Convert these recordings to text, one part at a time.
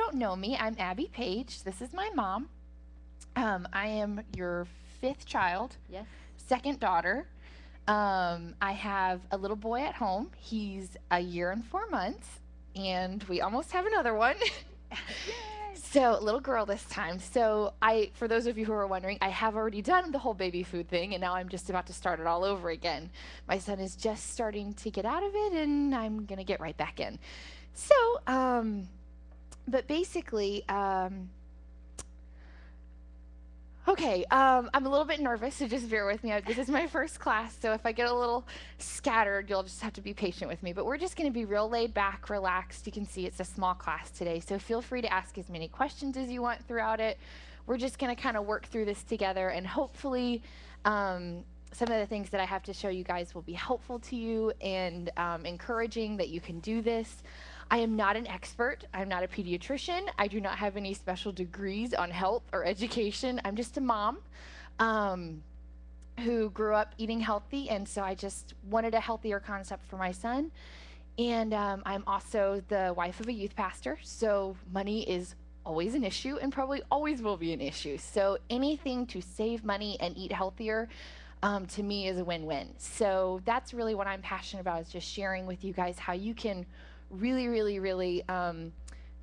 don't know me, I'm Abby Page. This is my mom. I am your fifth child, Yes. second daughter. I have a little boy at home. He's a year and 4 months, and we almost have another one. Yay. So, little girl this time. So, for those of you who are wondering, I have already done the whole baby food thing, and now I'm just about to start it all over again. My son is just starting to get out of it, and I'm gonna get right back in. So, but basically, okay, I'm a little bit nervous, so just bear with me. This is my first class, so if I get a little scattered, you'll just have to be patient with me. But we're just going to be real laid back, relaxed. You can see it's a small class today, so feel free to ask as many questions as you want throughout it. We're just going to kind of work through this together, and hopefully some of the things that I have to show you guys will be helpful to you and encouraging that you can do this. I am not an expert. I'm not a pediatrician. I do not have any special degrees on health or education. I'm just a mom who grew up eating healthy, and so I just wanted a healthier concept for my son. And I'm also the wife of a youth pastor, so money is always an issue and probably always will be an issue. So anything to save money and eat healthier to me is a win-win. So that's really what I'm passionate about, is just sharing with you guys how you can really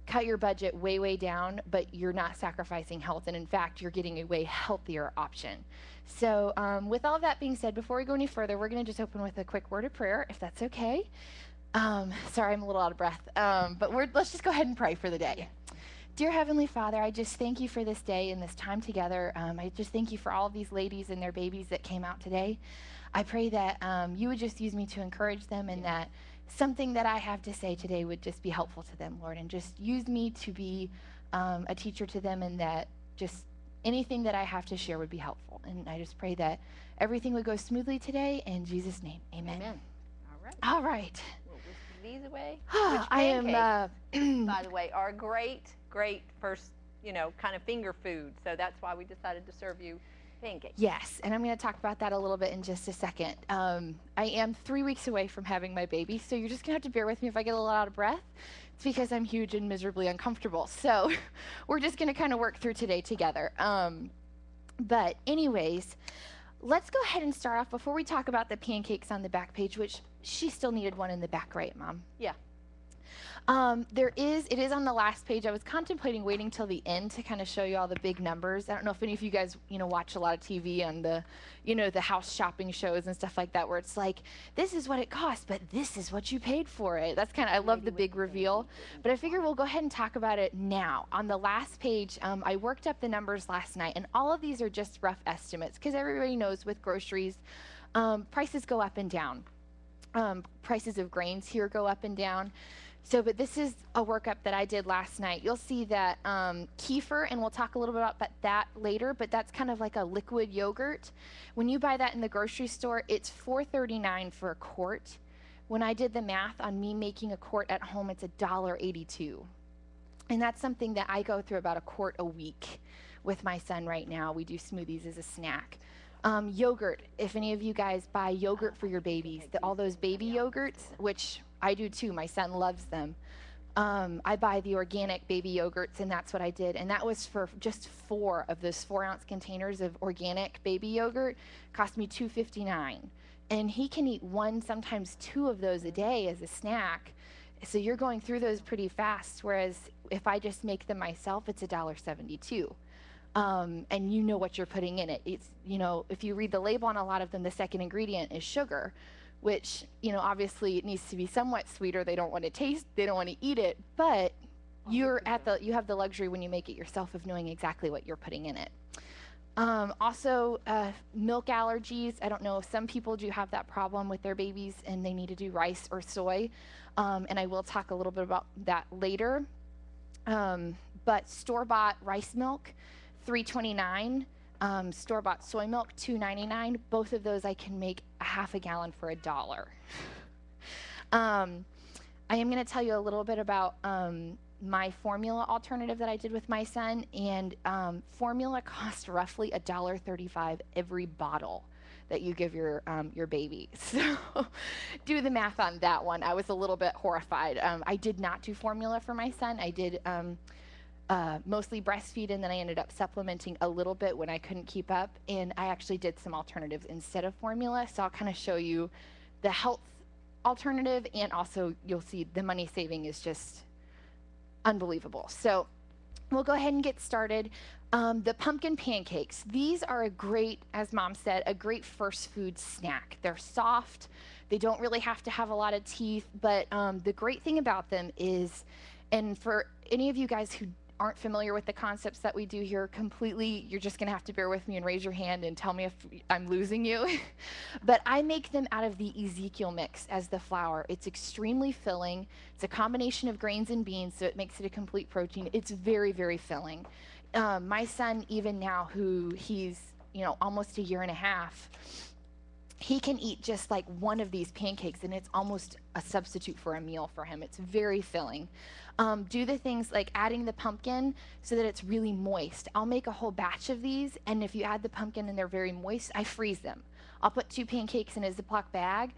cut your budget way down, but you're not sacrificing health, and in fact you're getting a way healthier option. So with all that being said, before we go any further, we're going to just open with a quick word of prayer, if that's okay. Sorry, I'm a little out of breath, but let's just go ahead and pray for the day. Dear Heavenly Father, I just thank you for this day and this time together. I just thank you for all of these ladies and their babies that came out today. I pray that you would just use me to encourage them, and that something that I have to say today would just be helpful to them, Lord, and just use me to be a teacher to them, and that just anything that I have to share would be helpful. And I just pray that everything would go smoothly today. In Jesus' name, amen. Amen. All right. All right. We'll whisk these away. I am, By the way, are great first, kind of finger food. So that's why we decided to serve you pancakes. yes, and I'm going to talk about that a little bit in just a second. I am 3 weeks away from having my baby, so you're just going to have to bear with me if I get a little out of breath. It's because I'm huge and miserably uncomfortable. So we're just going to kind of work through today together. But anyways, let's go ahead and start off before we talk about the pancakes on the back page, which she still needed one in the back, right, Mom? Yeah. It is on the last page. I was contemplating waiting till the end to kind of show you all the big numbers. I don't know if any of you guys, watch a lot of TV on the, the house shopping shows and stuff like that, where it's like, this is what it costs, but this is what you paid for it. That's I love the big reveal, but I figure we'll go ahead and talk about it now. On the last page, I worked up the numbers last night, and all of these are just rough estimates, because everybody knows with groceries, prices go up and down. Prices of grains here go up and down. So, but this is a workup that I did last night. You'll see that Kefir, and we'll talk a little bit about that later, but that's kind of like a liquid yogurt. When you buy that in the grocery store, it's $4.39 for a quart. When I did the math on me making a quart at home, it's $1.82. And that's something that I go through about a quart a week with my son right now. We do smoothies as a snack. Yogurt, if any of you guys buy yogurt for your babies, all those baby yogurts, which I do too, my son loves them. I buy the organic baby yogurts, and that's what I did. And that was for just 4 of those 4-ounce containers of organic baby yogurt, cost me $2.59. And he can eat 1, sometimes 2 of those a day as a snack. So you're going through those pretty fast, whereas if I just make them myself, it's $1.72. And you know what you're putting in it. It's, if you read the label on a lot of them, the second ingredient is sugar, which, obviously it needs to be somewhat sweeter. They don't want to taste, they don't want to eat it, but you have the luxury when you make it yourself of knowing exactly what you're putting in it. Also, milk allergies. I don't know, some people do have that problem with their babies and they need to do rice or soy. And I will talk a little bit about that later. But store-bought rice milk, $3.29. Store-bought soy milk, $2.99. Both of those I can make a half a gallon for $1. I am going to tell you a little bit about my formula alternative that I did with my son, and formula costs roughly $1.35 every bottle that you give your baby. So do the math on that one. I was a little bit horrified. I did not do formula for my son. I did mostly breastfeed, and then I ended up supplementing a little bit when I couldn't keep up, and I actually did some alternatives instead of formula. So I'll kind of show you the health alternative, and also you'll see the money saving is just unbelievable. So we'll go ahead and get started. The pumpkin pancakes. These are a great, as Mom said, a great first food snack. They're soft. They don't really have to have a lot of teeth, but the great thing about them is, and for any of you guys who aren't familiar with the concepts that we do here completely, you're just gonna have to bear with me and raise your hand and tell me if I'm losing you. But I make them out of the Ezekiel mix as the flour. It's extremely filling. It's a combination of grains and beans, so it makes it a complete protein. It's very, very filling. My son, even now, who he's, almost a year and a half, he can eat just like one of these pancakes, and it's almost a substitute for a meal for him. It's very filling. Do the things like adding the pumpkin so that it's really moist. I'll make a whole batch of these, and if you add the pumpkin and they're very moist, I freeze them. I'll put 2 pancakes in a Ziploc bag,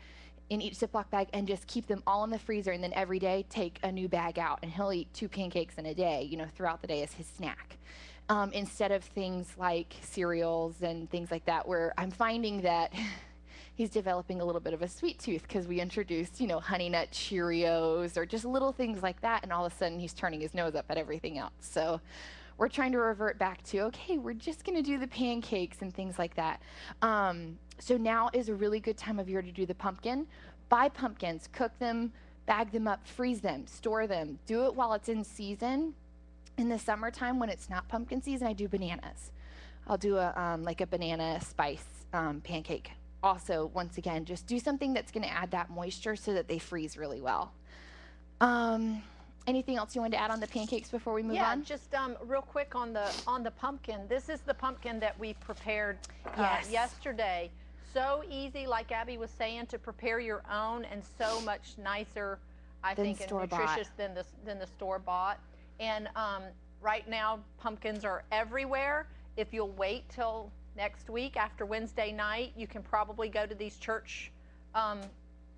in each Ziploc bag, and just keep them all in the freezer, and then every day take a new bag out, and he'll eat 2 pancakes in a day, throughout the day as his snack. Instead of things like cereals and things like that, where I'm finding that he's developing a little bit of a sweet tooth because we introduced, Honey Nut Cheerios or just little things like that, and all of a sudden he's turning his nose up at everything else. So we're trying to revert back to, okay, we're just gonna do the pancakes and things like that. So now is a really good time of year to do the pumpkin. Buy pumpkins, cook them, bag them up, freeze them, store them. Do it while it's in season. In the summertime, when it's not pumpkin season, I do bananas. I'll do like a banana spice pancake. Also, once again, just do something that's going to add that moisture so that they freeze really well. Anything else you wanted to add on the pancakes before we move on? Yeah, just real quick on the pumpkin. This is the pumpkin that we prepared yesterday. So easy, like Abby was saying, to prepare your own, and so much nicer, I think, and nutritious than the store-bought. And right now, pumpkins are everywhere. If you'll wait till next week after Wednesday night, you can probably go to these church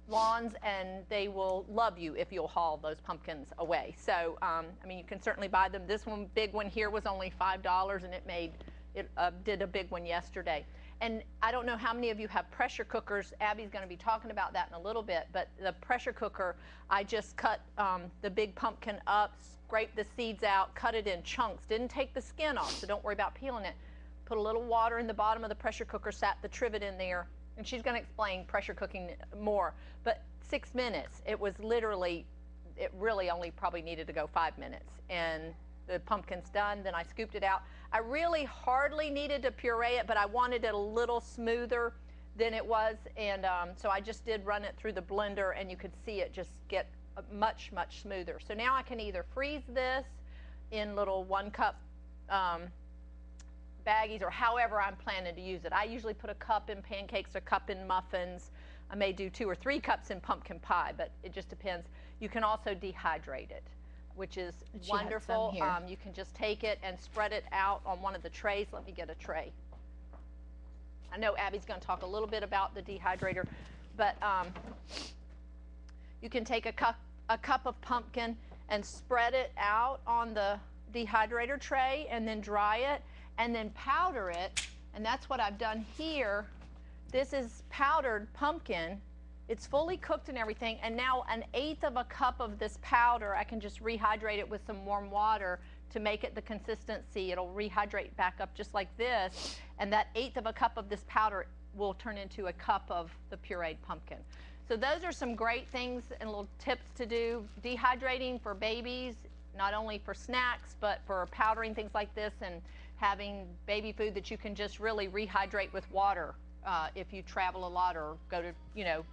lawns, and they will love you if you'll haul those pumpkins away. So, I mean, you can certainly buy them. This one, big one here, was only $5, and it did a big one yesterday. And I don't know how many of you have pressure cookers. Abby's going to be talking about that in a little bit. But the pressure cooker, I just cut the big pumpkin up, scraped the seeds out, cut it in chunks. Didn't take the skin off, so don't worry about peeling it. Put a little water in the bottom of the pressure cooker, sat the trivet in there, and she's going to explain pressure cooking more. But 6 minutes, it was literally, it really only probably needed to go 5 minutes. And the pumpkin's done, then I scooped it out. I really hardly needed to puree it, but I wanted it a little smoother than it was, and so I just did run it through the blender, and you could see it just get much, much smoother. So now I can either freeze this in little 1-cup baggies, or however I'm planning to use it. I usually put a cup in pancakes, a cup in muffins. I may do 2 or 3 cups in pumpkin pie, but it just depends. You can also dehydrate it, which is wonderful. You can just take it and spread it out on one of the trays. Let me get a tray. I know Abby's going to talk a little bit about the dehydrator, but you can take a cup of pumpkin and spread it out on the dehydrator tray, and then dry it, and then powder it. And that's what I've done here. This is powdered pumpkin. It's fully cooked and everything, and now 1/8 of a cup of this powder, I can just rehydrate it with some warm water to make it the consistency. It'll rehydrate back up just like this, and that 1/8 of a cup of this powder will turn into a cup of the pureed pumpkin. So those are some great things and little tips to do. Dehydrating for babies, not only for snacks, but for powdering things like this, and having baby food that you can just really rehydrate with water if you travel a lot or go to,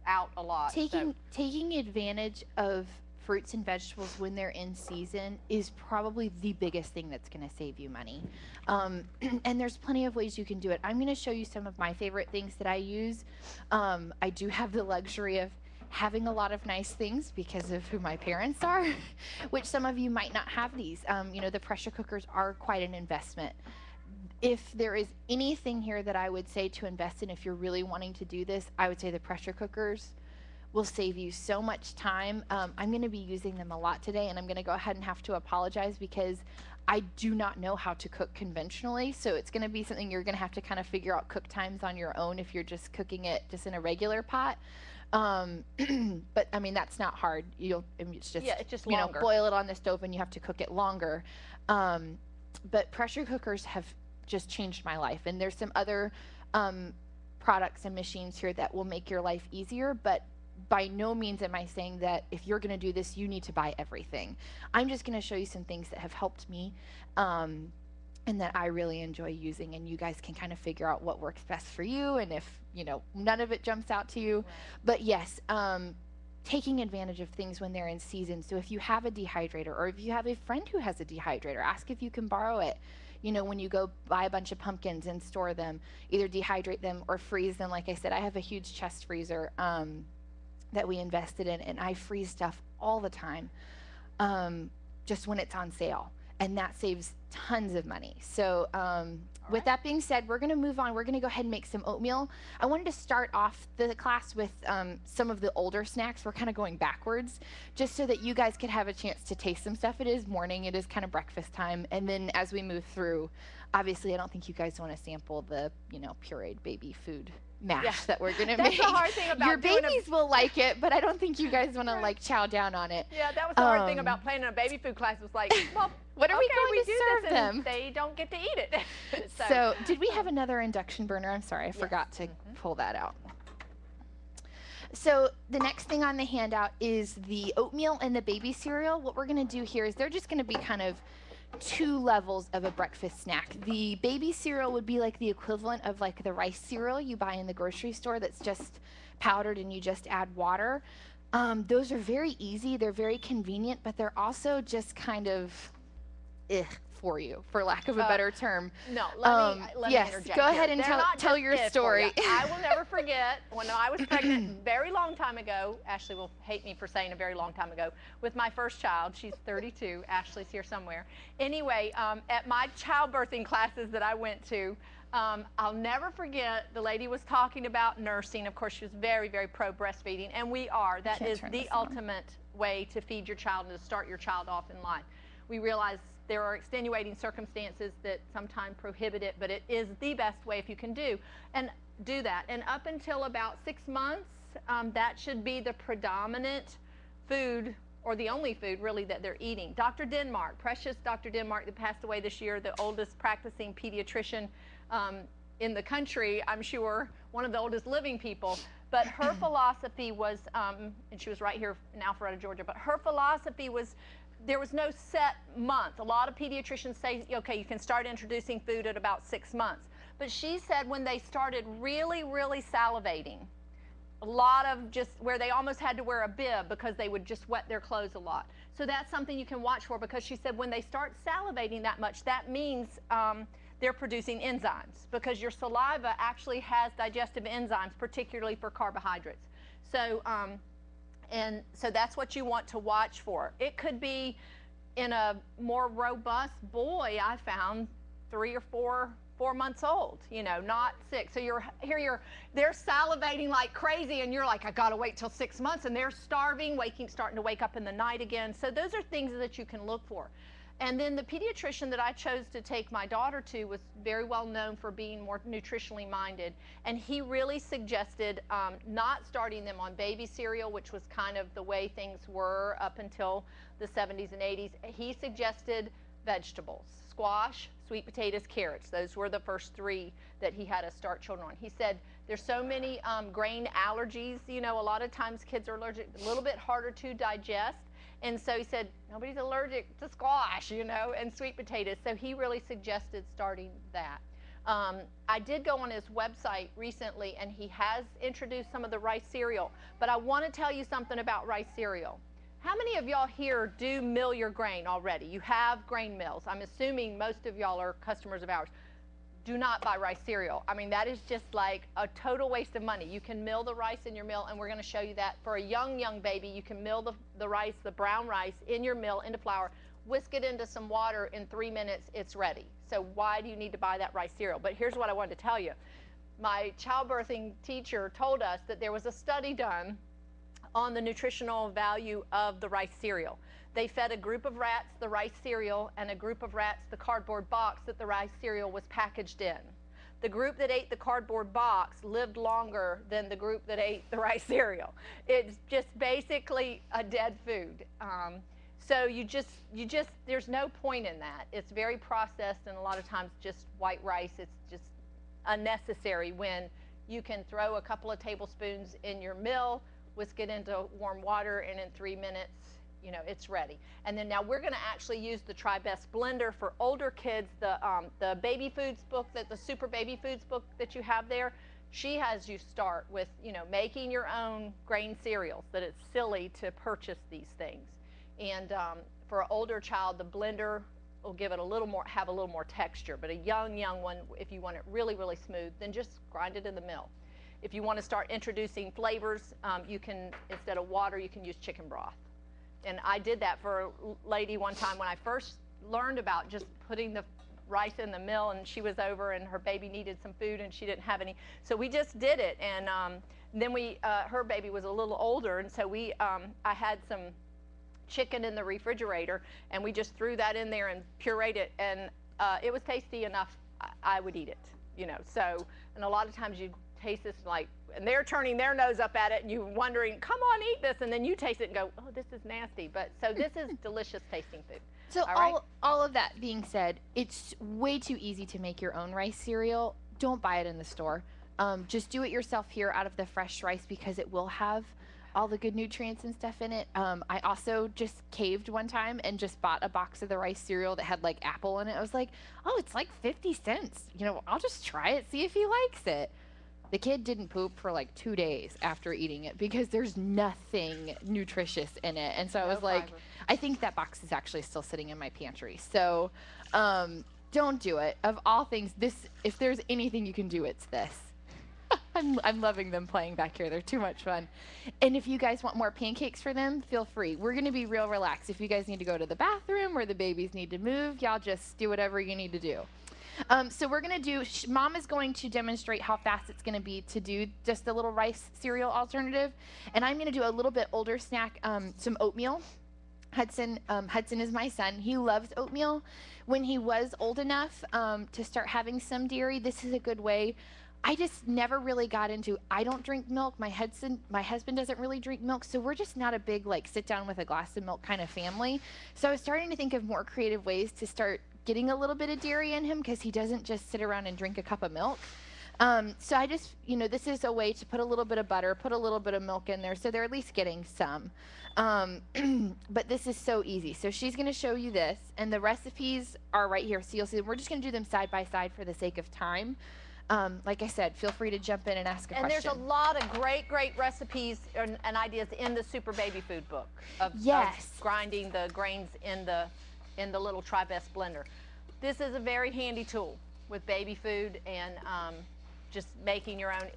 out a lot. Taking advantage of fruits and vegetables when they're in season is probably the biggest thing that's going to save you money. And there's plenty of ways you can do it. I'm going to show you some of my favorite things that I use. I do have the luxury of having a lot of nice things because of who my parents are, which some of you might not have these. The pressure cookers are quite an investment. If there is anything here that I would say to invest in if you're really wanting to do this, I would say the pressure cookers will save you so much time. I'm going to be using them a lot today, and I'm going to go ahead and have to apologize because I do not know how to cook conventionally, so it's going to be something you're going to have to kind of figure out cook times on your own if you're just cooking it just in a regular pot. But I mean, that's not hard. It's just longer. Boil it on the stove and you have to cook it longer. But pressure cookers have just changed my life, and there's some other products and machines here that will make your life easier, but by no means am I saying that if you're going to do this, you need to buy everything. I'm just going to show you some things that have helped me and that I really enjoy using, and you guys can kind of figure out what works best for you, and if, none of it jumps out to you. Right. But yes, taking advantage of things when they're in season. So if you have a dehydrator, or if you have a friend who has a dehydrator, ask if you can borrow it. When you go buy a bunch of pumpkins and store them, either dehydrate them or freeze them. Like I said, I have a huge chest freezer that we invested in, and I freeze stuff all the time, just when it's on sale, and that saves tons of money. So with that being said, we're going to move on. We're going to go ahead and make some oatmeal. I wanted to start off the class with some of the older snacks. We're kind of going backwards, just so that you guys could have a chance to taste some stuff. It is morning. It is kind of breakfast time. And then as we move through, obviously, I don't think you guys want to sample the, pureed baby food mash that we're going to make. That's the hard thing about your babies will like it, but I don't think you guys want to chow down on it. Yeah, that was the hard thing about playing in a baby food class, was like, well, what are we going to serve them? And they don't get to eat it. So did we have another induction burner? I'm sorry, I forgot to pull that out. So the next thing on the handout is the oatmeal and the baby cereal. What we're going to do here is they're just going to be kind of two levels of a breakfast snack. The baby cereal would be like the equivalent of like the rice cereal you buy in the grocery store that's just powdered and you just add water. Those are very easy, they're very convenient, but they're also just kind of for you, for lack of a better term. No, let me interject. Go ahead and tell your story. I will never forget when I was pregnant, very long time ago. Ashley will hate me for saying a very long time ago, with my first child. She's 32. Ashley's here somewhere. Anyway, at my childbirthing classes that I went to, I'll never forget, the lady was talking about nursing. Of course, she was very, very pro breastfeeding, and we are. That is the ultimate way to feed your child and to start your child off in life. We realize there are extenuating circumstances that sometimes prohibit it, but it is the best way if you can do that. And up until about 6 months, that should be the predominant food, or the only food really, that they're eating. Dr. Denmark, precious Dr. Denmark, that passed away this year, the oldest practicing pediatrician in the country, I'm sure, one of the oldest living people. But her philosophy was, and she was right here in Alpharetta, Georgia, but her philosophy was, there was no set month. A lot of pediatricians say, okay, you can start introducing food at about 6 months. But she said when they started really, really salivating, a lot of just where they almost had to wear a bib because they would just wet their clothes a lot. So that's something you can watch for, because she said when they start salivating that much, that means they're producing enzymes, because your saliva actually has digestive enzymes, particularly for carbohydrates. So, and so that's what you want to watch for. It could be in a more robust boy, I found 3 or 4 months old, not 6. So they're salivating like crazy, and you're like, I gotta wait till 6 months, and they're starving, starting to wake up in the night again. So those are things that you can look for. And then the pediatrician that I chose to take my daughter to was very well known for being more nutritionally minded. And he really suggested not starting them on baby cereal, which was kind of the way things were up until the 70s and 80s. He suggested vegetables, squash, sweet potatoes, carrots. Those were the first 3 that he had us start children on. He said there's so many grain allergies. A lot of times kids are allergic, a little bit harder to digest. And so he said, nobody's allergic to squash, and sweet potatoes. So he really suggested starting that. I did go on his website recently, and he has introduced some of the rice cereal. But I want to tell you something about rice cereal. How many of y'all here do mill your grain already? You have grain mills. I'm assuming most of y'all are customers of ours. Do not buy rice cereal. I mean, that is just like a total waste of money. You can mill the rice in your mill, and we're going to show you that. For a young baby, you can mill the rice, the brown rice, in your mill into flour, whisk it into some water. In 3 minutes, it's ready. So why do you need to buy that rice cereal? But here's what I wanted to tell you. My childbirthing teacher told us that there was a study done on the nutritional value of the rice cereal. They fed a group of rats the rice cereal and a group of rats the cardboard box that the rice cereal was packaged in. The group that ate the cardboard box lived longer than the group that ate the rice cereal. It's just basically a dead food. So there's no point in that. It's very processed, and a lot of times just white rice, it's just unnecessary when you can throw a couple of tablespoons in your mill, whisk it into warm water, and in 3 minutes, you know, it's ready. And then now we're going to actually use the Try Best blender for older kids. The baby foods book, the super baby foods book that you have there, she has you start with, you know, making your own grain cereals, that it's silly to purchase these things. And for an older child, the blender will give it have a little more texture. But a young one, if you want it really, really smooth, then just grind it in the mill. If you want to start introducing flavors, you can, instead of water, you can use chicken broth. And I did that for a lady one time when I first learned about just putting the rice in the mill, and she was over and her baby needed some food and she didn't have any. So we just did it, and then her baby was a little older, and so I had some chicken in the refrigerator, and we just threw that in there and pureed it, and it was tasty enough. I would eat it, you know. So, and a lot of times you taste this like, and they're turning their nose up at it, and you're wondering, come on, eat this, and then you taste it and go, oh, this is nasty. But so this is delicious tasting food. So all of that being said, it's way too easy to make your own rice cereal. Don't buy it in the store. Just do it yourself here out of the fresh rice, because it will have all the good nutrients and stuff in it. I also just caved one time and just bought a box of the rice cereal that had like apple in it. I was like, oh, it's like 50 cents. You know, I'll just try it, see if he likes it. The kid didn't poop for like 2 days after eating it because there's nothing nutritious in it. And so I was like, I think that box is actually still sitting in my pantry. So don't do it. Of all things, if there's anything you can do, it's this. I'm loving them playing back here. They're too much fun. And if you guys want more pancakes for them, feel free. We're going to be real relaxed. If you guys need to go to the bathroom or the babies need to move, y'all just do whatever you need to do. So we're going to do, Mom is going to demonstrate how fast it's going to be to do just a little rice cereal alternative. And I'm going to do a little bit older snack, some oatmeal. Hudson is my son. He loves oatmeal. When he was old enough to start having some dairy, this is a good way. I just never really got into, I don't drink milk. My husband doesn't really drink milk. So we're just not a big, like, sit down with a glass of milk kind of family. So I was starting to think of more creative ways to start getting a little bit of dairy in him, because he doesn't just sit around and drink a cup of milk. So I just, you know, this is a way to put a little bit of butter, put a little bit of milk in there, so they're at least getting some. But this is so easy. So she's going to show you this, and the recipes are right here. So you'll see them. We're just going to do them side by side for the sake of time. Like I said, feel free to jump in and ask a question. And there's a lot of great recipes and ideas in the Super Baby Food book of grinding the grains in the little Try Best blender. This is a very handy tool with baby food and just making your own.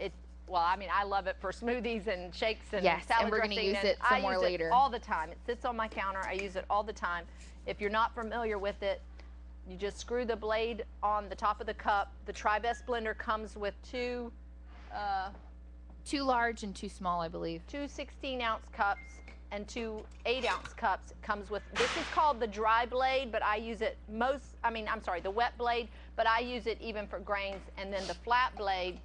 Well, I mean, I love it for smoothies and shakes and salad dressing. And we're going to use it some more later. I use it all the time. It sits on my counter. I use it all the time. If you're not familiar with it, you just screw the blade on the top of the cup. The Try Best blender comes with two large and 2 small, I believe. 2 16-ounce cups and 2 8-ounce cups. It comes with, this is called the dry blade, but I use it the wet blade, but I use it even for grains. And then the flat blade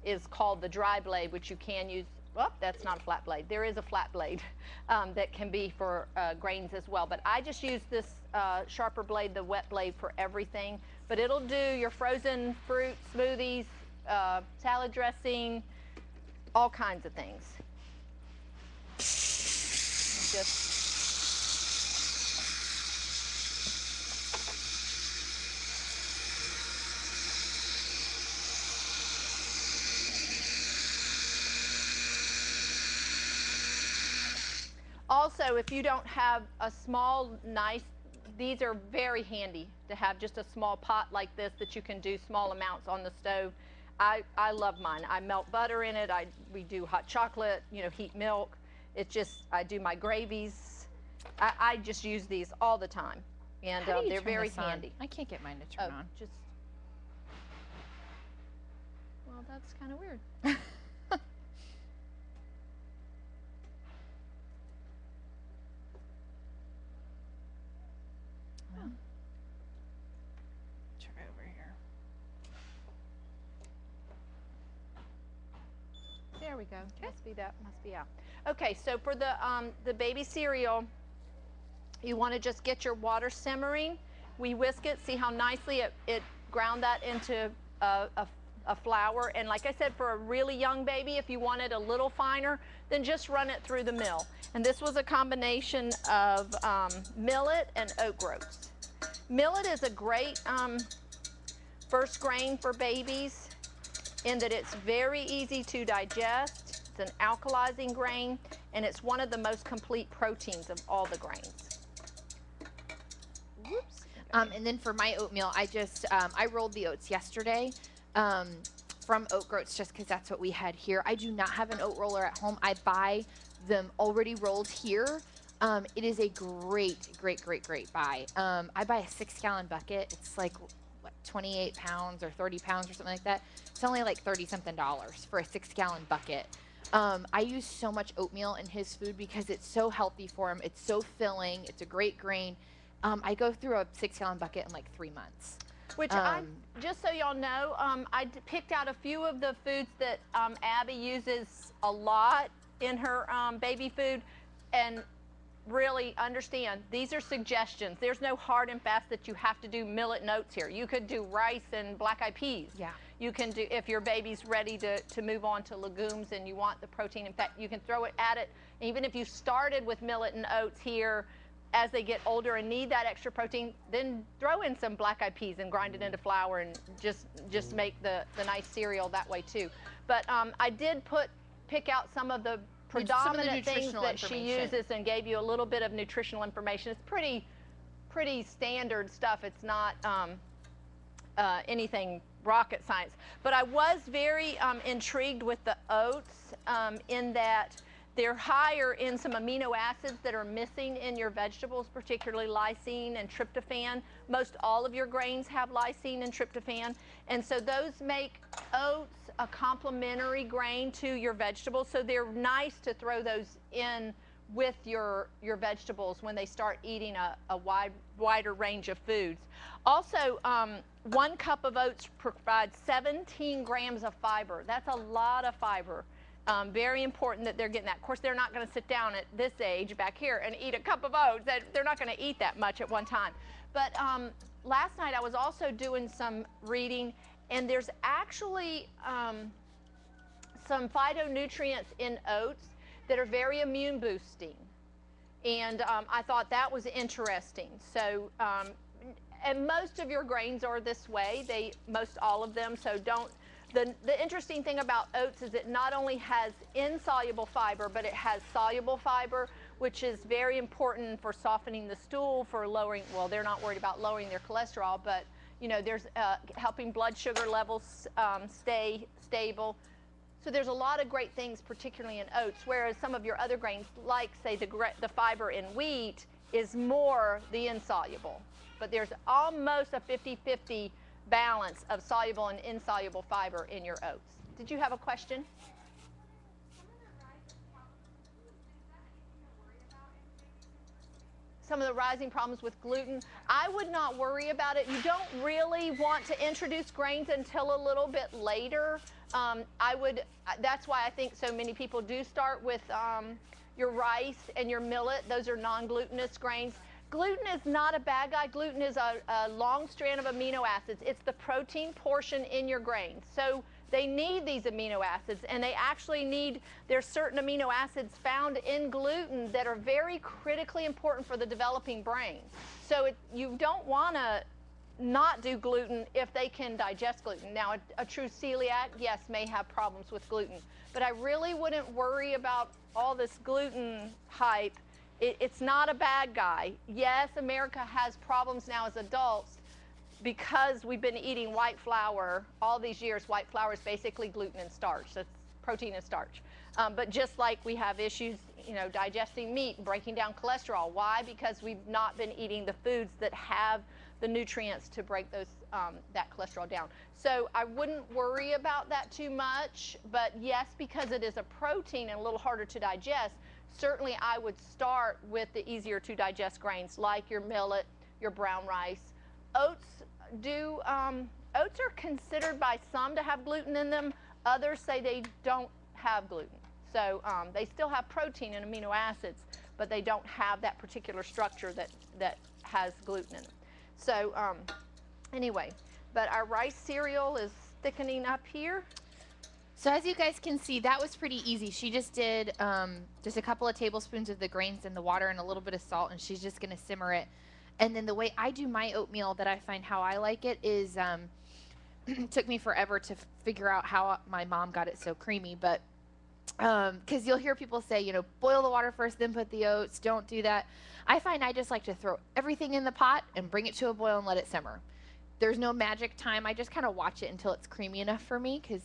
is called the dry blade, which you can use. Well, that's not a flat blade. There is a flat blade that can be for grains as well. But I just use this sharper blade, the wet blade, for everything. But it'll do your frozen fruit, smoothies, salad dressing, all kinds of things. Just also, if you don't have a small, nice, these are very handy to have just a small pot like this that you can do small amounts on the stove. I love mine. I melt butter in it. We do hot chocolate, you know, heat milk. It's just, I do my gravies. I just use these all the time. And they're very handy. I can't get mine to turn on. Well, that's kind of weird. There we go. Okay. Must be out. Okay, so for the baby cereal, you want to just get your water simmering. We whisk it. See how nicely it ground that into a flour. And like I said, for a really young baby, if you want it a little finer, then just run it through the mill. And this was a combination of millet and oat groats. Millet is a great first grain for babies in that it's very easy to digest. It's an alkalizing grain, and it's one of the most complete proteins of all the grains. Whoops. And then for my oatmeal, I rolled the oats yesterday from oat groats just because that's what we had here. I do not have an oat roller at home. I buy them already rolled here. It is a great buy. I buy a 6-gallon bucket. It's like, what, 28 pounds or 30 pounds or something like that. It's only like $30-something for a 6-gallon bucket. I use so much oatmeal in his food because it's so healthy for him. It's so filling. It's a great grain. I go through a 6-gallon bucket in like 3 months. Which just so y'all know, I picked out a few of the foods that Abby uses a lot in her baby food, and really understand these are suggestions. There's no hard and fast that you have to do millet and oats here. You could do rice and black-eyed peas. Yeah. You can do, if your baby's ready to move on to legumes and you want the protein, in fact, you can throw it at it. Even if you started with millet and oats here, as they get older and need that extra protein, then throw in some black-eyed peas and grind it into flour and just make the nice cereal that way too. But I did pick out some of the predominant things that she uses and gave you a little bit of nutritional information. It's pretty standard stuff. It's not anything rocket science. But I was very intrigued with the oats in that they're higher in some amino acids that are missing in your vegetables, particularly lysine and tryptophan. Most all of your grains have lysine and tryptophan. And so those make oats a complementary grain to your vegetables. So they're nice to throw those in with your vegetables when they start eating a wider range of foods. Also, 1 cup of oats provides 17 grams of fiber. That's a lot of fiber. Very important that they're getting that. Of course, they're not going to sit down at this age back here and eat a cup of oats. They're not going to eat that much at one time. But last night I was also doing some reading, and there's actually some phytonutrients in oats that are very immune boosting. And I thought that was interesting. So, and most of your grains are this way, most all of them, so don't. The interesting thing about oats is it not only has insoluble fiber, but it has soluble fiber, which is very important for softening the stool, for lowering, well, they're not worried about lowering their cholesterol, but you know, there's helping blood sugar levels stay stable. So there's a lot of great things, particularly in oats, whereas some of your other grains, like say the fiber in wheat, is more the insoluble. But there's almost a 50-50 balance of soluble and insoluble fiber in your oats. Did you have a question? Some of the rising problems with gluten, I would not worry about it. You don't really want to introduce grains until a little bit later. That's why I think so many people do start with your rice and your millet. Those are non-glutinous grains. Gluten is not a bad guy. Gluten is a long strand of amino acids. It's the protein portion in your grains. So they need these amino acids, and they actually need, there's certain amino acids found in gluten that are very critically important for the developing brain. So you don't want to not do gluten if they can digest gluten. Now, a true celiac, yes, may have problems with gluten, but I really wouldn't worry about all this gluten hype. It's not a bad guy. Yes, America has problems now as adults because we've been eating white flour all these years. White flour is basically gluten and starch. So it's protein and starch. But just like we have issues, you know, digesting meat and breaking down cholesterol. Why? Because we've not been eating the foods that have the nutrients to break those that cholesterol down. So I wouldn't worry about that too much. But yes, because it is a protein and a little harder to digest, certainly I would start with the easier to digest grains like your millet, your brown rice. Oats are considered by some to have gluten in them. Others say they don't have gluten. So they still have protein and amino acids, but they don't have that particular structure that has gluten in it. So anyway, but our rice cereal is thickening up here. So as you guys can see, that was pretty easy. She just did just a couple of tablespoons of the grains in the water and a little bit of salt, and she's just going to simmer it. And then the way I do my oatmeal that I find how I like it is, it took me forever to figure out how my mom got it so creamy, but because you'll hear people say, you know, boil the water first, then put the oats. Don't do that. I find I just like to throw everything in the pot and bring it to a boil and let it simmer. There's no magic time. I just kind of watch it until it's creamy enough for me, because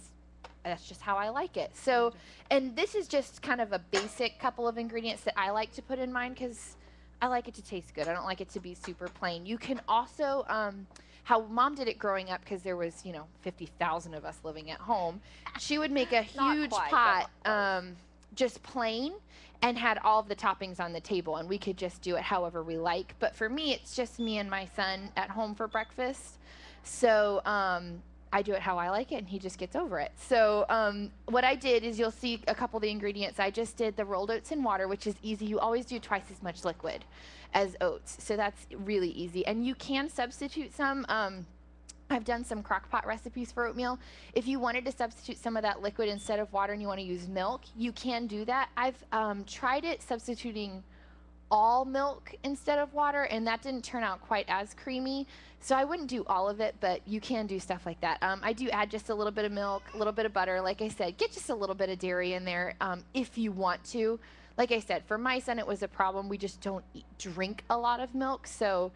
that's just how I like it. So, and this is just kind of a basic couple of ingredients that I like to put in mine, because I like it to taste good. I don't like it to be super plain. You can also, how Mom did it growing up, because there was, you know, 50,000 of us living at home, she would make a huge pot, just plain, and had all of the toppings on the table, and we could just do it however we like. But for me, it's just me and my son at home for breakfast. So I do it how I like it, and he just gets over it. So what I did is, you'll see a couple of the ingredients. I just did the rolled oats in water, which is easy. You always do twice as much liquid as oats, so that's really easy. And you can substitute some. I've done some crock pot recipes for oatmeal. If you wanted to substitute some of that liquid instead of water and you want to use milk, you can do that. I've tried it substituting all milk instead of water, and that didn't turn out quite as creamy. So I wouldn't do all of it, but you can do stuff like that. I do add just a little bit of milk, a little bit of butter. Like I said, get just a little bit of dairy in there if you want to. Like I said, for my son, it was a problem. We just don't drink a lot of milk, so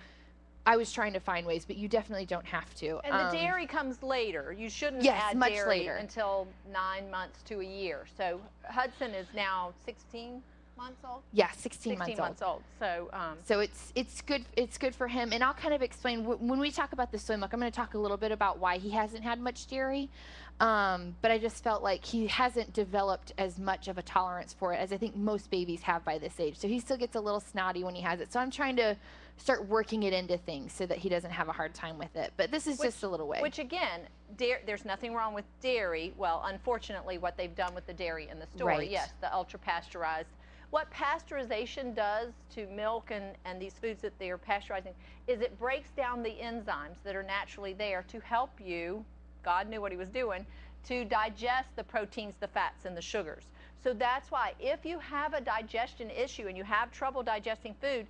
I was trying to find ways, but you definitely don't have to. And the dairy comes later. You shouldn't add much dairy later. Until 9 months to a year. So Hudson is now 16 months old? Yeah, 16 months old. So so it's good for him. And I'll kind of explain, when we talk about the soy milk, I'm going to talk a little bit about why he hasn't had much dairy. But I just felt like he hasn't developed as much of a tolerance for it as I think most babies have by this age. So he still gets a little snotty when he has it. So I'm trying to start working it into things so that he doesn't have a hard time with it. But this is just a little way. Which again, there's nothing wrong with dairy. Well, unfortunately, what they've done with the dairy in the store, Right. yes, the ultra pasteurized. What pasteurization does to milk and these foods that they are pasteurizing is it breaks down the enzymes that are naturally there to help you, God knew what he was doing, to digest the proteins, the fats, and the sugars. So that's why if you have a digestion issue and you have trouble digesting food,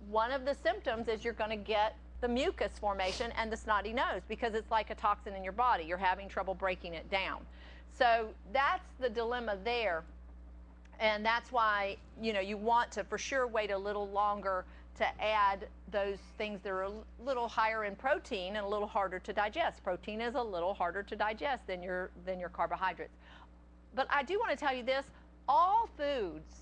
one of the symptoms is you're going to get the mucus formation and the snotty nose, because it's like a toxin in your body. You're having trouble breaking it down. So that's the dilemma there. And that's why, you know, you want to for sure wait a little longer to add those things that are a little higher in protein and a little harder to digest. Protein is a little harder to digest than your carbohydrates. But I do want to tell you this, all foods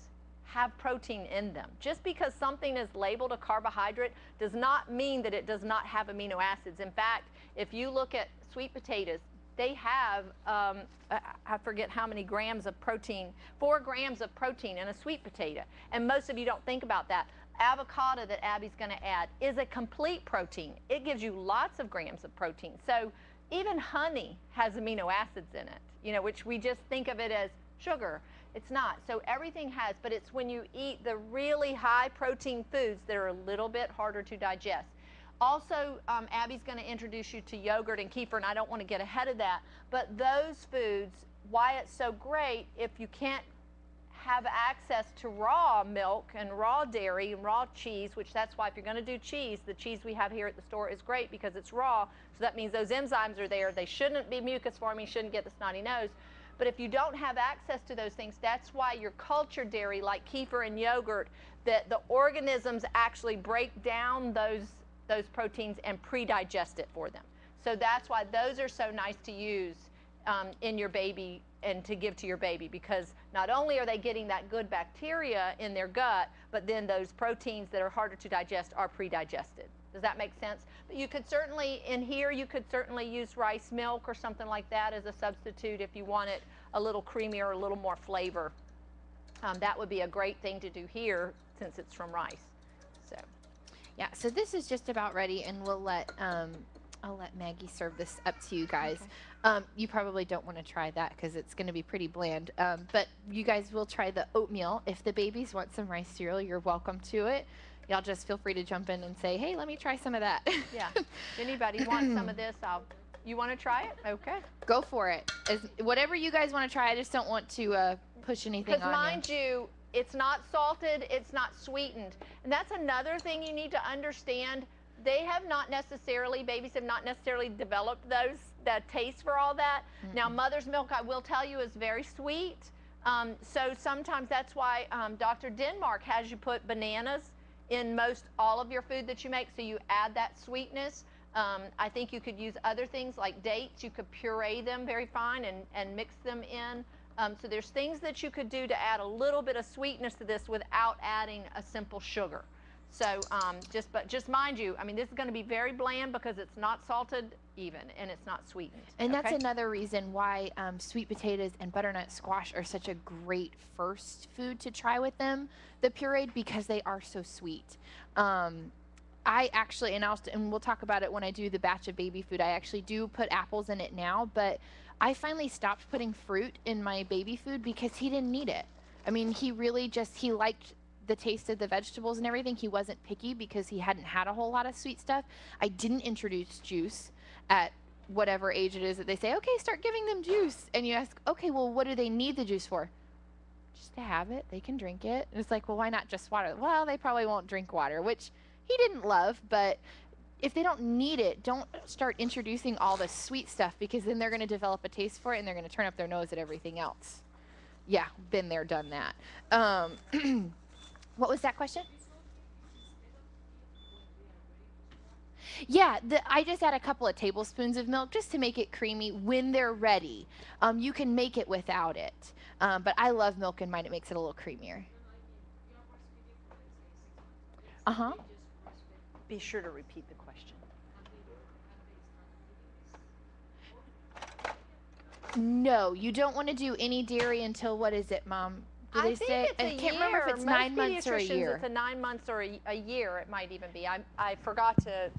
have protein in them. Just because something is labeled a carbohydrate does not mean that it does not have amino acids. In fact, if you look at sweet potatoes, they have, I forget how many grams of protein, 4 grams of protein in a sweet potato. And most of you don't think about that. Avocado that Abby's going to add is a complete protein. It gives you lots of grams of protein. So even honey has amino acids in it, you know, which we just think of it as sugar. It's not. So everything has, but it's when you eat the really high protein foods that are a little bit harder to digest. Also, Abby's going to introduce you to yogurt and kefir, and I don't want to get ahead of that, but those foods, why it's so great, if you can't have access to raw milk and raw dairy and raw cheese, which that's why if you're going to do cheese, the cheese we have here at the store is great because it's raw, so that means those enzymes are there. They shouldn't be mucus forming, shouldn't get the snotty nose. But if you don't have access to those things, that's why your cultured dairy, like kefir and yogurt, that the organisms actually break down those proteins and pre-digest it for them. So that's why those are so nice to use in your baby and to give to your baby, because not only are they getting that good bacteria in their gut, but then those proteins that are harder to digest are pre-digested. Does that make sense? But you could certainly, in here, you could certainly use rice milk or something like that as a substitute if you want it a little creamier, a little more flavor. That would be a great thing to do here since it's from rice. So. Yeah, so this is just about ready, and we'll let I'll let Maggie serve this up to you guys. You probably don't want to try that because it's going to be pretty bland. But you guys will try the oatmeal. If the babies want some rice cereal, you're welcome to it. Y'all just feel free to jump in and say, hey, let me try some of that. Yeah. If anybody wants some of this, you want to try it? Okay. Go for it. Whatever you guys want to try, I just don't want to push anything on you. Because mind you, it's not salted, it's not sweetened. And that's another thing you need to understand. They have not necessarily, babies have not necessarily developed that taste for all that. Now, mother's milk, I will tell you, is very sweet. So sometimes that's why Dr. Denmark has you put bananas in most all of your food that you make, so you add that sweetness. I think you could use other things like dates. You could puree them very fine and mix them in. So there's things that you could do to add a little bit of sweetness to this without adding a simple sugar. So just mind you, I mean, this is going to be very bland because it's not salted even and it's not sweetened. And that's another reason why sweet potatoes and butternut squash are such a great first food to try with them, the pureed, because they are so sweet. I actually, and we'll talk about it when I do the batch of baby food, I actually do put apples in it now, but I finally stopped putting fruit in my baby food because he didn't need it. I mean, he really he liked the taste of the vegetables and everything. He wasn't picky because he hadn't had a whole lot of sweet stuff. I didn't introduce juice at whatever age it is that they say, okay, start giving them juice. And you ask, okay, well, what do they need the juice for? Just to have it. They can drink it. And it's like, well, why not just water? Well, they probably won't drink water, which he didn't love, but if they don't need it, don't start introducing all the sweet stuff because then they're going to develop a taste for it and they're going to turn up their nose at everything else. Yeah, been there, done that. What was that question? Yeah, I just add a couple of tablespoons of milk just to make it creamy when they're ready. You can make it without it, but I love milk in mine. It makes it a little creamier. Uh-huh. Be sure to repeat the question. No, you don't want to do any dairy until, what is it, Mom? Do they say? I can't remember if it's 9 months or a year. It's a 9 months or a year, it might even be. I forgot to.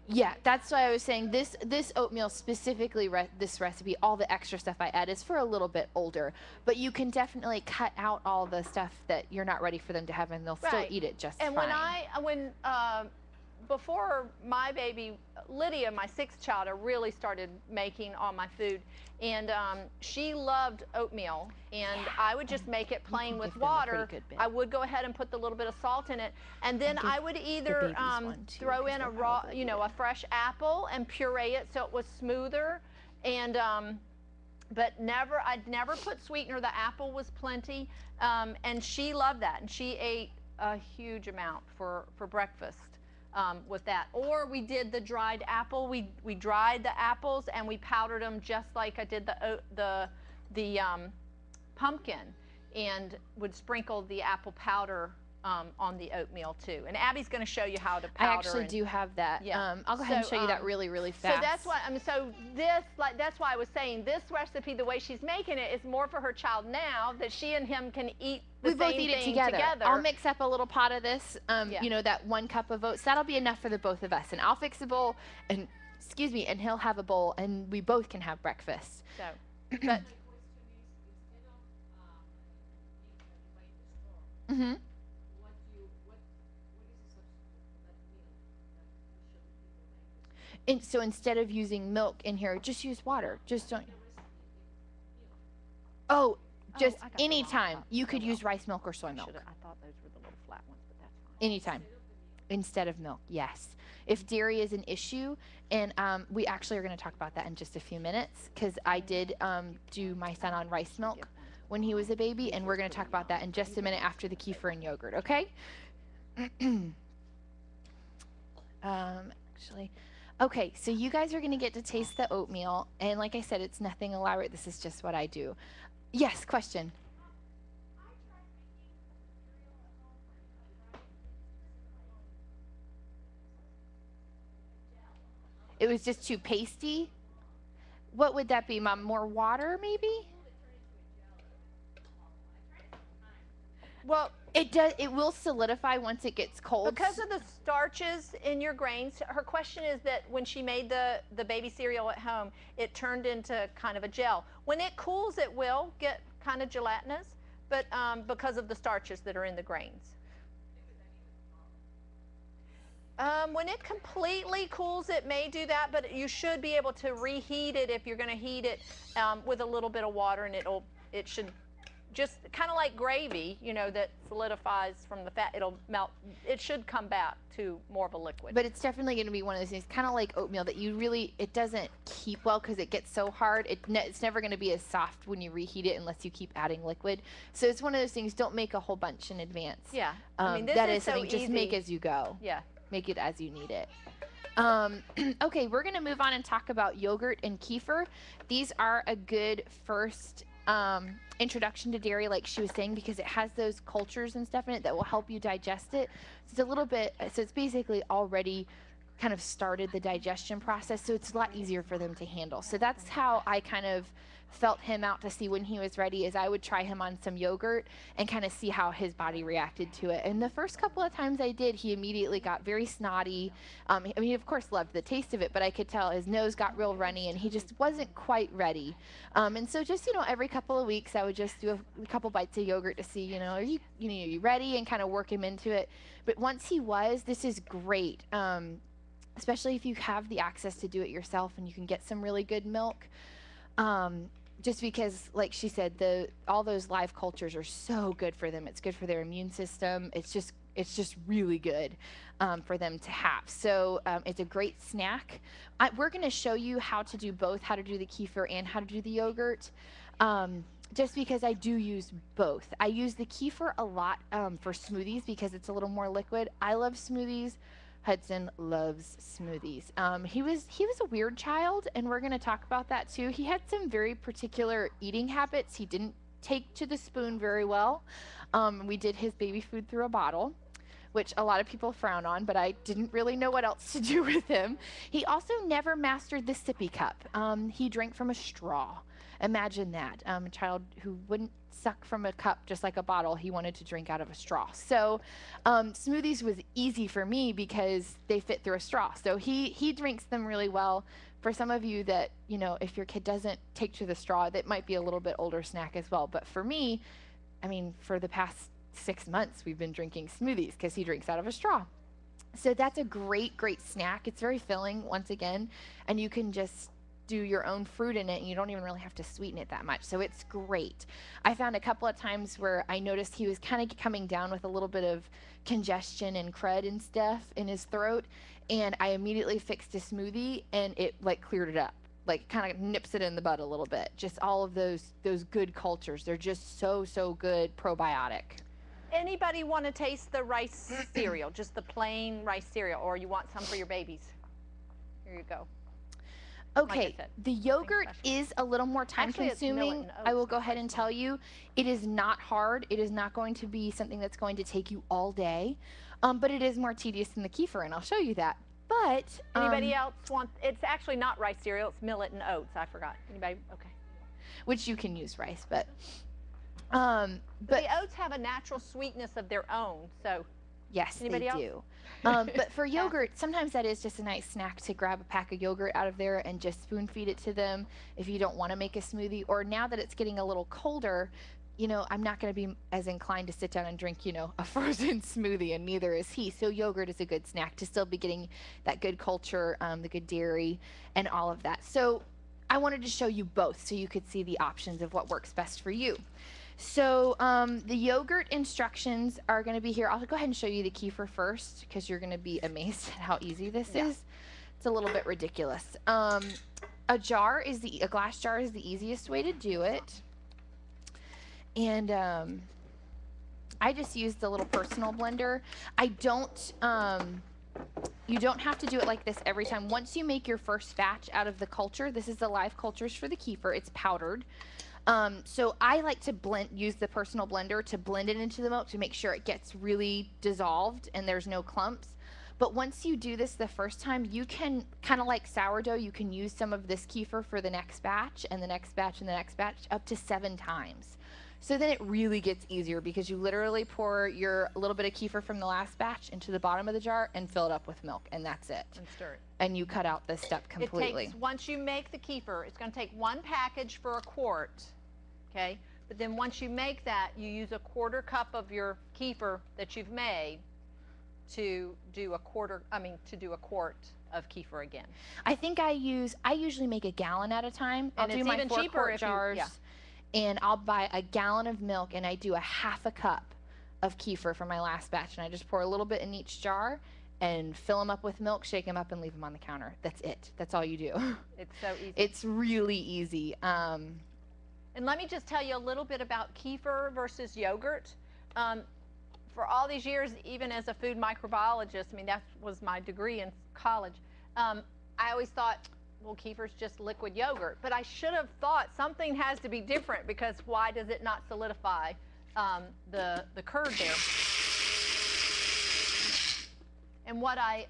Yeah, that's why I was saying this oatmeal specifically, this recipe, all the extra stuff I add is for a little bit older. But you can definitely cut out all the stuff that you're not ready for them to have, and they'll still eat it just fine. And before my baby, Lydia, my 6th child, I really started making all my food. And she loved oatmeal. And I would just make it plain with water. I would go ahead and put the little bit of salt in it. And then I would either throw in a fresh apple and puree it so it was smoother. And but I'd never put sweetener. The apple was plenty. And she loved that. And she ate a huge amount for breakfast. With that. Or we did the dried apple. We dried the apples and we powdered them just like I did the pumpkin, and would sprinkle the apple powder on the oatmeal too. And Abby's going to show you how to powder. I actually do have that. Yeah. I'll go ahead and show you that really, really fast. So that's why that's why I was saying this recipe, the way she's making it, is more for her child now that she and him can eat the same thing together. I'll mix up a little pot of this, that 1 cup of oats. That'll be enough for the both of us. And I'll fix a bowl, and and he'll have a bowl, and we both can have breakfast. So, but. Mm-hmm. And so instead of using milk in here, just use water. Just don't. Oh, just anytime. You could use rice milk or soy milk. I thought those were the little flat ones, but that's fine. Anytime. Instead of milk, yes. If dairy is an issue, and we actually are going to talk about that in just a few minutes, because I did do my son on rice milk when he was a baby, and we're going to talk about that in just a minute after the kefir and yogurt, okay? Okay, so you guys are going to get to taste the oatmeal, and like I said, it's nothing elaborate. This is just what I do. Yes, question. It was just too pasty? What would that be, Mom? More water, maybe? Well, It does. It will solidify once it gets cold. Because of the starches in your grains. Her question is that when she made the baby cereal at home, it turned into kind of a gel. When it cools, it will get kind of gelatinous, but because of the starches that are in the grains. When it completely cools, it may do that, but you should be able to reheat it if you're going to heat it with a little bit of water, and it should just kind of like gravy, you know, that solidifies from the fat. It'll melt. It should come back to more of a liquid. But it's definitely going to be one of those things, kind of like oatmeal, that you really, it doesn't keep well because it gets so hard. It's never going to be as soft when you reheat it unless you keep adding liquid. So it's one of those things, don't make a whole bunch in advance. Yeah. I mean, this that is something, so just easy. make as you go. Yeah. Make it as you need it. Okay, we're going to move on and talk about yogurt and kefir. These are a good first introduction to dairy, like she was saying, because it has those cultures and stuff in it that will help you digest it. It's a little bit, so it's basically already kind of started the digestion process, so it's a lot easier for them to handle. So that's how I kind of felt him out to see when he was ready, is I would try him on some yogurt and kind of see how his body reacted to it. And the first couple of times I did, he immediately got very snotty. I mean, he of course loved the taste of it, but I could tell his nose got real runny and he just wasn't quite ready. And so just, you know, every couple of weeks I would just do a couple bites of yogurt to see, you know, are you ready, and kind of work him into it. But once he was, this is great. Especially if you have the access to do it yourself and you can get some really good milk. Just because, like she said, all those live cultures are so good for them. It's good for their immune system. It's just really good for them to have. So it's a great snack. We're going to show you how to do both, how to do the kefir and how to do the yogurt. Just because I do use both. I use the kefir a lot for smoothies because it's a little more liquid. I love smoothies. Hudson loves smoothies. He was a weird child, and we're going to talk about that too. He had some very particular eating habits. He didn't take to the spoon very well. We did his baby food through a bottle, which a lot of people frown on, but I didn't really know what else to do with him. He also never mastered the sippy cup. He drank from a straw. Imagine that. A child who wouldn't suck from a cup just like a bottle, he wanted to drink out of a straw. So smoothies was easy for me because they fit through a straw. So he drinks them really well. For some of you that, you know, if your kid doesn't take to the straw, that might be a little bit older snack as well. But for me, I mean, for the past 6 months, we've been drinking smoothies because he drinks out of a straw. So that's a great, great snack. It's very filling, once again, and you can just do your own fruit in it, and you don't even really have to sweeten it that much. So it's great. I found a couple of times where I noticed he was kind of coming down with a little bit of congestion and crud and stuff in his throat, and I immediately fixed a smoothie, and it like cleared it up, like kind of nips it in the bud a little bit. Just all of those good cultures. They're just so good probiotic. Anybody want to taste the rice cereal, just the plain rice cereal, or you want some for your babies? Here you go. Okay, like the yogurt is a little more time consuming. I will go ahead and tell you, it is not hard. It is not going to be something that's going to take you all day, but it is more tedious than the kefir, and I'll show you that. But anybody else want? It's actually not rice cereal. It's millet and oats. I forgot. Anybody? Okay. Which you can use rice, but the oats have a natural sweetness of their own, so. Yes, anybody they do. But for yogurt, sometimes that is just a nice snack to grab a pack of yogurt out of there and just spoon feed it to them if you don't want to make a smoothie. Or now that it's getting a little colder, you know, I'm not going to be as inclined to sit down and drink, you know, a frozen smoothie, and neither is he. So yogurt is a good snack to still be getting that good culture, the good dairy, and all of that. So I wanted to show you both so you could see the options of what works best for you. So the yogurt instructions are going to be here. I'll go ahead and show you the kefir first because you're going to be amazed at how easy this is. It's a little bit ridiculous. A glass jar is the easiest way to do it. And I just used a little personal blender. You don't have to do it like this every time. Once you make your first batch out of the culture, this is the live cultures for the kefir. It's powdered. So I like to use the personal blender to blend it into the milk to make sure it gets really dissolved and there's no clumps. But once you do this the first time, you can, kind of like sourdough, you can use some of this kefir for the next batch and the next batch and the next batch up to 7 times. So then it really gets easier because you literally pour your little bit of kefir from the last batch into the bottom of the jar and fill it up with milk, and that's it. And stir it. And you cut out this step completely. It takes, once you make the kefir, it's going to take 1 package for a quart, okay? But then once you make that, you use a 1/4 cup of your kefir that you've made to do a quart of kefir again. I think I usually make a gallon at a time. I'll And do it's my even 4 cheaper quart if you- jars, yeah. and I'll buy a gallon of milk, and I do a 1/2 cup of kefir for my last batch, and I just pour a little bit in each jar and fill them up with milk, shake them up, and leave them on the counter. That's it. That's all you do. It's so easy. It's really easy. And let me just tell you a little bit about kefir versus yogurt. For all these years, even as a food microbiologist, I mean, that was my degree in college, I always thought, well, kefir's just liquid yogurt. But I should have thought something has to be different, because why does it not solidify the curd there? And what I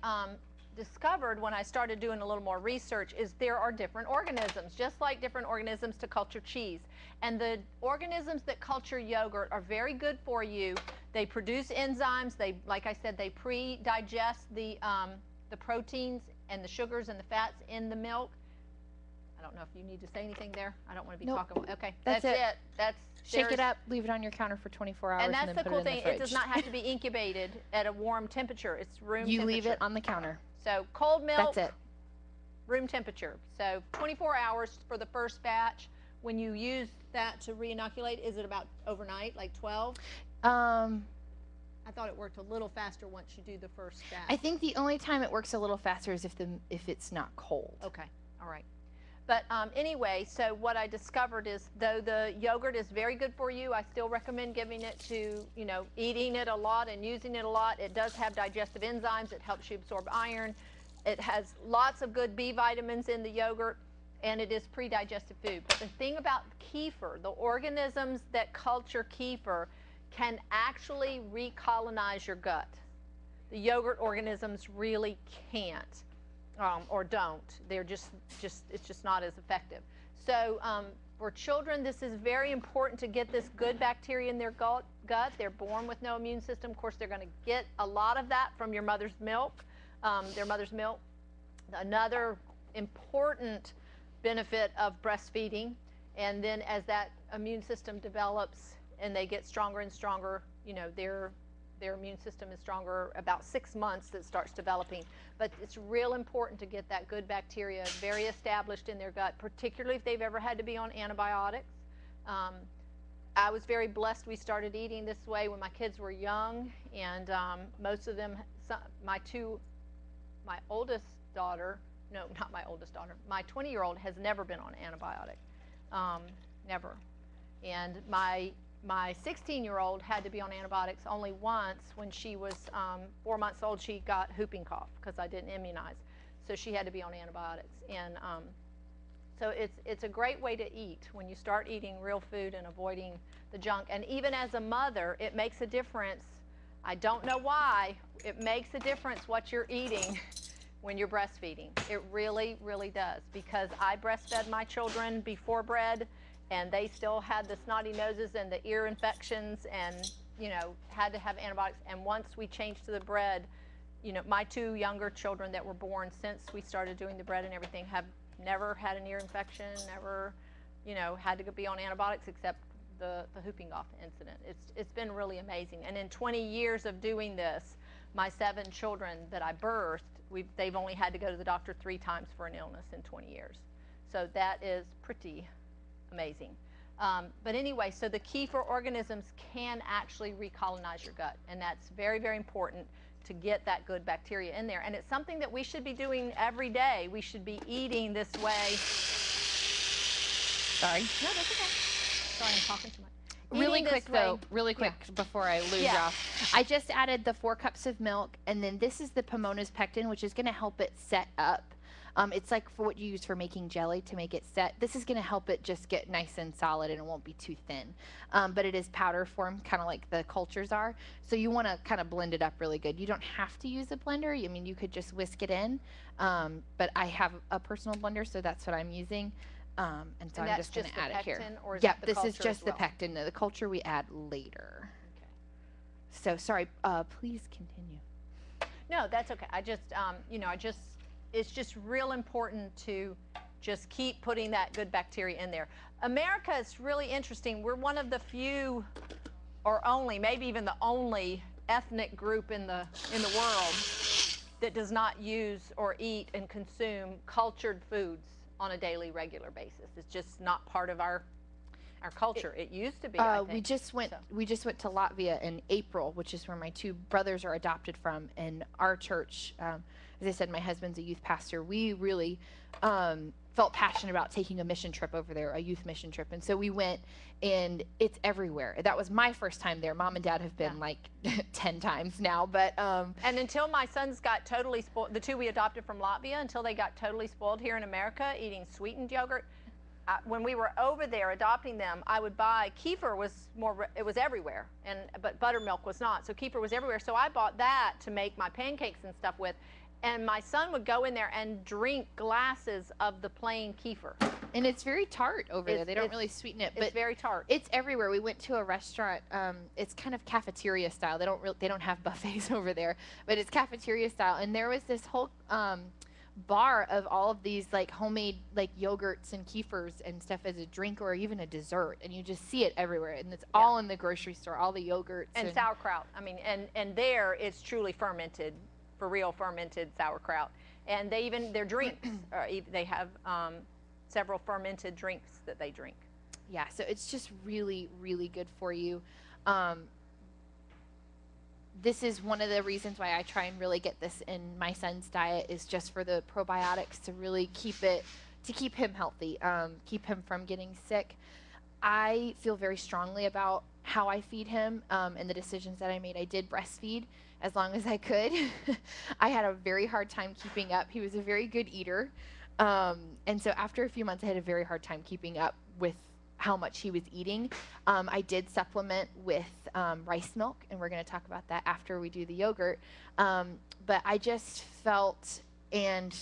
discovered when I started doing a little more research is there are different organisms, just like different organisms to culture cheese. And the organisms that culture yogurt are very good for you. They produce enzymes. They, like I said, they pre-digest the proteins and the sugars and the fats in the milk. I don't know if you need to say anything there. I don't want to be talking. Okay, that's it. Shake it up, leave it on your counter for 24 hours, and that's then the put cool it in thing. the fridge. It does not have to be incubated at a warm temperature. It's room temperature. You leave it on the counter. So cold milk. That's it. Room temperature. So 24 hours for the first batch. When you use that to re-inoculate, is it about overnight, like 12? I thought it worked a little faster once you do the first batch. I think the only time it works a little faster is if it's not cold. Okay, all right. But anyway, so what I discovered is, though the yogurt is very good for you, I still recommend giving it to, eating it a lot and using it a lot. It does have digestive enzymes. It helps you absorb iron. It has lots of good B vitamins in the yogurt, and it is pre-digested food. But the thing about kefir, the organisms that culture kefir can actually recolonize your gut. The yogurt organisms really can't. Or don't. They're it's just not as effective. So for children, this is very important to get this good bacteria in their gut. They're born with no immune system. Of course, they're going to get a lot of that from your mother's milk, their mother's milk. Another important benefit of breastfeeding, and then as that immune system develops and they get stronger and stronger, their immune system is stronger about 6 months that starts developing. But it's real important to get that good bacteria very established in their gut, particularly if they've ever had to be on antibiotics. I was very blessed. We started eating this way when my kids were young, and most of them, my oldest daughter, no, not my oldest daughter, my 20-year-old has never been on antibiotic, never. And my 16-year-old had to be on antibiotics only once. When she was 4 months old, she got whooping cough because I didn't immunize. So she had to be on antibiotics. And so it's a great way to eat when you start eating real food and avoiding the junk. And even as a mother, it makes a difference. I don't know why. It makes a difference what you're eating when you're breastfeeding. It really, really does. Because I breastfed my children before bread, and they still had the snotty noses and the ear infections, and had to have antibiotics. And once we changed to the bread, my 2 younger children that were born since we started doing the bread and everything have never had an ear infection, never had to be on antibiotics except the whooping cough incident. It's been really amazing. And in 20 years of doing this, my 7 children that I birthed, they've only had to go to the doctor 3 times for an illness in 20 years. So that is pretty amazing. But anyway, so the kefir organisms can actually recolonize your gut, and that's very, very important to get that good bacteria in there. And it's something that we should be doing every day. We should be eating this way. Sorry. No, that's okay. Sorry, I'm talking too much. Really quick before I lose you off. I just added the 4 cups of milk, and then this is the Pomona's pectin, which is going to help it set up. It's like for what you use for making jelly to make it set. This is going to help it just get nice and solid, and it won't be too thin. But it is powder form, kind of like the cultures are. So you want to kind of blend it up really good. You don't have to use a blender. I mean, you could just whisk it in. But I have a personal blender, so that's what I'm using. And so I'm just going to add it here. Or is Yep, the this is culture just as well? the pectin. The culture we add later. Okay. So sorry, please continue. No, that's okay. I just, it's just real important to just keep putting that good bacteria in there. America is really interesting. We're one of the few, or only, maybe even the only ethnic group in the world that does not use or eat and consume cultured foods on a daily, regular basis. It's just not part of our culture. It used to be. I think. We just went to Latvia in April, which is where my two brothers are adopted from. And our church, as I said, my husband's a youth pastor. We really felt passionate about taking a mission trip over there, a youth mission trip. And so we went, and it's everywhere. That was my first time there. Mom and Dad have been like 10 times now, but and until my sons got totally spoiled, the two we adopted from Latvia, until they got totally spoiled here in America eating sweetened yogurt. When we were over there adopting them, I would buy Kefir. It was everywhere, but buttermilk was not. So Kefir was everywhere. So I bought that to make my pancakes and stuff with. And my son would go in there and drink glasses of the plain Kefir. And it's very tart over there. They don't really sweeten it, but it's very tart. It's everywhere. We went to a restaurant. It's kind of cafeteria style. They don't have buffets over there, but it's cafeteria style. And there was this whole bar of all of these like homemade like yogurts and kefirs and stuff as a drink or even a dessert, and you just see it everywhere. And it's all in the grocery store. All the yogurts and sauerkraut. I mean, and there it's truly fermented. For real fermented sauerkraut, and their drinks, they have several fermented drinks that they drink. Yeah, so it's just really, really good for you. This is one of the reasons why I try and really get this in my son's diet, is just for the probiotics to really keep him healthy, keep him from getting sick. I feel very strongly about how I feed him and the decisions that I made. I did breastfeed as long as I could. I had a very hard time keeping up. He was a very good eater. And so after a few months, I had a very hard time keeping up with how much he was eating. I did supplement with rice milk, and we're going to talk about that after we do the yogurt. But I just felt, and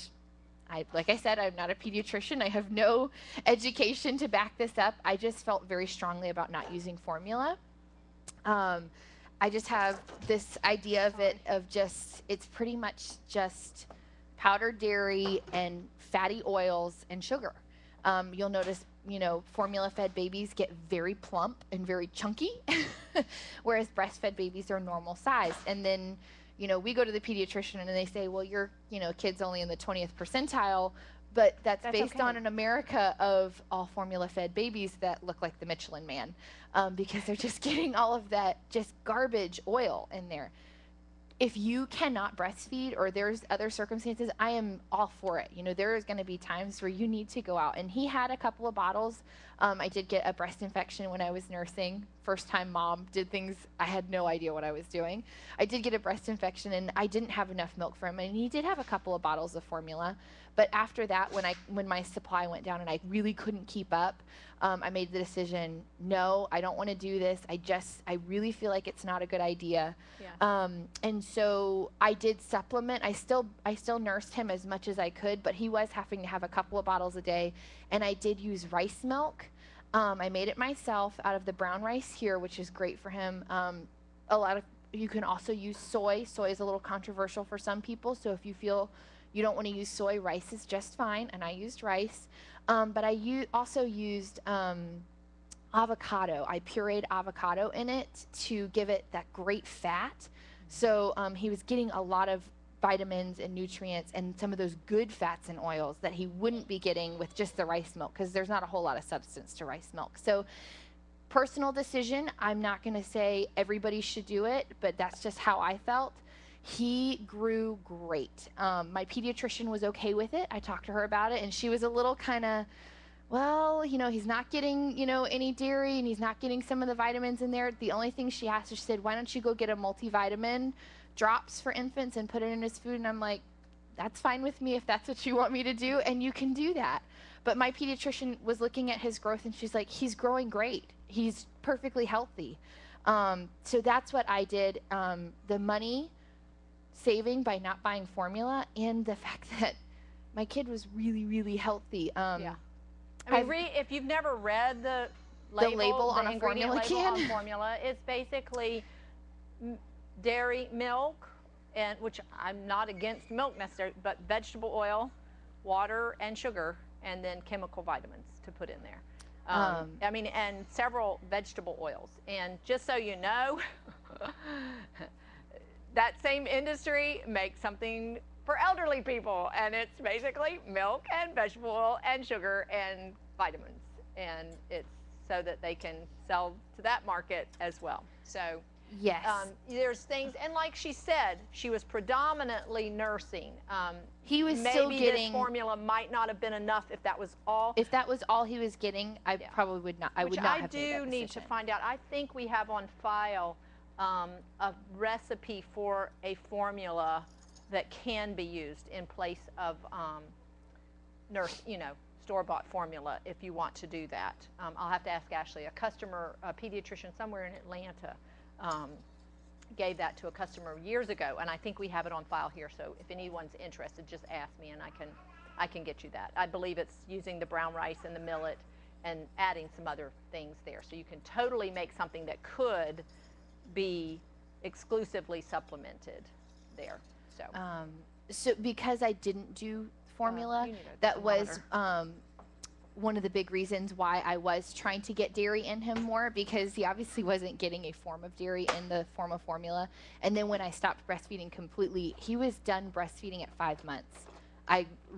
like I said, I'm not a pediatrician. I have no education to back this up. I just felt very strongly about not using formula. I just have this idea of it's pretty much just powdered dairy and fatty oils and sugar. You'll notice, formula-fed babies get very plump and very chunky, whereas breastfed babies are normal size. And then, we go to the pediatrician and they say, well, your, kid's only in the 20th percentile, but that's based on an America of all formula-fed babies that look like the Michelin Man, because they're just getting all of that just garbage oil in there. If you cannot breastfeed or there's other circumstances, I am all for it. There is going to be times where you need to go out. And he had a couple of bottles. I did get a breast infection when I was nursing. First time mom did things, I had no idea what I was doing. I did get a breast infection, and I didn't have enough milk for him. And he did have a couple of bottles of formula. But after that, when my supply went down and I really couldn't keep up, I made the decision, no, I don't want to do this. I really feel like it's not a good idea. Yeah. And so I did supplement. I still nursed him as much as I could, but he was having to have a couple of bottles a day. And I did use rice milk. I made it myself out of the brown rice here, which is great for him. You can also use soy. Soy is a little controversial for some people. So if you feel you don't want to use soy, rice is just fine. And I used rice. But I also used avocado. I pureed avocado in it to give it that great fat. So he was getting a lot of vitamins and nutrients and some of those good fats and oils that he wouldn't be getting with just the rice milk, because there's not a whole lot of substance to rice milk. So personal decision. I'm not going to say everybody should do it, but that's just how I felt. He grew great. My pediatrician was okay with it. I talked to her about it, and she was a little kind of, well, he's not getting, any dairy, and he's not getting some of the vitamins in there. The only thing she asked, she said, why don't you go get a multivitamin drops for infants and put it in his food? And I'm like, that's fine with me if that's what you want me to do, and you can do that. But my pediatrician was looking at his growth, and she's like, he's growing great. He's perfectly healthy. So that's what I did. The money saving by not buying formula, and the fact that my kid was really, really healthy. I mean, if you've never read the label on a ingredient formula label can. on formula, it's basically dairy milk, and which I'm not against milk necessarily, but vegetable oil, water, and sugar, and then chemical vitamins to put in there. I mean, and several vegetable oils. And just so you know, that same industry makes something for elderly people, and it's basically milk and vegetable oil and sugar and vitamins, and it's so that they can sell to that market as well. So yes, there's things, and like she said, she was predominantly nursing. He was maybe still getting this formula might not have been enough if that was all. If that was all he was getting, I probably would not. I would not have made that decision. I do need to find out. I think we have on file a recipe for a formula that can be used in place of store-bought formula if you want to do that. I'll have to ask Ashley. A pediatrician somewhere in Atlanta gave that to a customer years ago, and I think we have it on file here. So if anyone's interested, just ask me, and I can get you that. I believe it's using the brown rice and the millet and adding some other things there. So you can totally make something that could be exclusively supplemented there. So because I didn't do formula, that was one of the big reasons why I was trying to get dairy in him more, because he obviously wasn't getting a form of dairy in the form of formula. And then when I stopped breastfeeding completely, he was done breastfeeding at 5 months.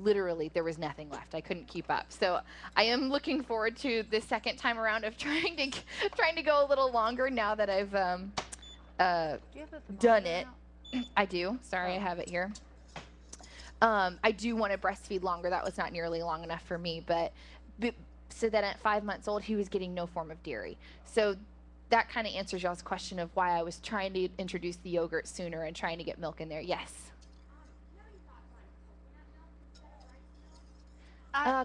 There was nothing left. I couldn't keep up. So I am looking forward to the second time around of trying to go a little longer now that I've done it. I do. Sorry, I have it here. I do want to breastfeed longer. That was not nearly long enough for me, but so that at 5 months old, he was getting no form of dairy. So that kind of answers y'all's question of why I was trying to introduce the yogurt sooner and trying to get milk in there. Yes.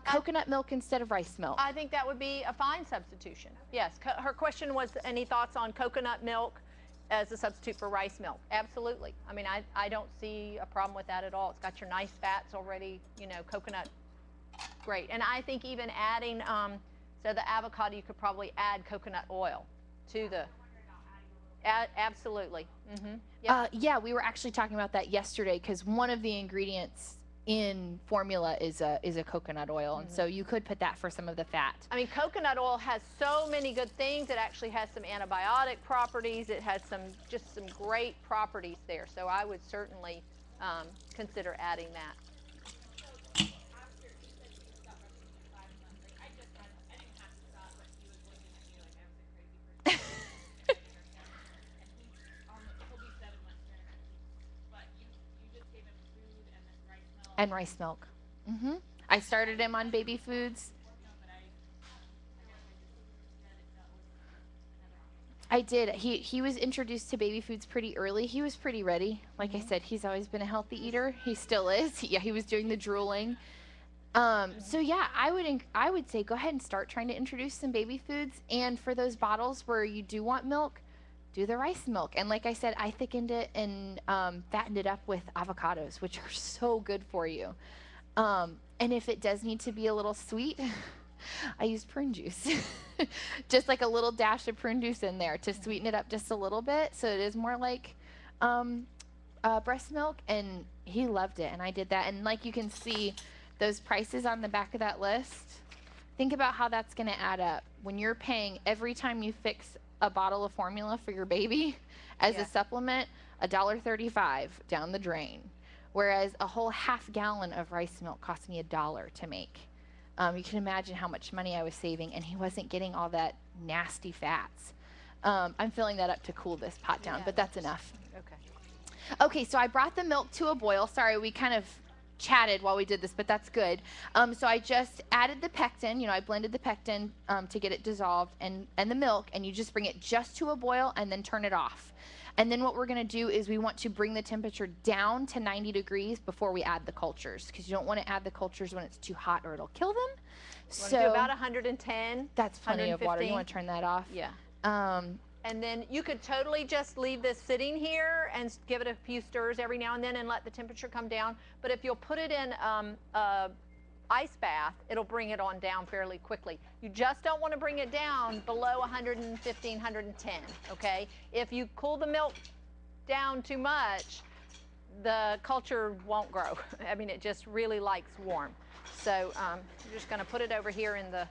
Coconut milk instead of rice milk. I think that would be a fine substitution. Yes. Her question was, any thoughts on coconut milk as a substitute for rice milk? Absolutely. I mean, I don't see a problem with that at all. It's got your nice fats already, coconut, great. And I think even adding, so the avocado, you could probably add coconut oil to the, absolutely. Yep. Yeah, we were actually talking about that yesterday, because one of the ingredients in formula is a coconut oil, and so you could put that for some of the fat. I mean, coconut oil has so many good things. It actually has some antibiotic properties. It has just some great properties there. So I would certainly consider adding that. And rice milk. I started him on baby foods. I did. He was introduced to baby foods pretty early. He was pretty ready. Like I said, he's always been a healthy eater. He still is. Yeah, he was doing the drooling. So yeah, I would say go ahead and start trying to introduce some baby foods. And for those bottles where you do want milk, do the rice milk. And like I said, I thickened it and fattened it up with avocados, which are so good for you. And if it does need to be a little sweet, I use prune juice. Just like a little dash of prune juice in there to sweeten it up just a little bit, so it is more like breast milk. And he loved it, and I did that. And like you can see, those prices on the back of that list, think about how that's going to add up. When you're paying every time you fix a bottle of formula for your baby as a supplement, $1.35 down the drain. Whereas a whole half gallon of rice milk cost me $1 to make. You can imagine how much money I was saving, and he wasn't getting all that nasty fats. I'm filling that up to cool this pot down, but that's enough. Okay, so I brought the milk to a boil. Sorry, we kind of chatted while we did this, but that's good. So I just added the pectin. I blended the pectin to get it dissolved, and the milk, and you just bring it just to a boil and then turn it off. And then what we're going to do is we want to bring the temperature down to 90 degrees before we add the cultures, because you don't want to add the cultures when it's too hot or it'll kill them. So do about 110. That's plenty of water. You want to turn that off? Yeah. And then you could totally just leave this sitting here and give it a few stirs every now and then and let the temperature come down. But if you'll put it in a ice bath, it'll bring it on down fairly quickly. You just don't want to bring it down below 115, 110, okay? If you cool the milk down too much, the culture won't grow. I mean, it just really likes warm. So you're just going to put it over here in the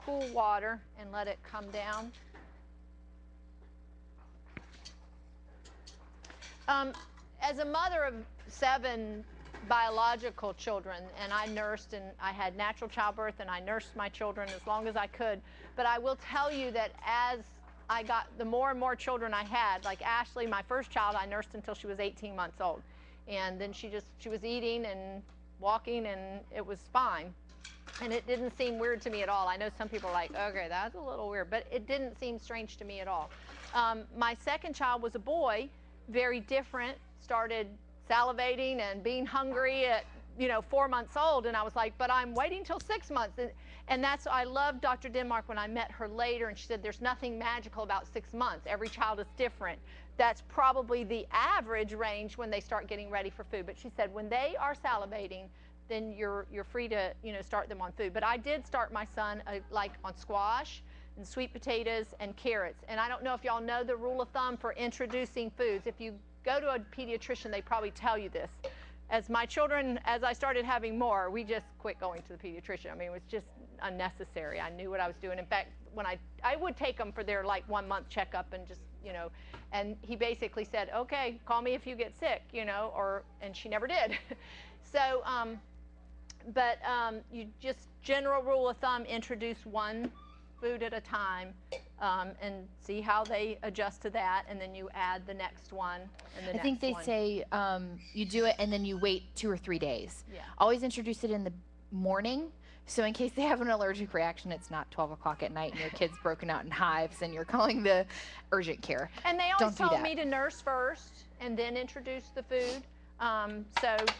cool water and let it come down. As a mother of 7 biological children, and I nursed, and I had natural childbirth, and I nursed my children as long as I could, but I will tell you that as I got, the more and more children I had, like Ashley, my first child, I nursed until she was 18 months old. And then she was eating and walking, and it was fine. And it didn't seem weird to me at all. I know some people are like, okay, that's a little weird, but it didn't seem strange to me at all. My second child was a boy, very different, started salivating and being hungry at 4 months old, and I was like, but I'm waiting till 6 months. And that's, I loved Dr. Denmark when I met her later, and she said there's nothing magical about 6 months. Every child is different. That's probably the average range when they start getting ready for food. But she said when they are salivating, then you're free to start them on food. But I did start my son like on squash and sweet potatoes and carrots. And I don't know if y'all know the rule of thumb for introducing foods. If you go to a pediatrician, they probably tell you this. As my children, as I started having more, we just quit going to the pediatrician. I mean, it was just unnecessary. I knew what I was doing. In fact, when I would take them for their like 1 month checkup and just, and he basically said, okay, call me if you get sick, and she never did. So, you just, general rule of thumb, introduce one food at a time, and see how they adjust to that, and then you add the next one and the next one. I think they say you do it and then you wait 2 or 3 days. Yeah. Always introduce it in the morning, so in case they have an allergic reaction, it's not 12 o'clock at night and your kid's broken out in hives and you're calling the urgent care. And they always told me to nurse first and then introduce the food. And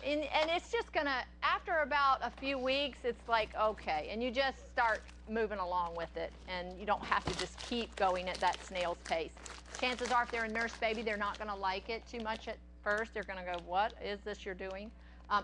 it's just gonna, after about a few weeks, it's like, okay, and you just start moving along with it, and you don't have to just keep going at that snail's pace. Chances are, if they're a nurse baby, they're not gonna like it too much at first. They're gonna go, what is this you're doing?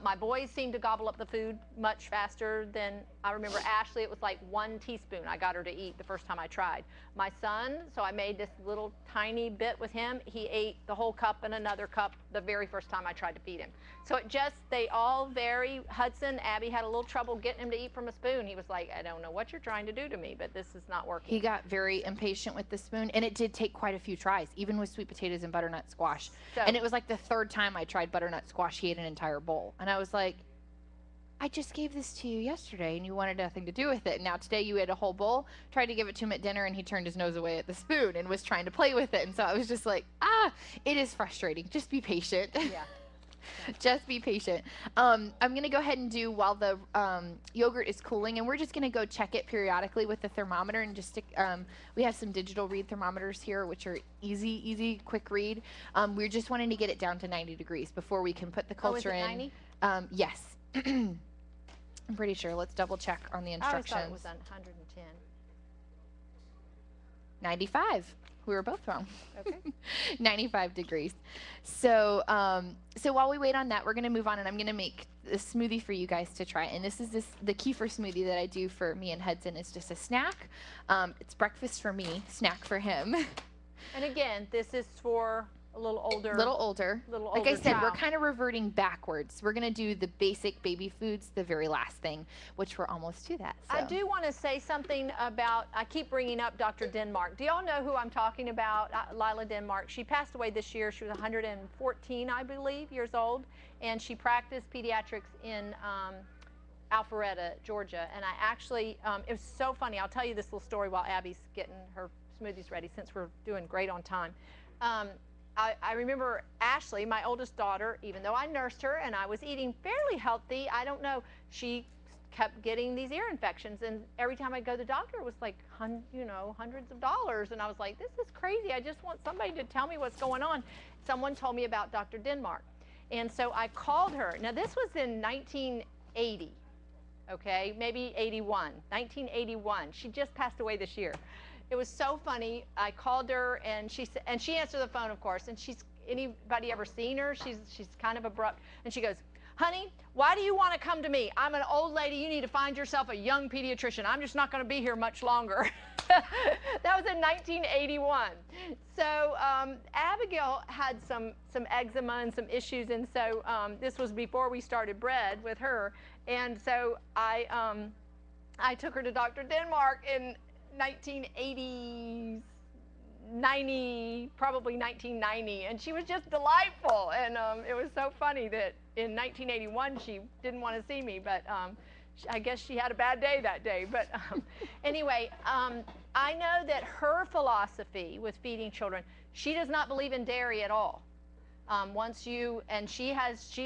My boys seem to gobble up the food much faster than, I remember Ashley, it was like 1 teaspoon I got her to eat the first time I tried. My son, so I made this little tiny bit with him, he ate the whole cup and another cup the very first time I tried to feed him. So it just, they all vary. Hudson, Abby had a little trouble getting him to eat from a spoon. He was like, I don't know what you're trying to do to me, but this is not working. He got very impatient with the spoon, and it did take quite a few tries, even with sweet potatoes and butternut squash. So, and it was like the 3rd time I tried butternut squash, he ate an entire bowl. And I was like, I just gave this to you yesterday, and you wanted nothing to do with it. And now today you ate a whole bowl, tried to give it to him at dinner, and he turned his nose away at the spoon and was trying to play with it. And so I was just like, it is frustrating. Just be patient. Yeah. Just be patient. I'm going to go ahead and do, while the yogurt is cooling, and we're just going to go check it periodically with the thermometer, and just stick, we have some digital read thermometers here, which are easy, quick read. We're just wanting to get it down to 90 degrees before we can put the culture in. 90? Yes. I'm pretty sure. Let's double check on the instructions. I always thought it was 110. 95. We were both wrong. Okay. 95 degrees. So so while we wait on that, we're going to move on, and I'm going to make a smoothie for you guys to try. And this is the Kefir smoothie that I do for me and Hudson. It's just a snack. It's breakfast for me, snack for him. And again, this is for a little older. Like I said, we're kind of reverting backwards. We're going to do the basic baby foods, the very last thing, which we're almost to that. So. I do want to say something about, I keep bringing up Dr. Denmark. Do y'all know who I'm talking about? Lila Denmark. She passed away this year. She was 114, I believe, years old. And she practiced pediatrics in Alpharetta, Georgia. And I actually, it was so funny. I'll tell you this little story while Abby's getting her smoothies ready, since we're doing great on time. I remember Ashley, my oldest daughter, even though I nursed her and I was eating fairly healthy, I don't know, she kept getting these ear infections, and every time I go to the doctor, it was like, hundreds of dollars, and I was like, this is crazy. I just want somebody to tell me what's going on. Someone told me about Dr. Denmark, and so I called her. Now, this was in 1980, okay, maybe 81, 1981. She just passed away this year. It was so funny. I called her, and she answered the phone, of course. And anybody ever seen her? She's kind of abrupt. And she goes, honey, why do you want to come to me? I'm an old lady. You need to find yourself a young pediatrician. I'm just not going to be here much longer. That was in 1981. So Abigail had some eczema and some issues, and so this was before we started bread with her. And so I took her to Dr. Denmark in 1990, and she was just delightful. And it was so funny that in 1981 she didn't want to see me, but I guess she had a bad day that day. But anyway, I know that her philosophy with feeding children, she does not believe in dairy at all. She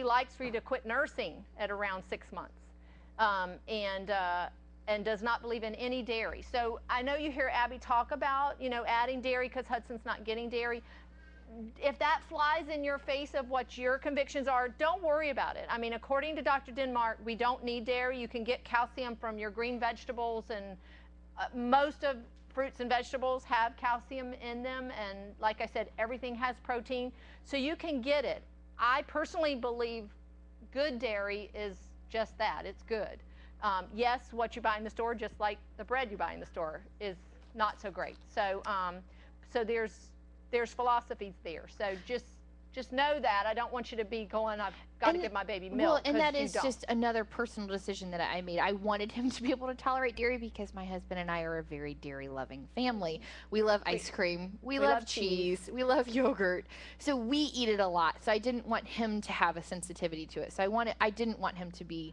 likes for you to quit nursing at around 6 months, and does not believe in any dairy. So I know you hear Abby talk about, adding dairy because Hudson's not getting dairy. If that flies in your face of what your convictions are, don't worry about it. I mean, according to Dr. Denmark, we don't need dairy. You can get calcium from your green vegetables, and most of fruits and vegetables have calcium in them. And like I said, everything has protein, so you can get it. I personally believe good dairy is just that. It's good. Yes, what you buy in the store, just like the bread you buy in the store, is not so great. So, so there's philosophies there. So just know that. I don't want you to be going, I've got to give my baby milk. Well, and that is just another personal decision that I made. I wanted him to be able to tolerate dairy because my husband and I are a very dairy-loving family. We love ice cream. We love cheese. We love yogurt. So we eat it a lot. So I didn't want him to have a sensitivity to it. So I didn't want him to be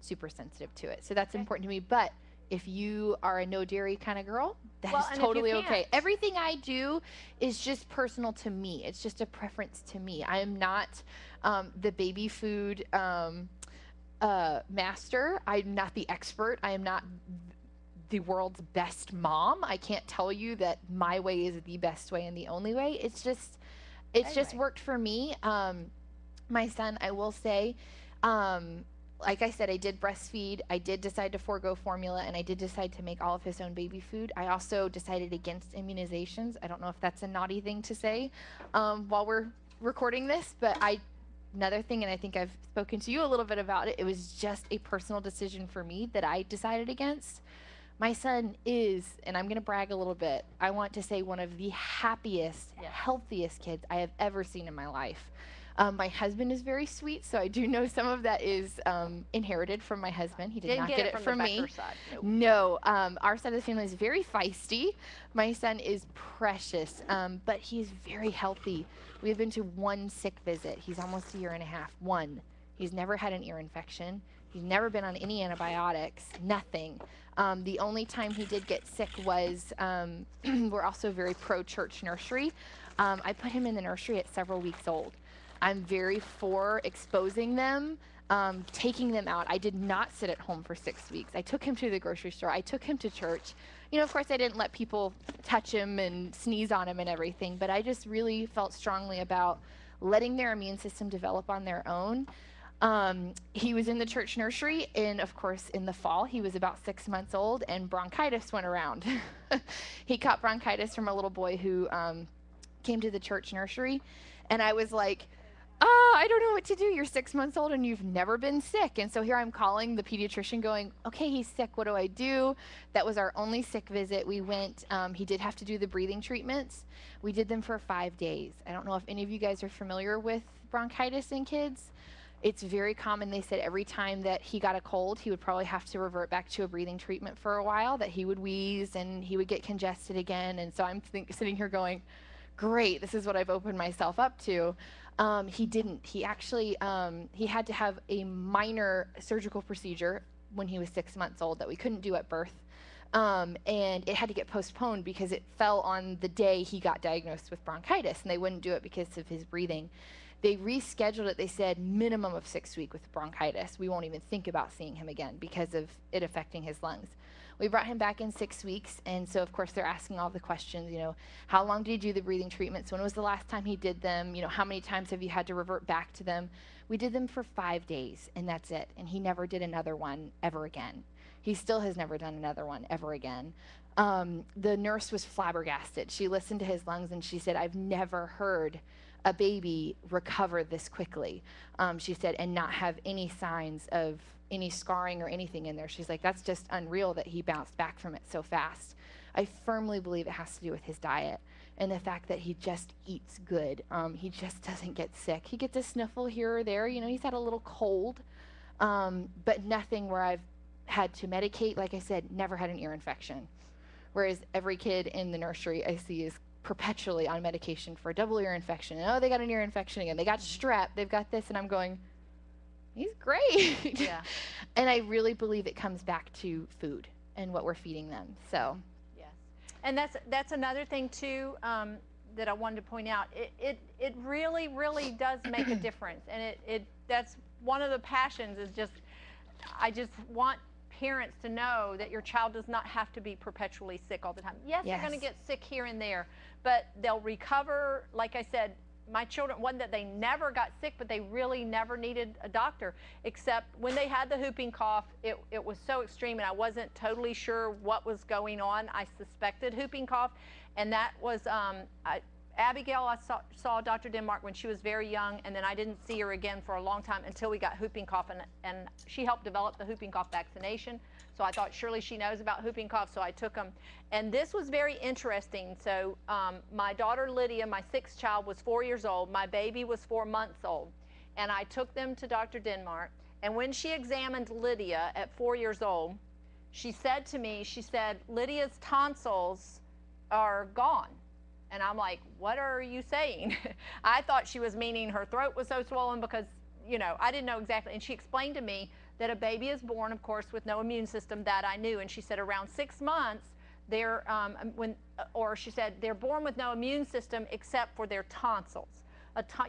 super sensitive to it. So that's important to me. But if you are a no dairy kind of girl, that's totally okay. Everything I do is just personal to me. It's just a preference to me. I am not the baby food master. I'm not the expert. I am not the world's best mom. I can't tell you that my way is the best way and the only way. It's just worked for me. My son, I will say, like I said, I did breastfeed. I did decide to forego formula, and I did decide to make all of his own baby food. I also decided against immunizations. I don't know if that's a naughty thing to say while we're recording this, but another thing, and I think I've spoken to you a little bit about it, it was just a personal decision for me that I decided against. My son is, and I'm going to brag a little bit, I want to say one of the happiest, healthiest kids I have ever seen in my life. My husband is very sweet, so I do know some of that is inherited from my husband. He did not get it from me. Nope. No, our side of the family is very feisty. My son is precious, but he's very healthy. We have been to one sick visit. He's almost a year and a half. One. He's never had an ear infection. He's never been on any antibiotics, nothing. The only time he did get sick was, we're also very pro-church nursery. I put him in the nursery at several weeks old. I'm very for exposing them, taking them out. I did not sit at home for 6 weeks. I took him to the grocery store. I took him to church. Of course, I didn't let people touch him and sneeze on him and everything, but I just really felt strongly about letting their immune system develop on their own. He was in the church nursery, and of course, in the fall, he was about 6 months old, and bronchitis went around. He caught bronchitis from a little boy who came to the church nursery, and I was like, I don't know what to do. You're 6 months old and you've never been sick. And so here I'm calling the pediatrician going, okay, he's sick. What do I do? That was our only sick visit. We went, he did have to do the breathing treatments. We did them for 5 days. I don't know if any of you guys are familiar with bronchitis in kids. It's very common. They said every time that he got a cold, he would probably have to revert back to a breathing treatment for a while, that he would wheeze and he would get congested again. And so I'm sitting here going, great, this is what I've opened myself up to. He didn't. He actually, he had to have a minor surgical procedure when he was 6 months old that we couldn't do at birth. And it had to get postponed because it fell on the day he got diagnosed with bronchitis, and they wouldn't do it because of his breathing. They rescheduled it. They said minimum of 6 weeks with bronchitis. We won't even think about seeing him again because of it affecting his lungs. We brought him back in 6 weeks, and so of course they're asking all the questions, how long did he do the breathing treatments? When was the last time he did them? How many times have you had to revert back to them? We did them for 5 days, and that's it. And he never did another one ever again. He still has never done another one ever again. The nurse was flabbergasted. She listened to his lungs and she said, I've never heard a baby recover this quickly, she said, and not have any signs of any scarring or anything in there. She's like, that's just unreal that he bounced back from it so fast. I firmly believe it has to do with his diet and the fact that he just eats good. He just doesn't get sick. He gets a sniffle here or there. You know, he's had a little cold, but nothing where I've had to medicate. Like I said, never had an ear infection. Whereas every kid in the nursery I see is perpetually on medication for a double ear infection. And, oh, they got an ear infection again. They got strep. They've got this. And I'm going, he's great. Yeah. And I really believe it comes back to food and what we're feeding them. So. Yes. And that's another thing, too, that I wanted to point out. It really, really does make a difference. And that's one of the passions is just, I just want parents to know that your child does not have to be perpetually sick all the time. Yes, they're going to get sick here and there, but they'll recover. Like I said, my children, one that they never got sick, but they really never needed a doctor, except when they had the whooping cough, it was so extreme and I wasn't totally sure what was going on. I suspected whooping cough, and that was, Abigail, I saw Dr. Denmark when she was very young, and then I didn't see her again for a long time until we got whooping cough, and she helped develop the whooping cough vaccination. So I thought surely she knows about whooping cough, so I took them. And this was very interesting. So my daughter Lydia, my 6th child, was 4 years old. My baby was 4 months old. And I took them to Dr. Denmark. And when she examined Lydia at 4 years old, she said to me, she said, Lydia's tonsils are gone. And I'm like, what are you saying? I thought she was meaning her throat was so swollen because, you know, I didn't know exactly. And she explained to me that a baby is born, of course, with no immune system. That I knew. And she said around 6 months, they're, she said, they're born with no immune system except for their tonsils.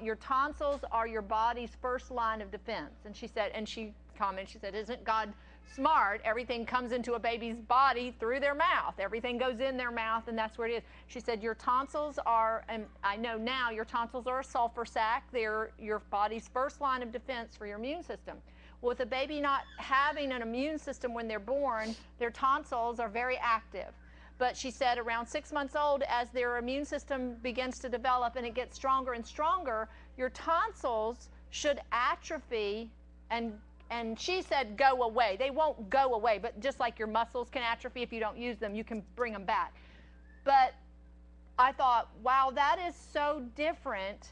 Your tonsils are your body's first line of defense. And she said, and she commented, she said, isn't God smart? Everything comes into a baby's body through their mouth. Everything goes in their mouth, and that's where it is. She said, your tonsils are, and I know now, your tonsils are a sulfur sac. They're your body's first line of defense for your immune system. Well, with a baby not having an immune system when they're born, their tonsils are very active. But she said around 6 months old, as their immune system begins to develop and it gets stronger and stronger, your tonsils should atrophy and she said go away. They won't go away, but just like your muscles can atrophy if you don't use them, you can bring them back. But I thought, wow, that is so different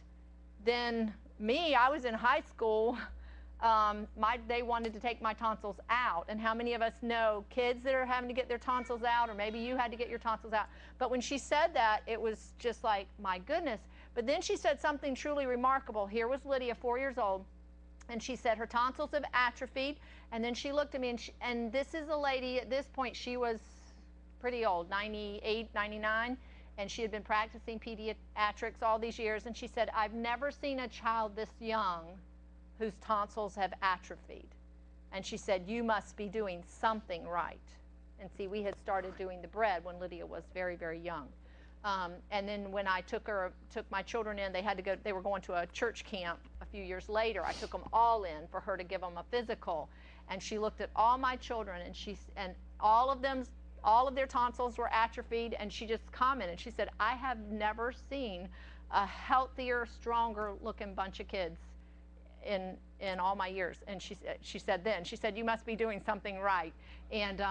than me. I was in high school. They wanted to take my tonsils out. And how many of us know kids that are having to get their tonsils out, or maybe you had to get your tonsils out? But when she said that, it was just like, my goodness. But then she said something truly remarkable. Here was Lydia, 4 years old. And she said her tonsils have atrophied. And then she looked at me, and this is a lady, at this point, she was pretty old, 98, 99. And she had been practicing pediatrics all these years. And she said, I've never seen a child this young whose tonsils have atrophied. And she said, you must be doing something right. And see, we had started doing the bread when Lydia was very, very young. And then when I took my children in, they were going to a church camp a few years later. I took them all in for her to give them a physical. And she looked at all my children, and all of their tonsils were atrophied. And she just commented, she said, I have never seen a healthier, stronger looking bunch of kids in all my years. And she said, you must be doing something right. And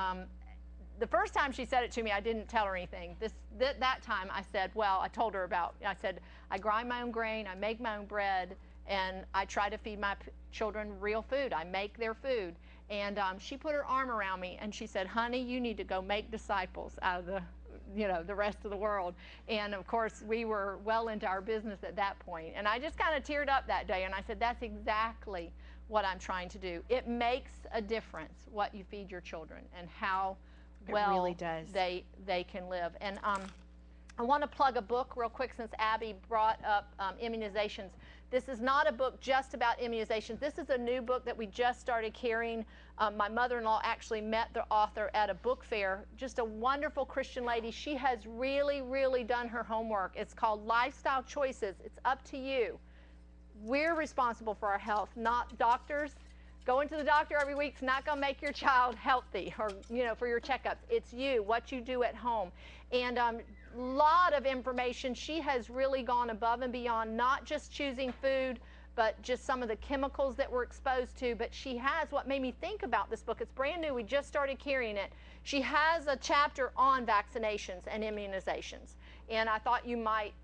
the first time she said it to me, I didn't tell her anything. That time I said, well, I told her I said, I grind my own grain, I make my own bread, and I try to feed my children real food. I make their food. And she put her arm around me and she said, honey, you need to go make disciples out of the rest of the world. And of course, we were well into our business at that point. And I just kind of teared up that day, and I said, that's exactly what I'm trying to do. It makes a difference what you feed your children and how well really does. They can live. And I want to plug a book real quick since Abby brought up immunizations. This is not a book just about immunizations. This is a new book that we just started carrying. My mother-in-law actually met the author at a book fair. Just a wonderful Christian lady. She has really, really done her homework. It's called Lifestyle Choices. It's up to you. We're responsible for our health, not doctors. going to the doctor every week's not going to make your child healthy, or, you know, for your checkups. It's you, what you do at home. And lot of information. She has really gone above and beyond, not just choosing food, but just some of the chemicals that we're exposed to. But she has, what made me think about this book, it's brand new, we just started carrying it. She has a chapter on vaccinations and immunizations. And I thought you might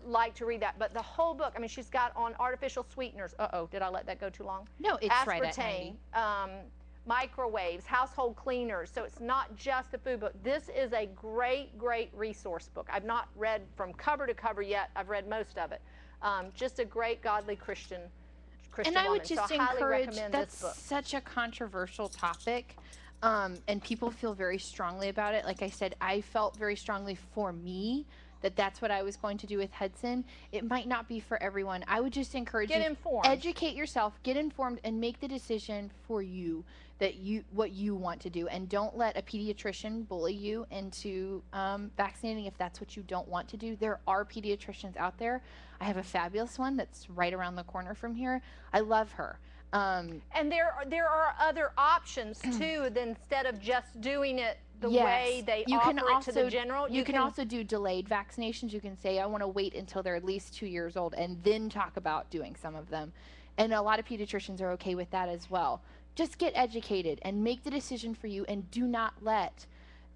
like to read that. But the whole book, I mean, she's got on artificial sweeteners. Uh-oh, did I let that go too long? No, it's right at 90. Microwaves, household cleaners. So it's not just a food book. This is a great, great resource book. I've not read from cover to cover yet. I've read most of it. Just a great, godly Christian And I woman. would just so I highly encourage, recommend that's this book. such a controversial topic, and people feel very strongly about it. Like I said, I felt very strongly for me that that's what I was going to do with Hudson. It might not be for everyone. I would just encourage you, educate yourself, get informed, and make the decision for you that what you want to do. And don't let a pediatrician bully you into vaccinating if that's what you don't want to do. There are pediatricians out there. I have a fabulous one that's right around the corner from here. I love her. And there are other options too, than instead of just doing it the way they offer it to the general. You can also do delayed vaccinations. You can say, I want to wait until they're at least 2 years old and then talk about doing some of them. And a lot of pediatricians are okay with that as well. Just get educated and make the decision for you, and do not let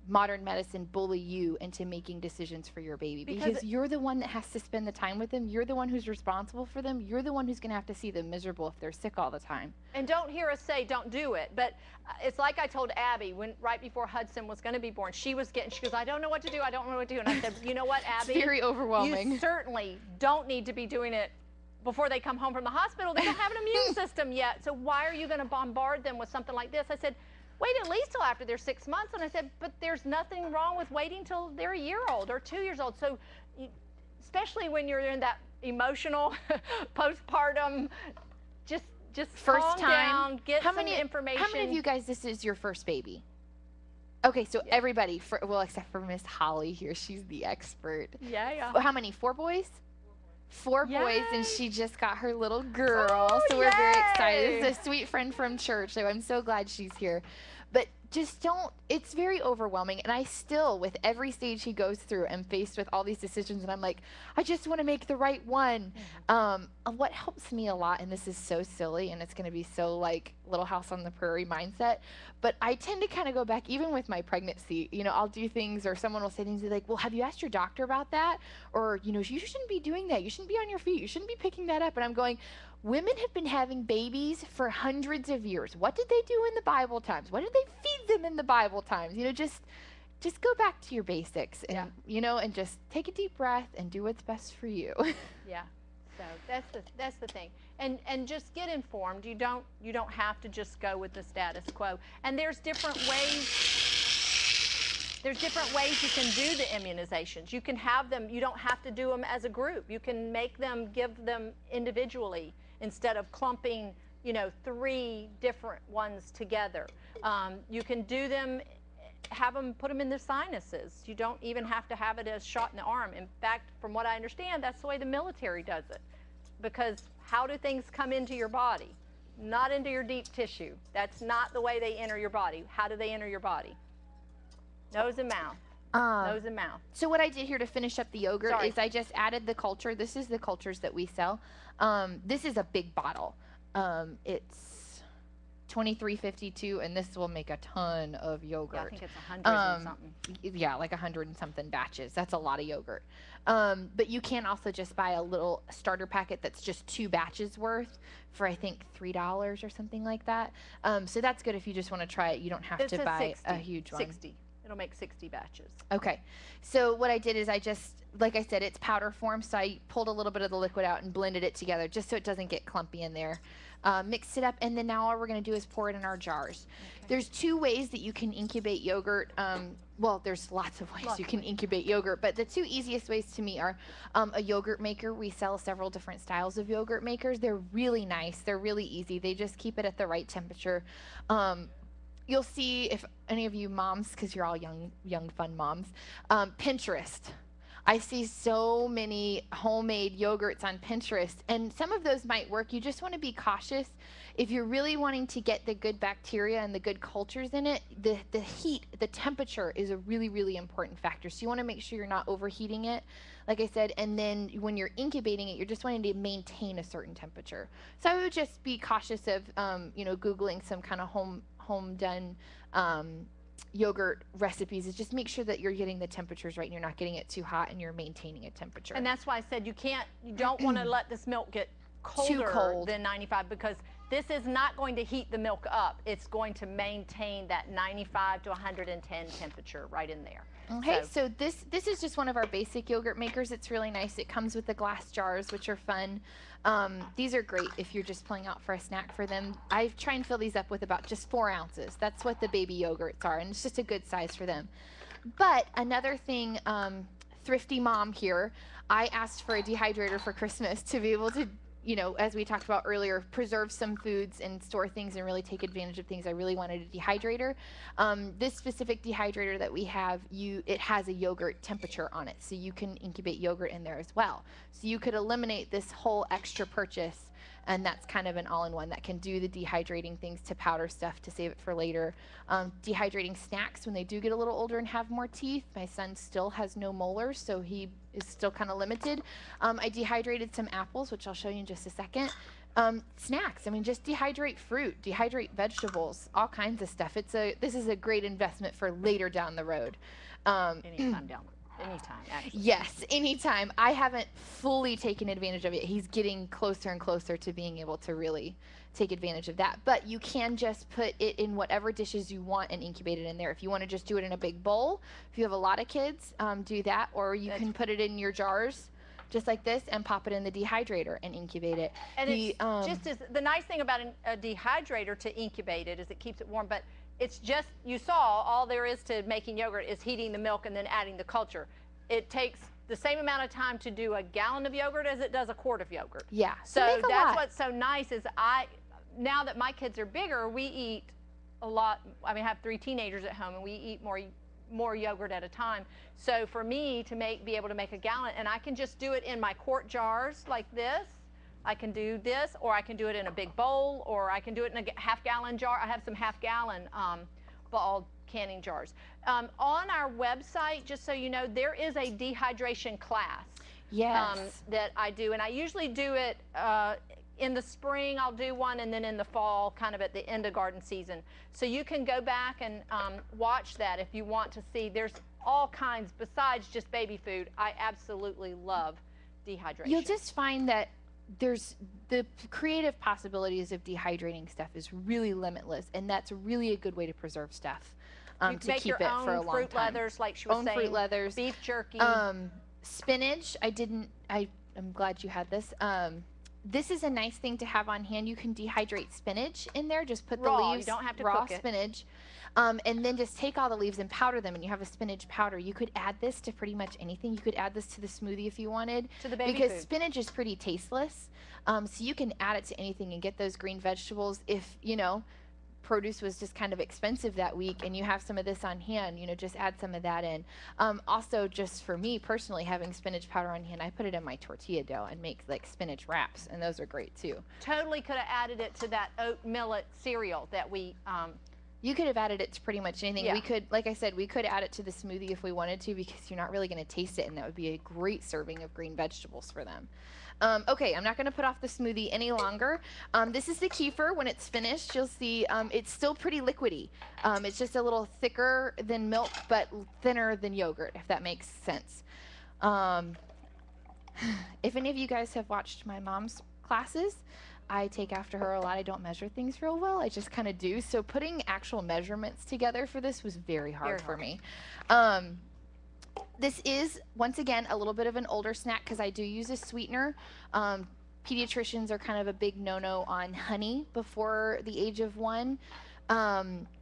modern medicine bully you into making decisions for your baby, because you're the one that has to spend the time with them. You're the one who's responsible for them. You're the one who's going to have to see them miserable if they're sick all the time. And don't hear us say don't do it, but it's like I told Abby when right before Hudson was going to be born. She goes, I don't know what to do. I don't know what to do. And I said, you know what, Abby? It's very overwhelming. You certainly don't need to be doing it before they come home from the hospital. They don't have an immune system yet. So why are you going to bombard them with something like this? I said, wait at least till after they're 6 months. And I said, but there's nothing wrong with waiting till they're a year old or 2 years old. So especially when you're in that emotional postpartum, just first calm down, get some information. How many of you guys, this is your first baby? Okay, so everybody, well, except for Miss Holly here, she's the expert. Yeah. How many, 4 boys? 4 boys, and she just got her little girl, so we're very excited. This is a sweet friend from church, so I'm so glad she's here. But just don't, it's very overwhelming, and I still, with every stage he goes through, am faced with all these decisions, and I'm like, I just want to make the right one. What helps me a lot, and this is so silly, and it's going to be so like Little House on the Prairie mindset, but I tend to kind of go back, even with my pregnancy, you know, I'll do things, or someone will say things like, well, have you asked your doctor about that? Or, you know, you shouldn't be doing that. You shouldn't be on your feet. You shouldn't be picking that up. And I'm going, women have been having babies for hundreds of years. What did they do in the Bible times? What did they feed them in the Bible times? You know, just go back to your basics, and you know, and just take a deep breath and do what's best for you. Yeah. So that's the thing. And just get informed. You don't have to just go with the status quo. And there's different ways. There's different ways you can do the immunizations. You can have them, you don't have to do them as a group. You can make them, give them individually instead of clumping, you know, 3 different ones together. You can do them, put them in the sinuses. You don't even have to have it as shot in the arm. In fact, from what I understand, that's the way the military does it. Because how do things come into your body? Not into your deep tissue. That's not the way they enter your body. How do they enter your body? Nose and mouth. Nose and mouth. So what I did here to finish up the yogurt is I just added the culture. This is the cultures that we sell. This is a big bottle. It's $23.52, and this will make a ton of yogurt. Yeah, I think it's 100 and something. Yeah, like 100 and something batches. That's a lot of yogurt. But you can also just buy a little starter packet that's just 2 batches worth for, I think, $3 or something like that. So that's good if you just want to try it. You don't have to buy a huge one. 60. It'll make 60 batches. Okay. So what I did is I just, like I said, it's powder form, so I pulled a little bit of the liquid out and blended it together just so it doesn't get clumpy in there. Mixed it up, and then now all we're going to do is pour it in our jars. Okay. There's 2 ways that you can incubate yogurt. Well, there's lots of ways you can incubate yogurt, but the 2 easiest ways to me are a yogurt maker. We sell several different styles of yogurt makers. They're really nice. They're really easy. They just keep it at the right temperature. You'll see, if any of you moms, because you're all young fun moms, Pinterest. I see so many homemade yogurts on Pinterest, and some of those might work. You just want to be cautious. If you're really wanting to get the good bacteria and the good cultures in it, the heat, the temperature is a really, really important factor. So you want to make sure you're not overheating it, like I said, and then when you're incubating it, you're just wanting to maintain a certain temperature. So I would just be cautious of, Googling some kind of home done yogurt recipes. Is just make sure that you're getting the temperatures right and you're not getting it too hot and you're maintaining a temperature. And that's why I said you don't want to let this milk get colder than 95, because this is not going to heat the milk up. It's going to maintain that 95 to 110 temperature right in there. Okay, so this is just one of our basic yogurt makers. It's really nice. It comes with the glass jars, which are fun. These are great if you're just pulling out for a snack for them. I try and fill these up with about just 4 ounces. That's what the baby yogurts are, and it's just a good size for them. But another thing, thrifty mom here, I asked for a dehydrator for Christmas to be able to, as we talked about earlier, preserve some foods and store things and really take advantage of things. I really wanted a dehydrator. This specific dehydrator that we have, it has a yogurt temperature on it, so you can incubate yogurt in there as well. So you could eliminate this whole extra purchase, and that's kind of an all-in-one that can do the dehydrating things to powder stuff to save it for later. Dehydrating snacks when they do get a little older and have more teeth. My son still has no molars, so he is still kind of limited. I dehydrated some apples, which I'll show you in just a second. Snacks, just dehydrate fruit, dehydrate vegetables, all kinds of stuff. This is a great investment for later down the road. Anytime, actually. Yes, anytime. I haven't fully taken advantage of it. He's getting closer and closer to being able to really take advantage of that. But you can just put it in whatever dishes you want and incubate it in there. If you want to just do it in a big bowl, if you have a lot of kids, do that. Or you can put it in your jars, just like this, and pop it in the dehydrator and incubate it. And the nice thing about a dehydrator to incubate it is it keeps it warm. But it's just, you saw, all there is to making yogurt is heating the milk and then adding the culture. It takes the same amount of time to do a gallon of yogurt as it does a quart of yogurt. Yeah. So that's what's so nice is now that my kids are bigger, we eat a lot. I have 3 teenagers at home, and we eat more yogurt at a time. So for me to be able to make a gallon, and I can just do it in my quart jars like this. I can do this, or I can do it in a big bowl, or I can do it in a half-gallon jar. I have some half-gallon ball canning jars. On our website, just so you know, there is a dehydration class. Yes. That I do, and I usually do it in the spring. I'll do one, and then in the fall, kind of at the end of garden season. So you can go back and watch that if you want to see. There's all kinds besides just baby food. I absolutely love dehydration. You'll just find that there's the creative possibilities of dehydrating stuff is really limitless, and that's really a good way for preserve stuff. To keep it for a long time. Fruit leathers, like she was saying. Fruit leathers. Beef jerky. Spinach. I'm glad you had this. This is a nice thing to have on hand. You can dehydrate spinach in there. Just put the leaves, you don't have to raw cook it. Spinach. And then just take all the leaves and powder them, and you have a spinach powder. You could add this to pretty much anything. You could add this to the smoothie if you wanted. To the baby because food. Spinach is pretty tasteless. So you can add it to anything and get those green vegetables. If, produce was just kind of expensive that week and you have some of this on hand, just add some of that in. Also, just for me personally, having spinach powder on hand, I put it in my tortilla dough and make like spinach wraps, and those are great too. Totally could have added it to that oat millet cereal that we you could have added it to pretty much anything. Yeah. We could, like I said, we could add it to the smoothie if we wanted to, because you're not really going to taste it, and that would be a great serving of green vegetables for them. Okay, I'm not going to put off the smoothie any longer. This is the kefir. When it's finished, you'll see it's still pretty liquidy. It's just a little thicker than milk, but thinner than yogurt, if that makes sense. If any of you guys have watched my mom's classes, I take after her a lot. I don't measure things real well. I just kind of do. So putting actual measurements together for this was very hard for me. This is, once again, a little bit of an older snack because I do use a sweetener. Pediatricians are kind of a big no-no on honey before the age of 1.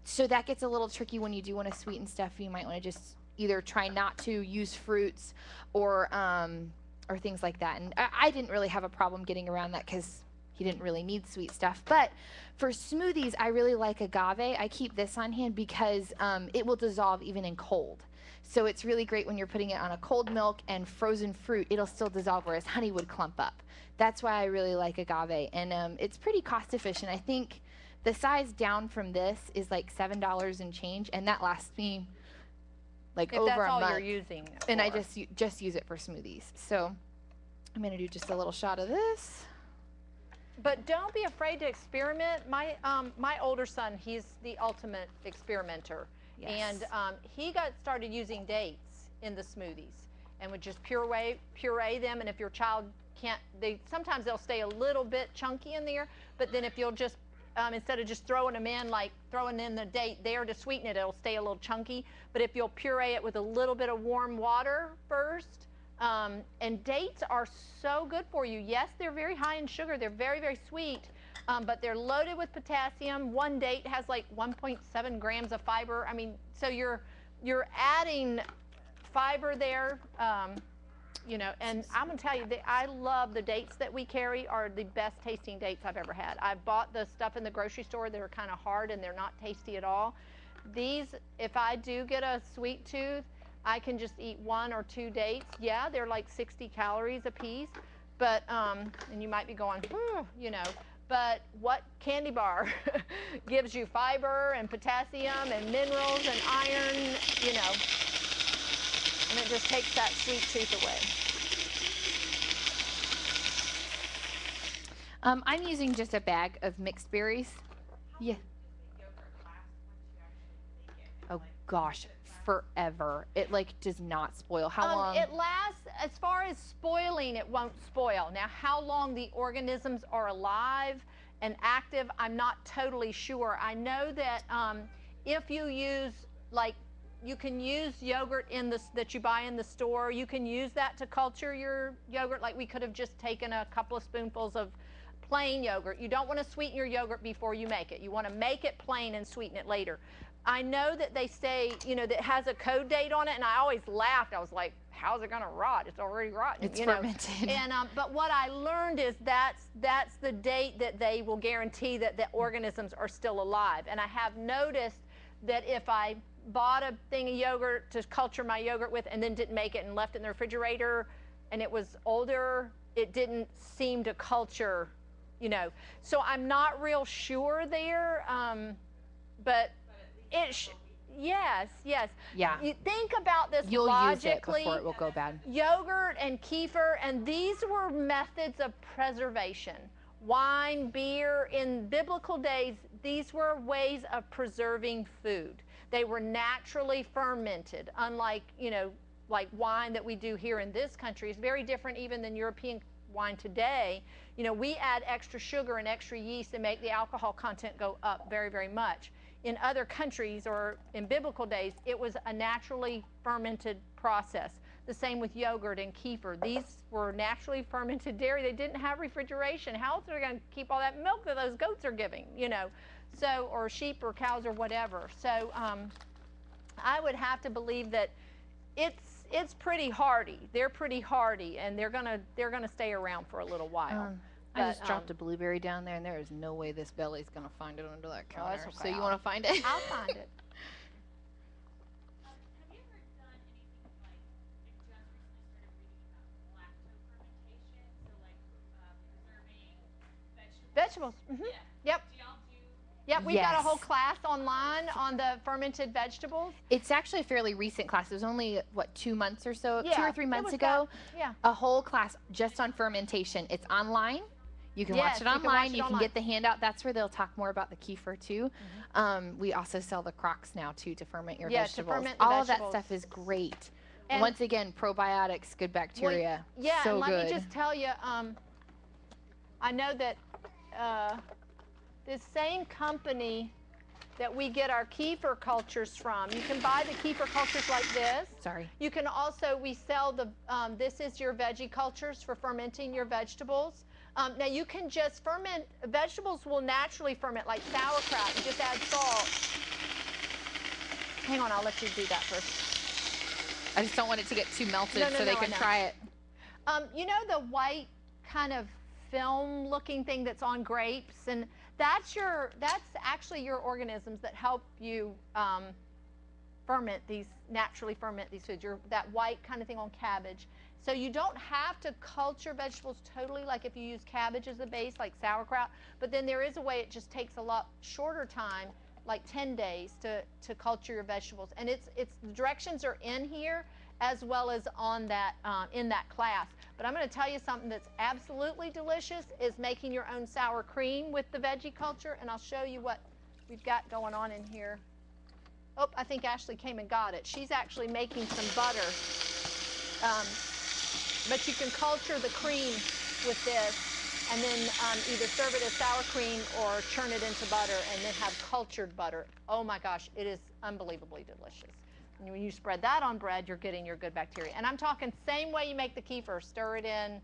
So that gets a little tricky when you do want to sweeten stuff. You might want to just either try not to use fruits or things like that. And I didn't really have a problem getting around that because he didn't really need sweet stuff. But for smoothies, I really like agave. I keep this on hand because it will dissolve even in cold. So it's really great when you're putting it on a cold milk and frozen fruit, it'll still dissolve, whereas honey would clump up. That's why I really like agave. And it's pretty cost efficient. I think the size down from this is like $7 and change, and that lasts me like over a month. If that's all you're using it and for. I just use it for smoothies. So I'm gonna do just a little shot of this. But don't be afraid to experiment. My older son, he's the ultimate experimenter. Yes. And he got started using dates in the smoothies and would just puree them. And if your child can't, sometimes they'll stay a little bit chunky in there, but then if you'll just, instead of just throwing them in, like throwing in the date there to sweeten it, it'll stay a little chunky. But if you'll puree it with a little bit of warm water first, and dates are so good for you. Yes, they're very high in sugar. They're very, very sweet, but they're loaded with potassium. One date has like 1.7 grams of fiber. I mean, so you're adding fiber there, you know, and I'm going to tell you, I love the dates that we carry are the best tasting dates I've ever had. I've bought the stuff in the grocery store that are kind of hard and they're not tasty at all. These, if I do get a sweet tooth, I can just eat 1 or 2 dates. Yeah, they're like 60 calories a piece, but, and you might be going, you know, but what candy bar gives you fiber and potassium and minerals and iron, you know, and it just takes that sweet tooth away. I'm using just a bag of mixed berries. Yeah. Oh gosh, forever. It like does not spoil. How long? It lasts, as far as spoiling, it won't spoil. Now, how long the organisms are alive and active, I'm not totally sure. I know that if you use, like, you can use yogurt in this that you buy in the store. You can use that to culture your yogurt. Like we could have just taken a couple of spoonfuls of plain yogurt. You don't want to sweeten your yogurt before you make it. You want to make it plain and sweeten it later. I know that they say, you know, that it has a code date on it, and I always laughed. I was like, how's it going to rot? It's already rotten. It's you know? fermented. And but what I learned is that's the date that they will guarantee that the organisms are still alive. And I have noticed that if I bought a thing of yogurt to culture my yogurt with and then didn't make it and left it in the refrigerator and it was older, it didn't seem to culture, you know. So I'm not real sure there, but yes. Yeah. You think about this You'll logically. use it before it will go bad. Yogurt and kefir, and these were methods of preservation. Wine, beer, in biblical days, these were ways of preserving food. They were naturally fermented, unlike, you know, like wine that we do here in this country is very different even than European wine today. You know, we add extra sugar and extra yeast and make the alcohol content go up very, very much. In other countries or in biblical days, it was a naturally fermented process. The same with yogurt and kefir. These were naturally fermented dairy. They didn't have refrigeration. How else are they going to keep all that milk that those goats are giving, you know? So, or sheep or cows or whatever. So I would have to believe that it's pretty hardy. They're pretty hardy, and they're gonna stay around for a little while. I just dropped a blueberry down there, and there is no way this belly's gonna find it under that counter. That's okay. So you want to find it? I'll find it. Have you ever done anything like, I just recently started reading about lacto fermentation, so like preserving vegetables? Vegetables. Mm-hmm. Yeah. Yep. Do y'all do? Yep, we've got a Yes. whole class online on the fermented vegetables. It's actually a fairly recent class. It was only, what, 2 months or so, Yeah, 2 or 3 it months was ago. Yeah. A whole class just on fermentation. It's online. You can Yes, watch it you can watch online. it You can online. get the handout. That's where they'll talk more about the kefir too. We also sell the crocks now too to ferment your Yeah, to vegetables. ferment the All of that vegetables. stuff is great. And- Once again, probiotics, good bacteria. Well, yeah, so and let good. me just tell you, I know that this same company that we get our kefir cultures from, you can buy the kefir cultures like this. Sorry. You can also, we sell the, this is your veggie cultures for fermenting your vegetables. Now you can just ferment, vegetables will naturally ferment like sauerkraut. You just add salt. Hang on, I'll let you do that first. I just don't want it to get too melted No, so they I can know. try it. You know the white kind of film looking thing that's on grapes, and that's actually your organisms that help you naturally ferment these foods. That white kind of thing on cabbage. So you don't have to culture vegetables totally like if you use cabbage as a base, like sauerkraut. But then there is a way it just takes a lot shorter time, like 10 days, to culture your vegetables. And the directions are in here as well as on that in that class. But I'm going to tell you something that's absolutely delicious is making your own sour cream with the veggie culture. And I'll show you what we've got going on in here. Oh, I think Ashley came and got it. She's actually making some butter. But you can culture the cream with this and then either serve it as sour cream or churn it into butter and then have cultured butter. Oh my gosh, it is unbelievably delicious. And when you spread that on bread, you're getting your good bacteria. And I'm talking same way you make the kefir. Stir it in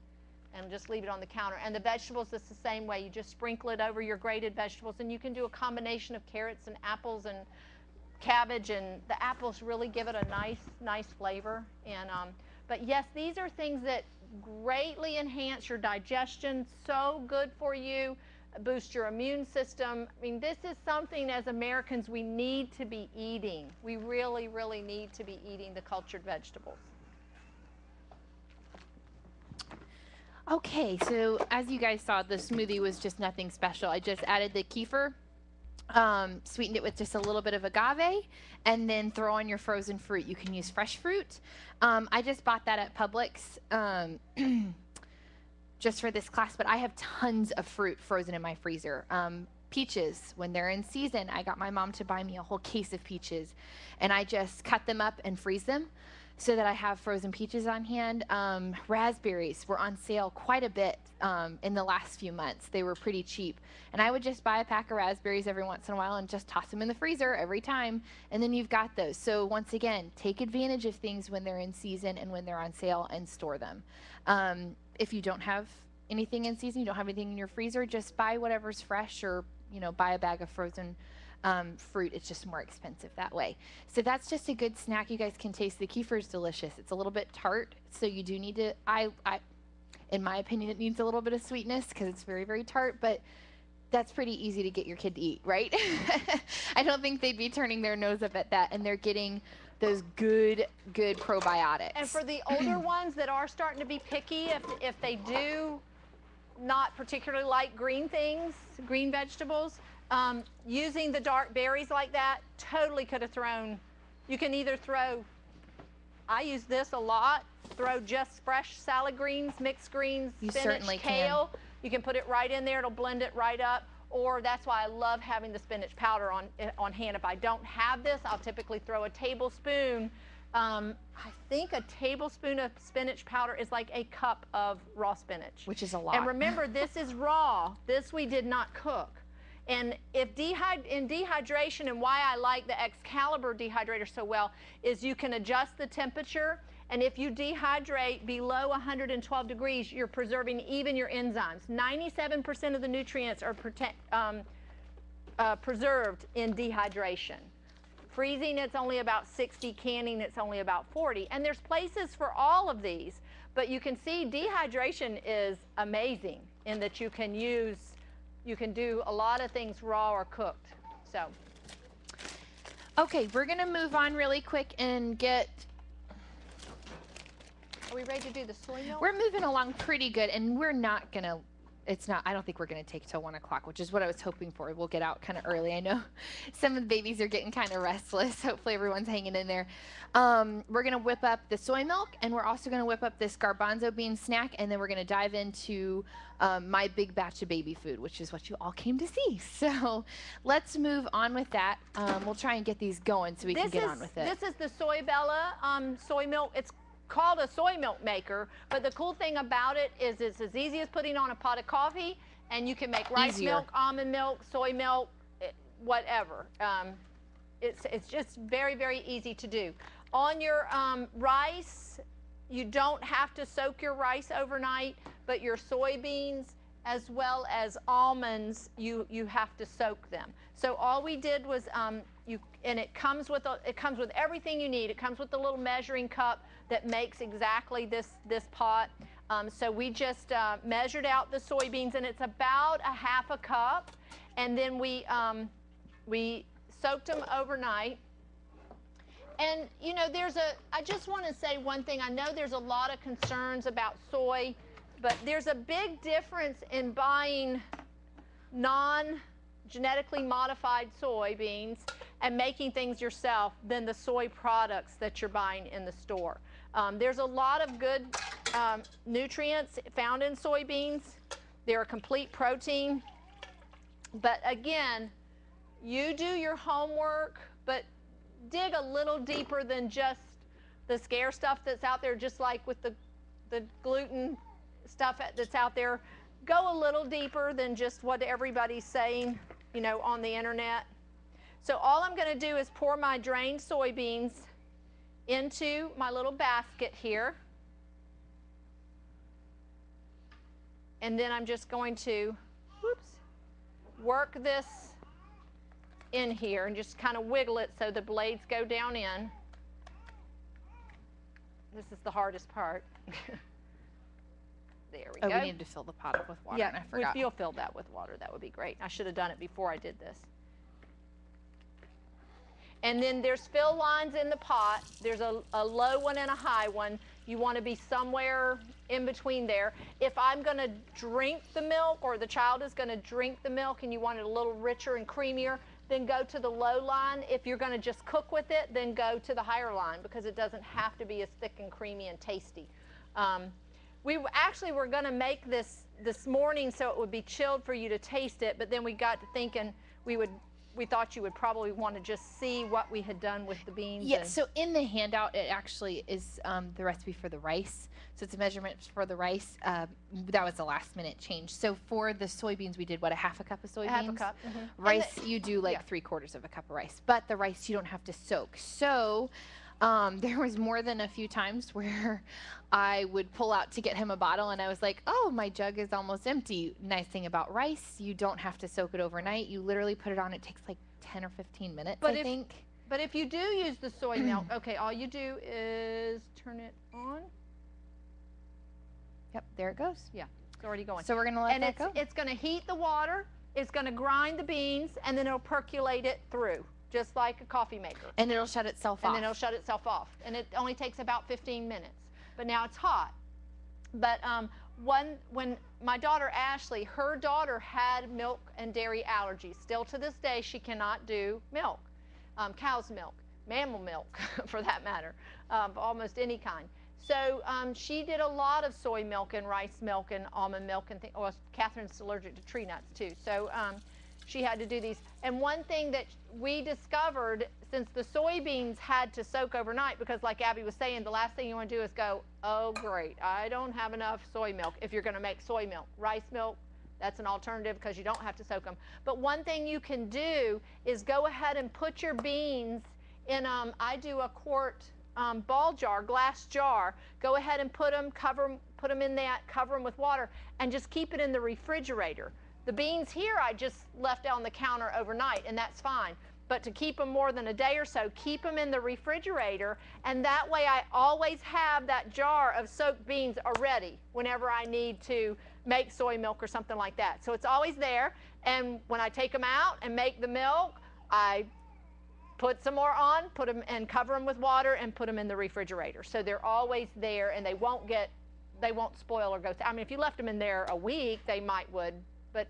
and just leave it on the counter. And the vegetables, it's the same way. You just sprinkle it over your grated vegetables. And you can do a combination of carrots and apples and cabbage. And the apples really give it a nice flavor. And but yes, these are things that greatly enhance your digestion, so good for you, boost your immune system. I mean, this is something as Americans we need to be eating. We really, really need to be eating the cultured vegetables. Okay, so as you guys saw, the smoothie was just nothing special. I just added the kefir, sweetened it with just a little bit of agave, and then throw on your frozen fruit. You can use fresh fruit. I just bought that at Publix just for this class, but I have tons of fruit frozen in my freezer. Peaches, when they're in season, I got my mom to buy me a whole case of peaches, and I just cut them up and freeze them so that I have frozen peaches on hand. Raspberries were on sale quite a bit in the last few months. They were pretty cheap. And I would just buy a pack of raspberries every once in a while and just toss them in the freezer every time. And then you've got those. So once again, take advantage of things when they're in season and when they're on sale and store them. If you don't have anything in season, you don't have anything in your freezer, just buy whatever's fresh or, you know, buy a bag of frozen fruit. It's just more expensive that way. So that's just a good snack. You guys can taste the kefir is delicious. It's a little bit tart, so you do need to, in my opinion, it needs a little bit of sweetness because it's very, very tart, but that's pretty easy to get your kid to eat, right? I don't think they'd be turning their nose up at that, and they're getting those good probiotics. And for the older ones that are starting to be picky, if they do not particularly like green things, green vegetables, using the dark berries like that totally could have thrown, you can either throw, I use this a lot, throw just fresh salad greens, mixed greens, spinach, kale. You can put it right in there, it'll blend it right up. Or that's why I love having the spinach powder on hand. If I don't have this, I'll typically throw a tablespoon. I think a tablespoon of spinach powder is like a cup of raw spinach. Which is a lot. And remember, this is raw. This we did not cook. And if in dehydration, and why I like the Excalibur dehydrator so well, is you can adjust the temperature. And if you dehydrate below 112 degrees, you're preserving even your enzymes. 97% of the nutrients are preserved in dehydration. Freezing, it's only about 60. Canning, it's only about 40. And there's places for all of these. But you can see dehydration is amazing in that you can do a lot of things raw or cooked. So. Okay, we're going to move on really quick and get... Are we ready to do the soy milk? We're moving along pretty good, and we're not going to, I don't think we're going to take till 1 o'clock, which is what I was hoping for. We'll get out kind of early. I know some of the babies are getting kind of restless. Hopefully everyone's hanging in there. We're going to whip up the soy milk, and we're also going to whip up this garbanzo bean snack, and then we're going to dive into my big batch of baby food, which is what you all came to see. So let's move on with that. We'll try and get these going so we can get on with it. This is the Soy Bella soy milk. It's called a soy milk maker, but the cool thing about it is it's as easy as putting on a pot of coffee, and you can make rice milk, almond milk, soy milk, whatever. It's just very, very easy to do. On your rice, you don't have to soak your rice overnight, but your soybeans as well as almonds, you have to soak them. So all we did was and it comes with everything you need. It comes with a little measuring cup that makes exactly this pot. So we just measured out the soybeans, and it's about a half a cup. And then we soaked them overnight. And you know, I just want to say one thing. I know there's a lot of concerns about soy, but there's a big difference in buying non-genetically modified soybeans and making things yourself than the soy products that you're buying in the store. There's a lot of good nutrients found in soybeans. They're a complete protein. But again, you do your homework, but dig a little deeper than just the scare stuff that's out there, just like with the gluten stuff that's out there. Go a little deeper than just what everybody's saying, you know, on the internet. So all I'm going to do is pour my drained soybeans into my little basket here. And then I'm just going to, work this in here and just kind of wiggle it so the blades go down in. This is the hardest part. There we go. Oh, we need to fill the pot up with water, and I forgot. If you'll fill that with water, that would be great. I should have done it before I did this. And then there's fill lines in the pot. There's a low one and a high one. You want to be somewhere in between there. If I'm going to drink the milk, or the child is going to drink the milk and you want it a little richer and creamier, then go to the low line. If you're going to just cook with it, then go to the higher line, because it doesn't have to be as thick and creamy and tasty. We actually were going to make this morning so it would be chilled for you to taste it, but then we got to thinking we thought you would probably want to just see what we had done with the beans. Yeah, so in the handout, it actually is the recipe for the rice. So it's a measurement for the rice. That was a last minute change. So for the soybeans, we did, what, a half a cup of soybeans? A half a cup. Rice, you do like 3/4 of a cup of rice. But the rice, you don't have to soak. So there was more than a few times where I would pull out to get him a bottle, and I was like, oh, my jug is almost empty. Nice thing about rice, you don't have to soak it overnight. You literally put it on. It takes like 10 or 15 minutes, I think. But if you do use the soy milk, okay, all you do is turn it on. Yep, there it goes. Yeah, it's already going. So we're going to let that go. It's going to heat the water, it's going to grind the beans, and then it'll percolate it through, just like a coffee maker. And it'll shut itself off. And then it'll shut itself off. And it only takes about 15 minutes. But now it's hot. But when my daughter Ashley, her daughter had milk and dairy allergies. Still to this day, she cannot do milk, cow's milk, mammal milk, for that matter, almost any kind. So she did a lot of soy milk and rice milk and almond milk and things. Well, Catherine's allergic to tree nuts too. So she had to do these. And one thing that we discovered, since the soybeans had to soak overnight, because like Abby was saying, the last thing you want to do is go, oh great, I don't have enough soy milk. If you're going to make soy milk, rice milk, that's an alternative because you don't have to soak them. But one thing you can do is go ahead and put your beans in, I do a quart ball jar, glass jar. Go ahead and put them in that, cover them with water, and just keep it in the refrigerator. The beans here I just left on the counter overnight, and that's fine. But to keep them more than a day or so, keep them in the refrigerator, and that way I always have that jar of soaked beans already whenever I need to make soy milk or something like that. So it's always there, and when I take them out and make the milk, I put some more on, put them and cover them with water, and put them in the refrigerator. So they're always there, and they won't spoil or go. I mean, if you left them in there a week, they would, but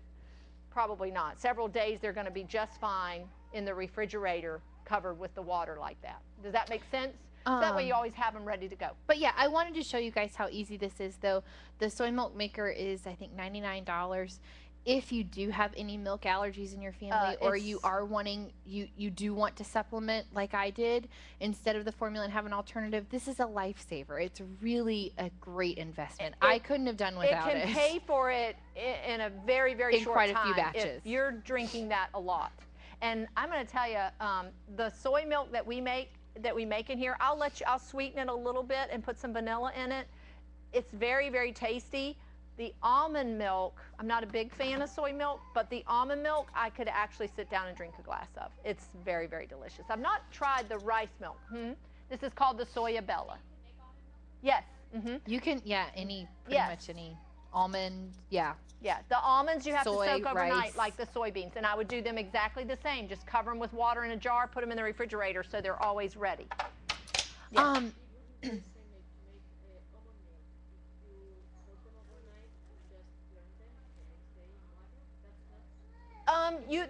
probably not. Several days, they're going to be just fine in the refrigerator, covered with the water like that. Does that make sense? So that way you always have them ready to go. But yeah, I wanted to show you guys how easy this is, though. The Soy Milk Maker is, I think, $99. If you do have any milk allergies in your family, or you are wanting, you do want to supplement like I did, instead of the formula and have an alternative, this is a lifesaver. It's really a great investment. I couldn't have done without it. It can pay for it in a very, very short time. In quite a few batches. If you're drinking that a lot. And I'm going to tell you, the soy milk that we make in here, I'll sweeten it a little bit and put some vanilla in it. It's very, very tasty. The almond milk, I'm not a big fan of soy milk, but the almond milk I could actually sit down and drink a glass of. It's very, very delicious. I've not tried the rice milk. This is called the Soya Bella. Yes. You can, pretty much any almond, yeah. Yeah, the almonds you have Soy, to soak overnight rice. like the soybeans, and I would do them exactly the same. Just cover them with water in a jar, put them in the refrigerator so they're always ready. Yeah.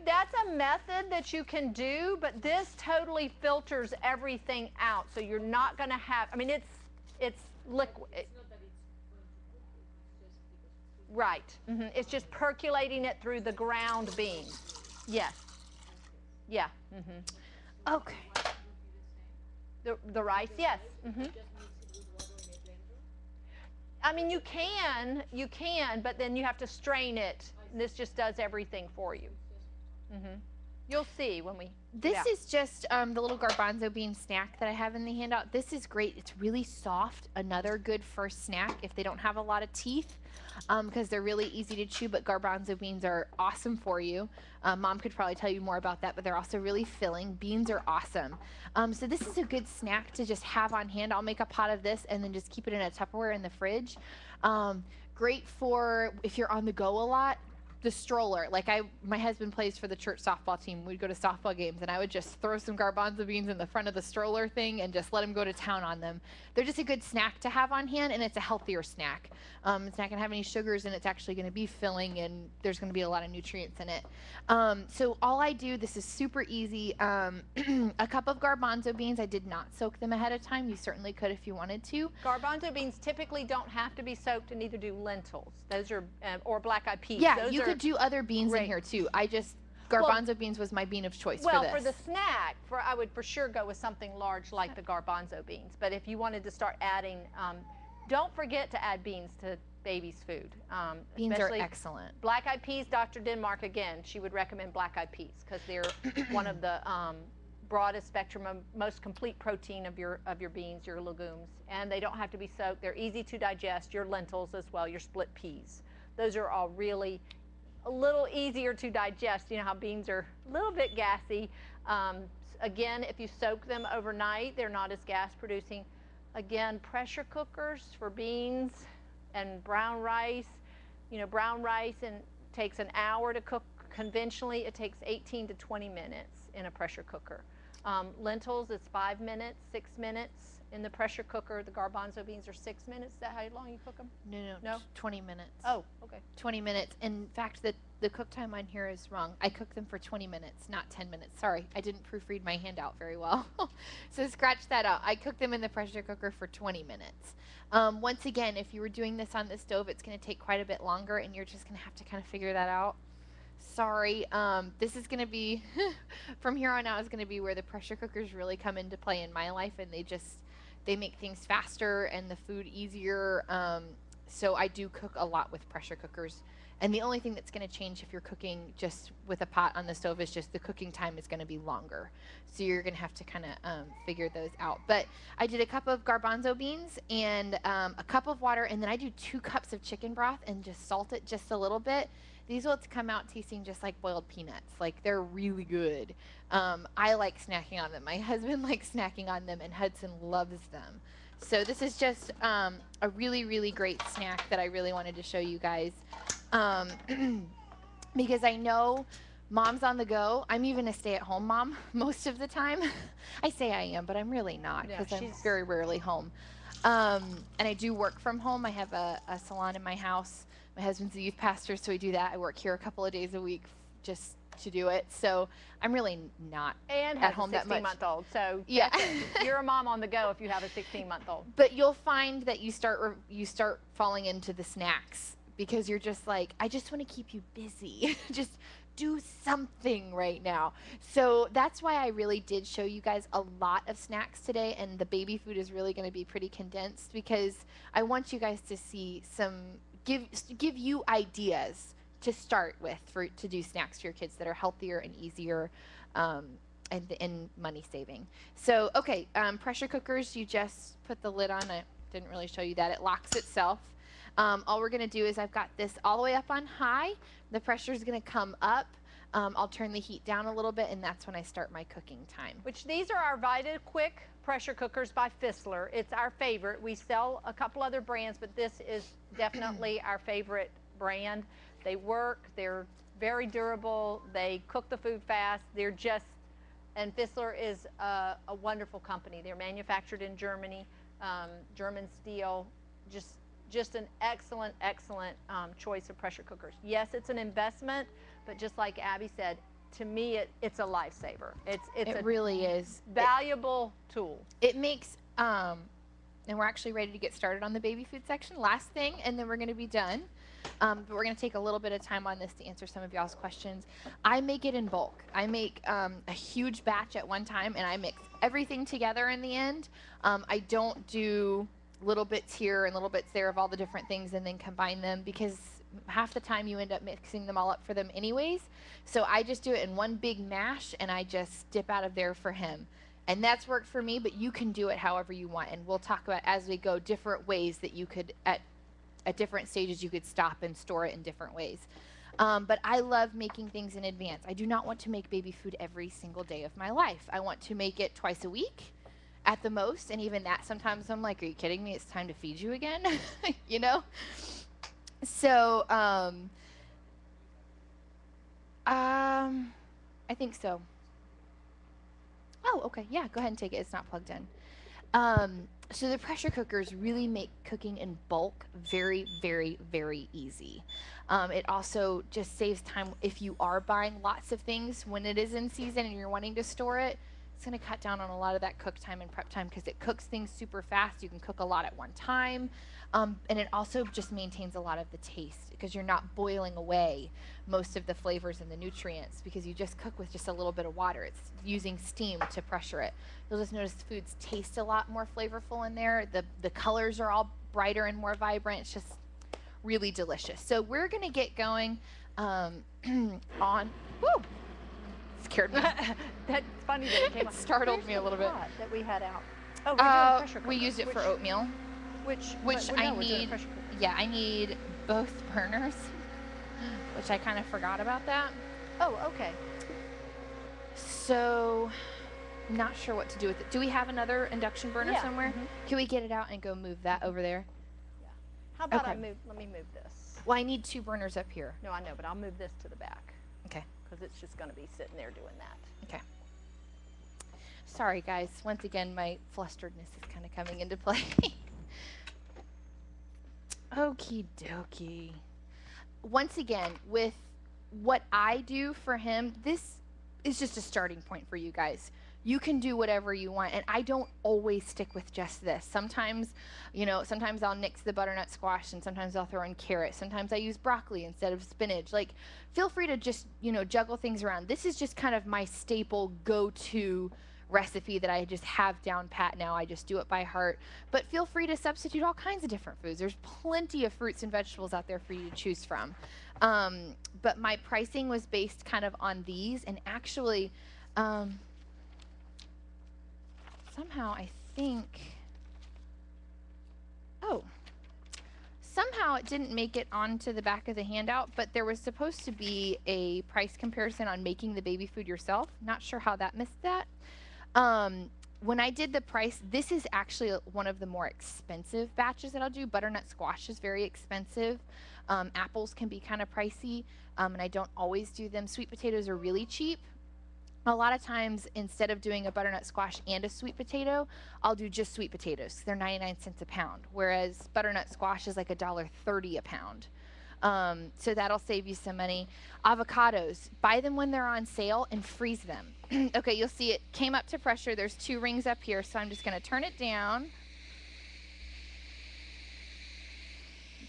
That's a method that you can do, but this totally filters everything out. So you're not going to have, I mean, it's liquid. Right. It's just percolating it through the ground beans. Yes. Yeah. Okay. The rice, yes. I mean, you can, but then you have to strain it. This just does everything for you. You'll see when we. This is just the little garbanzo bean snack that I have in the handout. This is great. It's really soft. Another good first snack if they don't have a lot of teeth, because they're really easy to chew, but garbanzo beans are awesome for you. Mom could probably tell you more about that, but they're also really filling. Beans are awesome. So this is a good snack to just have on hand. I'll make a pot of this and then just keep it in a Tupperware in the fridge. Great for if you're on the go a lot. The stroller, like my husband plays for the church softball team. We'd go to softball games and I would just throw some garbanzo beans in the front of the stroller thing and just let him go to town on them. They're just a good snack to have on hand, and it's a healthier snack. It's not going to have any sugars, and it's actually going to be filling, and there's going to be a lot of nutrients in it. So all I do, this is super easy. A cup of garbanzo beans. I did not soak them ahead of time. You certainly could if you wanted to. Garbanzo beans typically don't have to be soaked, and neither do lentils. Those are, or black-eyed peas. Yeah, Those you could do other beans in here too. Garbanzo beans was my bean of choice for this. Well, for the snack, I would for sure go with something large like the garbanzo beans. But if you wanted to start adding, don't forget to add beans to baby's food. Beans are excellent. Black-eyed peas, Dr. Denmark, again, she would recommend black-eyed peas because they're one of the broadest spectrum of most complete protein of your beans, your legumes. And they don't have to be soaked. They're easy to digest. Your lentils as well, your split peas. Those are all really a little easier to digest. You know how beans are a little bit gassy. Again, if you soak them overnight, they're not as gas producing. Again, pressure cookers for beans and brown rice. You know, brown rice takes an hour to cook conventionally. It takes 18 to 20 minutes in a pressure cooker. Lentils is 5 minutes, 6 minutes in the pressure cooker. The garbanzo beans are 6 minutes. Is that how long you cook them? No, 20 minutes. Oh, okay. 20 minutes. In fact, the cook time on here is wrong. I cook them for 20 minutes, not 10 minutes. Sorry, I didn't proofread my handout very well. So scratch that out. I cook them in the pressure cooker for 20 minutes. Once again, if you were doing this on the stove, it's going to take quite a bit longer, and you're just going to have to kind of figure that out. Sorry, this is going to be, from here on out, is going to be where the pressure cookers really come into play in my life, and they make things faster and the food easier. So I do cook a lot with pressure cookers. And the only thing that's going to change if you're cooking just with a pot on the stove is just the cooking time is going to be longer. So you're going to have to kind of figure those out. But I did a cup of garbanzo beans and a cup of water, and then I do 2 cups of chicken broth and just salt it just a little bit. These will come out tasting just like boiled peanuts. Like, they're really good. I like snacking on them. My husband likes snacking on them, and Hudson loves them. So this is just a really, really great snack that I really wanted to show you guys. Because I know mom's on the go. I'm even a stay-at-home mom most of the time. I say I am, but I'm really not because I'm very rarely home. And I do work from home. I have a salon in my house. My husband's a youth pastor, so we do that. I work here a couple of days a week just to do it. So I'm really not at home that much. And have a 16-month-old. So yeah, you're a mom on the go if you have a 16-month-old. But you'll find that you start falling into the snacks because you're just like, I just want to keep you busy. Just do something right now. So that's why I really did show you guys a lot of snacks today, and the baby food is really going to be pretty condensed because I want you guys to see give you ideas to start with to do snacks for your kids that are healthier and easier and money saving. So okay, pressure cookers, you just put the lid on. I didn't really show you that. It locks itself. All we're going to do is I've got this all the way up on high. The pressure is going to come up. I'll turn the heat down a little bit, and that's when I start my cooking time. Which these are our Vita Quick pressure cookers by Fissler. It's our favorite. We sell a couple other brands, but this is definitely our favorite brand. They work, they're very durable, they cook the food fast, they're just, and Fissler is a wonderful company. They're manufactured in Germany, German steel, just an excellent, excellent choice of pressure cookers. Yes, it's an investment, but just like Abby said, to me, it's a lifesaver. It really is valuable tool. It makes, and we're actually ready to get started on the baby food section. Last thing, and then we're going to be done. But we're going to take a little bit of time on this to answer some of y'all's questions. I make it in bulk. I make a huge batch at one time, and I mix everything together in the end. I don't do little bits here and little bits there of all the different things and then combine them, because half the time you end up mixing them all up for them anyways. So I just do it in one big mash, and I just dip out of there for him. And that's worked for me, but you can do it however you want. And we'll talk about, as we go, different ways that you could, at different stages, you could stop and store it in different ways. But I love making things in advance. I do not want to make baby food every single day of my life. I want to make it twice a week at the most. And even that, sometimes I'm like, are you kidding me? It's time to feed you again, you know? So I think so. Oh, okay. Yeah, go ahead and take it. It's not plugged in. So the pressure cookers really make cooking in bulk very, very, very easy. It also just saves time if you are buying lots of things when it is in season and you're wanting to store it. It's going to cut down on a lot of that cook time and prep time, because it cooks things super fast. You can cook a lot at one time. And it also just maintains a lot of the taste, because you're not boiling away most of the flavors and the nutrients, because you just cook with just a little bit of water. It's using steam to pressure it. You'll just notice the foods taste a lot more flavorful in there. The colors are all brighter and more vibrant. It's just really delicious. So we're going to get going on, whoo, scared me. That's funny that it came It startled me a little bit. That we had out. Oh, we're doing pressure cooker. We use it for oatmeal. Which I need, I need both burners, which I kind of forgot about that. Oh, okay. So, not sure what to do with it. Do we have another induction burner somewhere? Can we get it out and go move that over there? Yeah. How about let me move this. Well, I need two burners up here. No, I know, but I'll move this to the back. Okay. Because it's just going to be sitting there doing that. Okay. Sorry, guys. Once again, my flusteredness is kind of coming into play. Okie dokie. Once again, with what I do for him, this is just a starting point for you guys. You can do whatever you want, and I don't always stick with just this. Sometimes, sometimes I'll nix the butternut squash, and sometimes I'll throw in carrot. Sometimes I use broccoli instead of spinach. Like, feel free to just, juggle things around. This is just kind of my staple go-to recipe that I just have down pat now. I just do it by heart. But feel free to substitute all kinds of different foods. There's plenty of fruits and vegetables out there for you to choose from. But my pricing was based kind of on these, and actually, somehow I think, somehow it didn't make it onto the back of the handout, but there was supposed to be a price comparison on making the baby food yourself. Not sure how that missed that. When I did the price, this is actually one of the more expensive batches that I'll do. Butternut squash is very expensive. Apples can be kind of pricey, and I don't always do them. Sweet potatoes are really cheap. A lot of times, instead of doing a butternut squash and a sweet potato, I'll do just sweet potatoes. They're 99 cents a pound, whereas butternut squash is like $1.30 a pound. So that'll save you some money. Avocados, buy them when they're on sale and freeze them. Okay, you'll see it came up to pressure. There's 2 rings up here, so I'm just going to turn it down.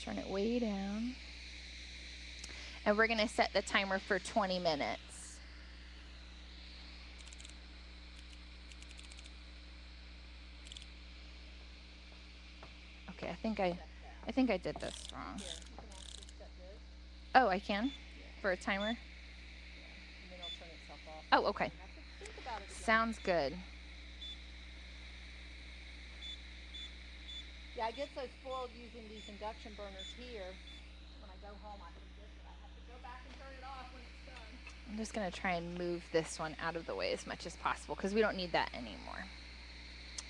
Turn it way down. And we're going to set the timer for 20 minutes. Okay, I think I did this wrong. Oh, I can? For a timer? Oh, okay. Sounds good. Yeah, I get so spoiled using these induction burners here. When I go home, I forget that I have to go back and turn it off when it's done. I'm just going to try and move this one out of the way as much as possible because we don't need that anymore.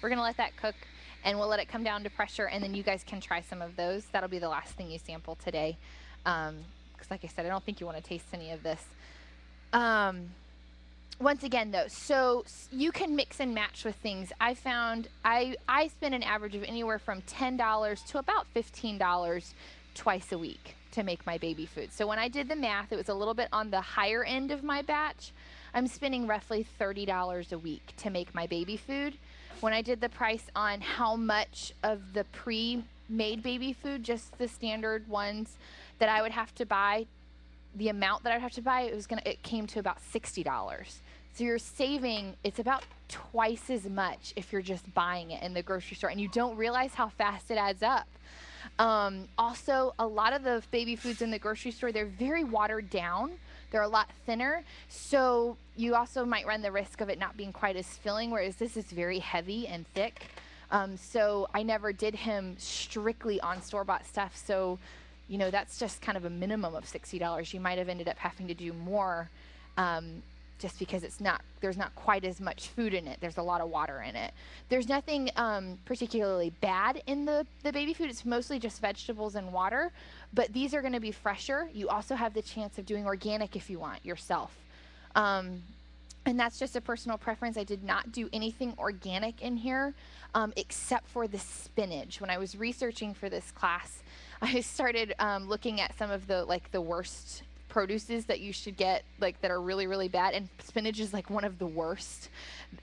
We're going to let that cook, and we'll let it come down to pressure, and then you guys can try some of those. That'll be the last thing you sample today. Because like I said, I don't think you want to taste any of this. Once again, though, so you can mix and match with things. I found I spend an average of anywhere from $10 to about $15 twice a week to make my baby food. So when I did the math, it was a little bit on the higher end of my batch. I'm spending roughly $30 a week to make my baby food. When I did the price on how much of the pre-made baby food, just the standard ones that I would have to buy, the amount that I'd have to buy, it came to about $60. So you're saving, it's about twice as much if you're just buying it in the grocery store, and you don't realize how fast it adds up. Also, a lot of the baby foods in the grocery store, they're very watered down. They're a lot thinner, so you also might run the risk of it not being quite as filling, whereas this is very heavy and thick. So I never did him strictly on store-bought stuff, so you know, that's just kind of a minimum of $60. You might have ended up having to do more just because there's not quite as much food in it. There's a lot of water in it. There's nothing particularly bad in the baby food. It's mostly just vegetables and water, but these are going to be fresher. You also have the chance of doing organic if you want yourself. And that's just a personal preference. I did not do anything organic in here except for the spinach. When I was researching for this class, I started looking at some of the worst produces that you should get, like that are really, really bad, and spinach is like one of the worst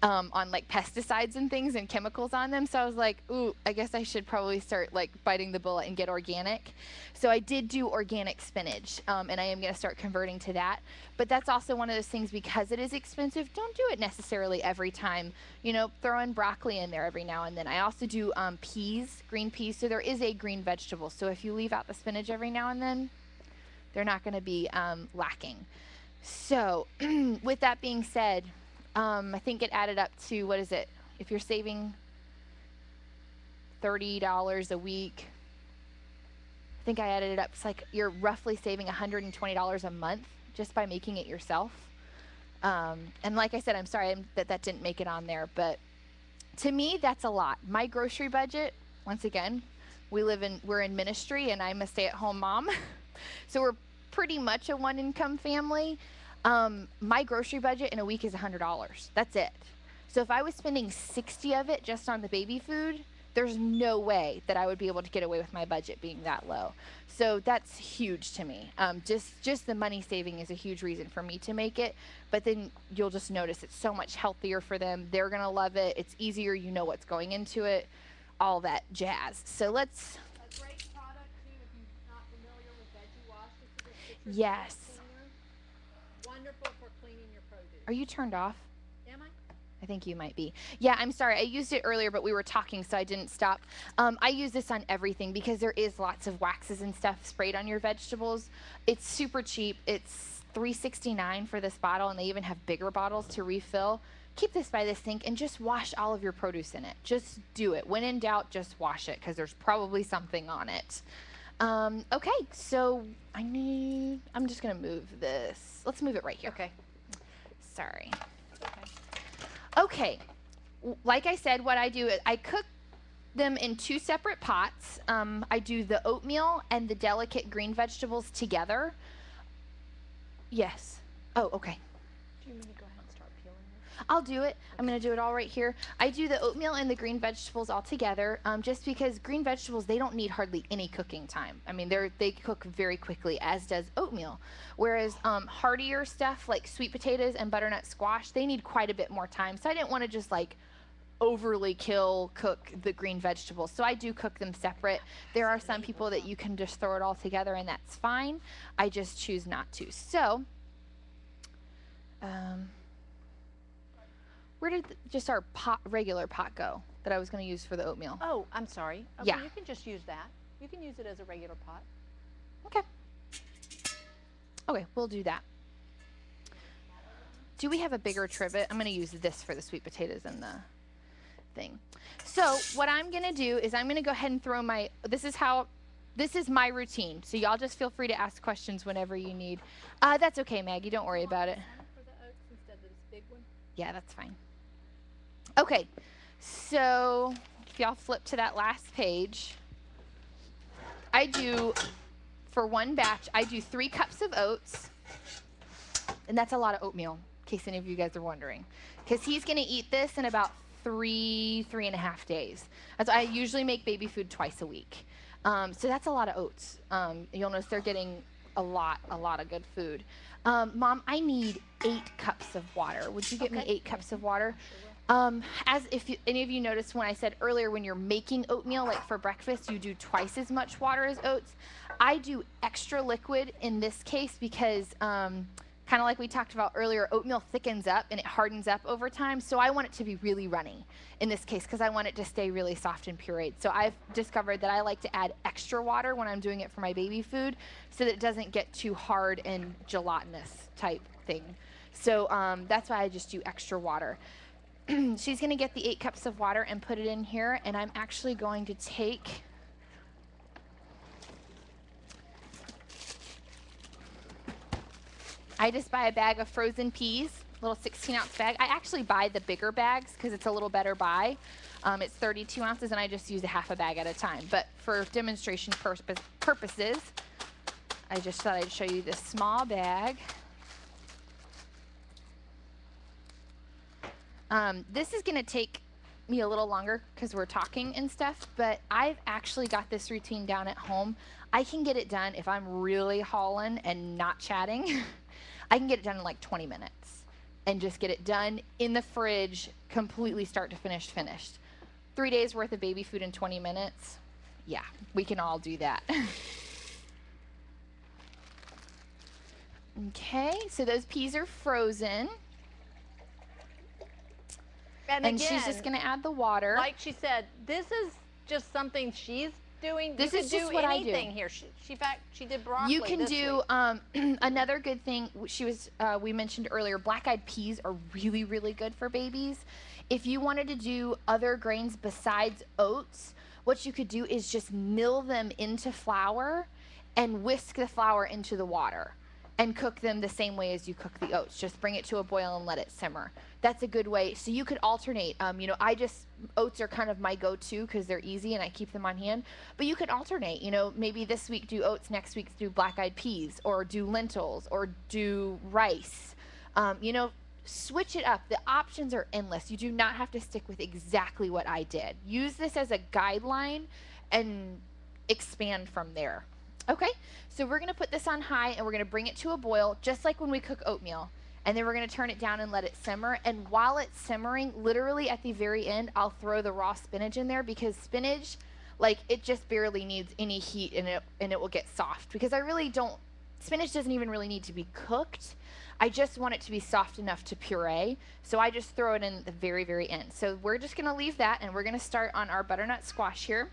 on like pesticides and things and chemicals on them. So I was like, ooh, I guess I should probably start like biting the bullet and get organic. So I did do organic spinach, and I am going to start converting to that. But that's also one of those things, because it is expensive, don't do it necessarily every time. You know, throw in broccoli in there every now and then. I also do peas, green peas, so there is a green vegetable. So if you leave out the spinach every now and then, they're not going to be lacking. So with that being said, I think it added up to, what is it? If you're saving $30 a week, I think I added it up. It's like you're roughly saving $120 a month just by making it yourself. And like I said, I'm sorry that didn't make it on there, but to me, that's a lot. My grocery budget, once again, we're in ministry, and I'm a stay-at-home mom. So we're pretty much a one-income family. My grocery budget in a week is $100. That's it. So if I was spending 60 of it just on the baby food, there's no way that I would be able to get away with my budget being that low. So that's huge to me. Just the money saving is a huge reason for me to make it. But then you'll just notice it's so much healthier for them. They're going to love it. It's easier. You know what's going into it. All that jazz. So let's... A great product, too, if you're not familiar with Veggie Wash. This is a citrus Yes. cleaner. Wonderful for cleaning your produce. Are you turned off? Am I? I think you might be. Yeah, I'm sorry. I used it earlier, but we were talking, so I didn't stop. I use this on everything because there is lots of waxes and stuff sprayed on your vegetables. It's super cheap. It's $3.69 for this bottle, and they even have bigger bottles to refill. Keep this by the sink and just wash all of your produce in it. Just do it. When in doubt, just wash it because there's probably something on it. Okay, so I'm just going to move this. Let's move it right here. Okay. Sorry. Okay, like I said, what I do is I cook them in 2 separate pots. I do the oatmeal and the delicate green vegetables together. Yes. Oh, okay. Do you mean to go ahead and start peeling this? I'll do it. I'm going to do it all right here. I do the oatmeal and the green vegetables all together, just because green vegetables, they don't need hardly any cooking time. I mean, they cook very quickly, as does oatmeal. Whereas heartier stuff like sweet potatoes and butternut squash, they need quite a bit more time. So I didn't want to just like overly cook the green vegetables. So I do cook them separate. There are some people that you can just throw it all together and that's fine. I just choose not to. So, where did just our regular pot go that I was going to use for the oatmeal? Oh, I'm sorry. Okay, Yeah. You can just use that. You can use it as a regular pot. Okay. Okay, we'll do that. Do we have a bigger trivet? I'm going to use this for the sweet potatoes and the thing. So what I'm going to do is I'm going to go ahead and throw this is how This is my routine, so y'all just feel free to ask questions whenever you need. That's okay, Maggie. Don't worry about it. For the oats instead of this big one? Yeah, that's fine. Okay, so if y'all flip to that last page, for one batch, I do 3 cups of oats, and that's a lot of oatmeal, in case any of you guys are wondering, because he's going to eat this in about 3.5 days. That's why I usually make baby food twice a week. So that's a lot of oats. You'll notice they're getting a lot of good food. Mom, I need 8 cups of water. Would you get me 8 cups of water? As if any of you noticed when I said earlier, when you're making oatmeal, like for breakfast, you do twice as much water as oats. I do extra liquid in this case because, kind of like we talked about earlier, oatmeal thickens up and it hardens up over time. So I want it to be really runny in this case because I want it to stay really soft and pureed. So I've discovered that I like to add extra water when I'm doing it for my baby food so that it doesn't get too hard and gelatinous type thing. So that's why I just do extra water. She's going to get the 8 cups of water and put it in here, and I'm actually going to take I just buy a bag of frozen peas, little 16-ounce bag. I actually buy the bigger bags because it's a little better buy. It's 32 ounces, and I just use a half a bag at a time. But for demonstration purposes, I just thought I'd show you this small bag. This is going to take me a little longer because we're talking and stuff, but I've actually got this routine down at home. I can get it done if I'm really hauling and not chatting. I can get it done in like 20 minutes and just get it done in the fridge, completely start to finish finished. 3 days worth of baby food in 20 minutes. Yeah, we can all do that. Okay, so those peas are frozen. And again, she's just going to add the water. Like she said, this is just something she's doing. This you is could just do what anything I do. here. She did broccoli. You can this do week. another good thing. We mentioned earlier, black-eyed peas are really, really good for babies. If you wanted to do other grains besides oats, what you could do is just mill them into flour and whisk the flour into the water and cook them the same way as you cook the oats. Just bring it to a boil and let it simmer. That's a good way. So you could alternate. Oats are kind of my go-to because they're easy and I keep them on hand. But you could alternate. Maybe this week do oats, next week do black-eyed peas, or do lentils, or do rice. Switch it up. The options are endless. You do not have to stick with exactly what I did. Use this as a guideline and expand from there. Okay, so we're going to put this on high and we're going to bring it to a boil, just like when we cook oatmeal. And then we're going to turn it down and let it simmer. And while it's simmering, literally at the very end, I'll throw the raw spinach in there because spinach, it just barely needs any heat and it will get soft. Because spinach doesn't even really need to be cooked. I just want it to be soft enough to puree. So I just throw it in at the very, very end. So we're just going to leave that and we're going to start on our butternut squash here.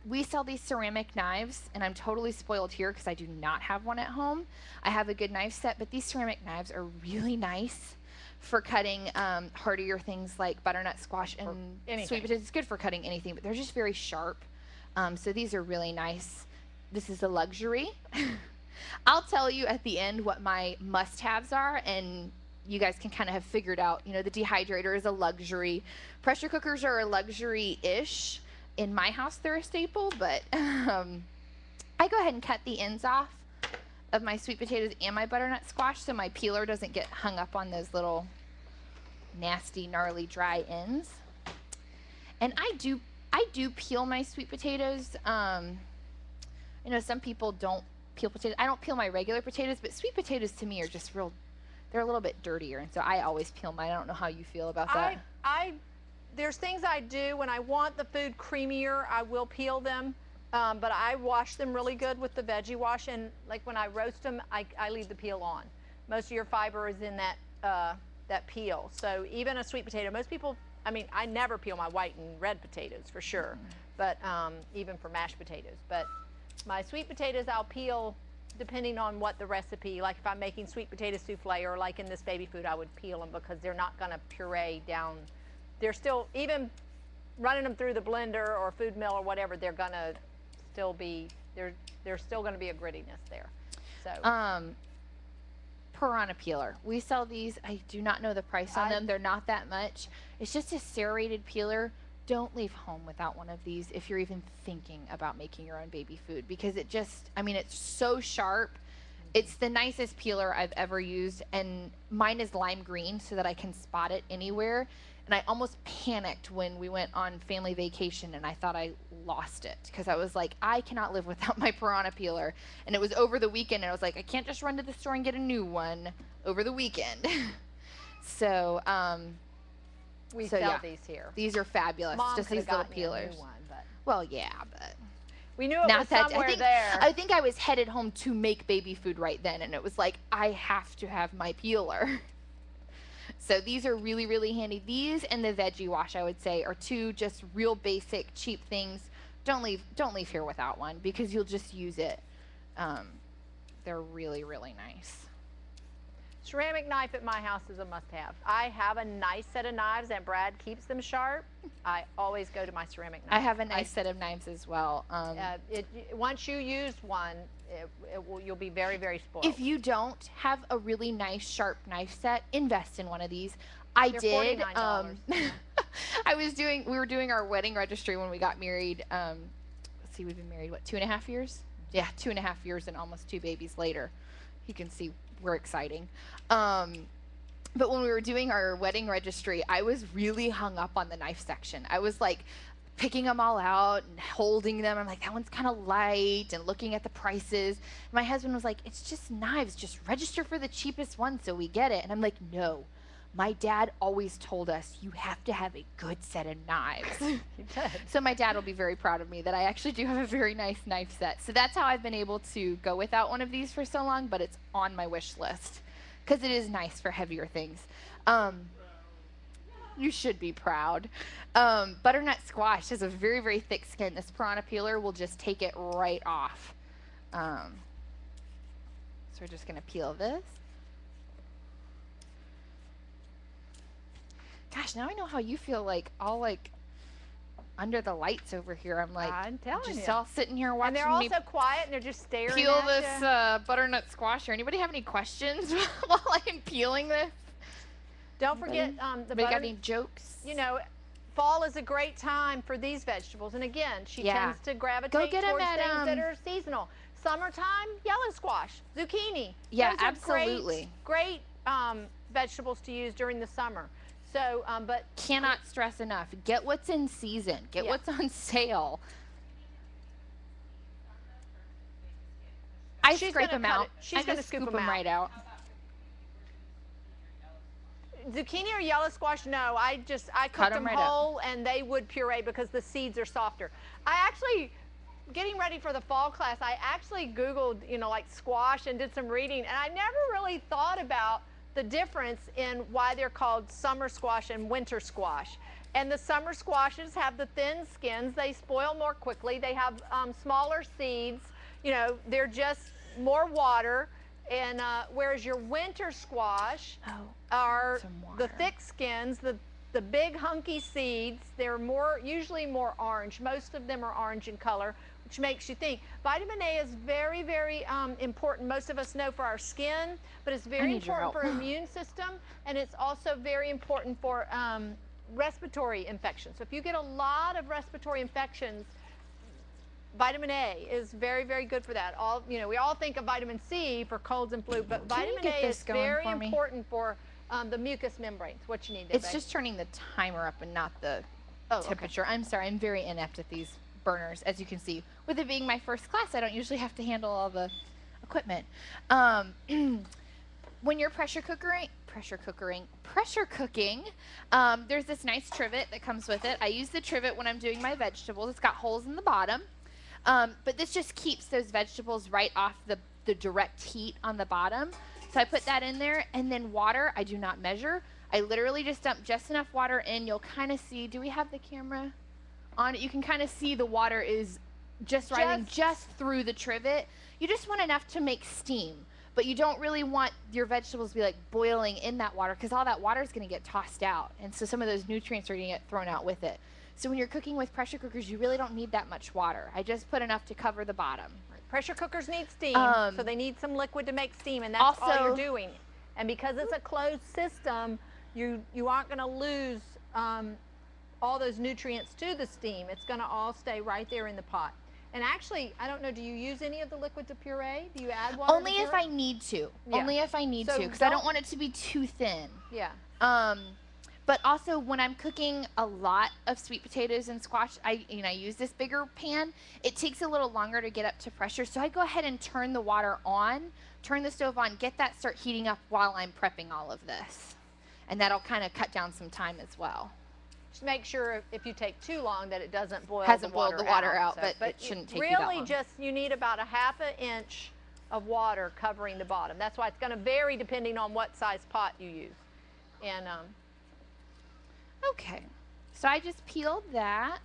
We sell these ceramic knives, and I'm totally spoiled here because I do not have one at home. I have a good knife set, but these ceramic knives are really nice for cutting hardier things like butternut squash and sweet potatoes. It's good for cutting anything, but they're just very sharp. So these are really nice. This is a luxury. I'll tell you at the end what my must-haves are, and you guys can kind of have figured out. The dehydrator is a luxury. Pressure cookers are a luxury-ish. In my house, they're a staple, but I go ahead and cut the ends off of my sweet potatoes and my butternut squash so my peeler doesn't get hung up on those little nasty, gnarly, dry ends. And I do peel my sweet potatoes. Some people don't peel potatoes. I don't peel my regular potatoes, but sweet potatoes to me are just they're a little bit dirtier, and so I always peel mine. I don't know how you feel about that. There's things I do when I want the food creamier, I will peel them, but I wash them really good with the veggie wash, and when I roast them, I leave the peel on. Most of your fiber is in that peel. So even a sweet potato, most people, I never peel my white and red potatoes for sure, but even for mashed potatoes. But my sweet potatoes I'll peel depending on what the recipe, like if I'm making sweet potato souffle or like in this baby food, I would peel them because they're not gonna puree down. They're still, even running them through the blender or food mill or whatever, they're gonna still be, there's still gonna be a grittiness there. So. Piranha peeler. We sell these. I do not know the price on them. They're not that much. It's just a serrated peeler. Don't leave home without one of these if you're even thinking about making your own baby food, because it just, I mean, it's so sharp. It's the nicest peeler I've ever used, and mine is lime green so that I can spot it anywhere. And I almost panicked when we went on family vacation and I thought I lost it, because I was like, I cannot live without my piranha peeler. And it was over the weekend, and I was like, I can't just run to the store and get a new one over the weekend. So, we sell these here. These are fabulous. Mom just these little peelers. A new one, but well, yeah, but we knew it was somewhere there. I think I was headed home to make baby food right then, and it was like, I have to have my peeler. So these are really, really handy. These and the Veggie wash, I would say, are two just real basic, cheap things. Don't leave here without one, because you'll just use it. They're really, really nice. Ceramic knife at my house is a must-have. I have a nice set of knives, and Brad keeps them sharp. I always go to my ceramic knife. I have a nice set of knives as well. Once you use one, you'll be very, very spoiled. If you don't have a really nice sharp knife set, invest in one of these. I did. We were doing our wedding registry when we got married. Let's see, we've been married, what, 2.5 years? Yeah, 2.5 years and almost 2 babies later. You can see we're exciting. But when we were doing our wedding registry, I was really hung up on the knife section. I was like picking them all out and holding them. I'm like, that one's kind of light, and looking at the prices. My husband was like, it's just knives. Just register for the cheapest one so we get it. And I'm like, no. My dad always told us you have to have a good set of knives. He did. So my dad will be very proud of me that I actually do have a very nice knife set. So that's how I've been able to go without one of these for so long, but it's on my wish list because it is nice for heavier things. You should be proud. Butternut squash has a very, very thick skin. This piranha peeler will just take it right off. So we're just going to peel this. Gosh, now I know how you feel, like all like under the lights over here. I'm like, I'm telling just you. all sitting here watching. And they're also quiet, and they're just staring peel at this butternut squash. Or anybody have any questions while I'm peeling this? Don't forget the butter. Got any jokes? You know, fall is a great time for these vegetables, and again, she tends to gravitate towards things that are seasonal. Summertime, yellow squash, zucchini. Yeah, those are absolutely. Great vegetables to use during the summer. So, but cannot stress enough. Get what's in season. Get what's on sale. I scrape them out. She's going to scoop them right out. Zucchini or yellow squash? No, I cook them right whole, and they would puree because the seeds are softer. I actually, getting ready for the fall class, I actually Googled, you know, like squash and did some reading, and I never really thought about the difference in why they're called summer squash and winter squash. And the summer squashes have the thin skins. They spoil more quickly. They have smaller seeds. You know, they're just more water. And whereas your winter squash are the thick skins, the big hunky seeds. They're usually more orange. Most of them are orange in color, which makes you think. Vitamin A is very, very important. Most of us know for our skin, but it's very important for immune system, and it's also very important for respiratory infections. So if you get a lot of respiratory infections, vitamin A is very, very good for that. We all think of vitamin C for colds and flu, but vitamin A is very important for the mucous membranes. What you need there, it's just turning the timer up and not the temperature. Okay. I'm sorry, I'm very inept at these burners, as you can see. With it being my first class, I don't usually have to handle all the equipment. When you're pressure cooking, there's this nice trivet that comes with it. I use the trivet when I'm doing my vegetables. It's got holes in the bottom. But this just keeps those vegetables right off the direct heat on the bottom. So I put that in there, and then water, I do not measure. I literally just dump just enough water in. You'll kind of see, do we have the camera on it? You can kind of see the water is just rising just through the trivet. You just want enough to make steam, but you don't really want your vegetables to be like boiling in that water, because all that water is going to get tossed out. And so some of those nutrients are going to get thrown out with it. So when you're cooking with pressure cookers, you really don't need that much water. I just put enough to cover the bottom. Pressure cookers need steam, so they need some liquid to make steam, and that's all you're doing. And because it's a closed system, you aren't going to lose all those nutrients to the steam. It's going to all stay right there in the pot. And actually, I don't know, do you use any of the liquid to puree? Do you add water? Only if I need to. Yeah. Only if I need to, because I don't want it to be too thin. Yeah. But also, when I'm cooking a lot of sweet potatoes and squash, I use this bigger pan. It takes a little longer to get up to pressure, so I go ahead and turn the water on, turn the stove on, get that start heating up while I'm prepping all of this. And that'll kind of cut down some time as well. Just make sure if you take too long that it doesn't boil Hasn't boiled the water out, but it shouldn't take you that long. Really just, you need about a ½ inch of water covering the bottom. That's why it's going to vary depending on what size pot you use. And okay, so I just peeled that.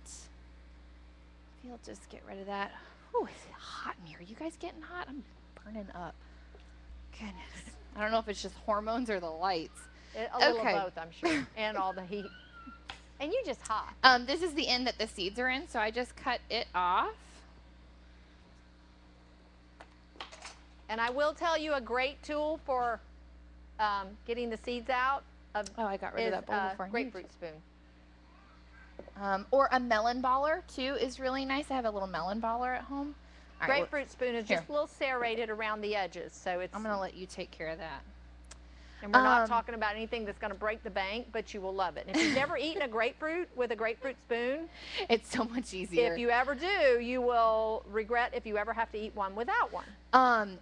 We'll just get rid of that. Oh, it's hot in here. You guys getting hot? I'm burning up. Goodness. I don't know if it's just hormones or the lights. A little both, I'm sure, and all the heat. And you just hot. This is the end that the seeds are in, so I just cut it off. And I will tell you a great tool for getting the seeds out. I got rid of that bowl before. Grapefruit spoon. Or a melon baller too is really nice. I have a little melon baller at home. All right, grapefruit spoon is just a little serrated around the edges, so it's. I'm gonna let you take care of that. And we're not talking about anything that's going to break the bank, but you will love it. And if you've never eaten a grapefruit with a grapefruit spoon, it's so much easier. If you ever do, you will regret if you ever have to eat one without one.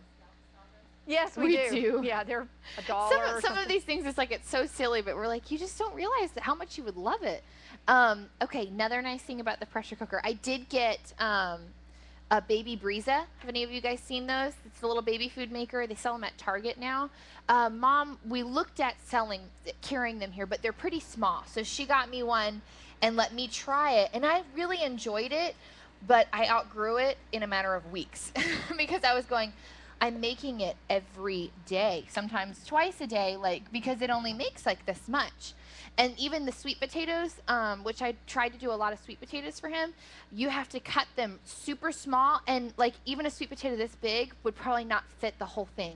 Yes, we do. Yeah, they're $1. Some of these things, it's so silly, but we're like, you just don't realize how much you would love it. Okay, another nice thing about the pressure cooker. I did get a baby Breeza. Have any of you guys seen those? It's the little baby food maker. They sell them at Target now. Mom, we looked at carrying them here, but they're pretty small. So she got me one and let me try it, and I really enjoyed it, but I outgrew it in a matter of weeks because I was going, I'm making it every day, sometimes twice a day, because it only makes this much. And even the sweet potatoes, which I tried to do a lot of sweet potatoes for him, you have to cut them super small, and even a sweet potato this big would probably not fit the whole thing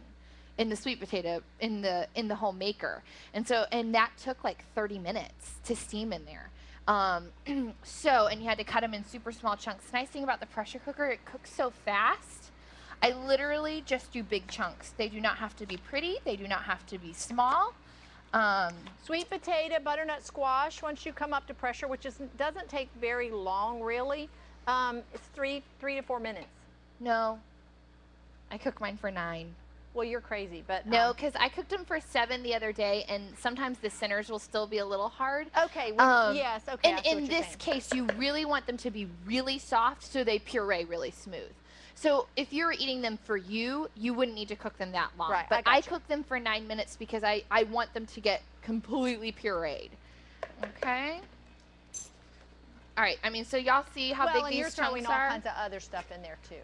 in the sweet potato in the whole maker. And that took 30 minutes to steam in there. And you had to cut them in super small chunks. The nice thing about the pressure cooker, it cooks so fast. I literally just do big chunks. They do not have to be pretty. They do not have to be small. Sweet potato, butternut squash, once you come up to pressure, which doesn't take very long, really, it's 3 to 4 minutes. No, I cook mine for 9. Well, you're crazy, but no, because I cooked them for 7 the other day, and sometimes the centers will still be a little hard. Okay. Well, yes. Okay. And in this case, you really want them to be really soft so they puree really smooth. So if you're eating them for you wouldn't need to cook them that long. Right, but I cook them for 9 minutes because I want them to get completely pureed. Okay. All right. I mean, so y'all see how big these chunks are? Well, and you're throwing all kinds of other stuff in there too.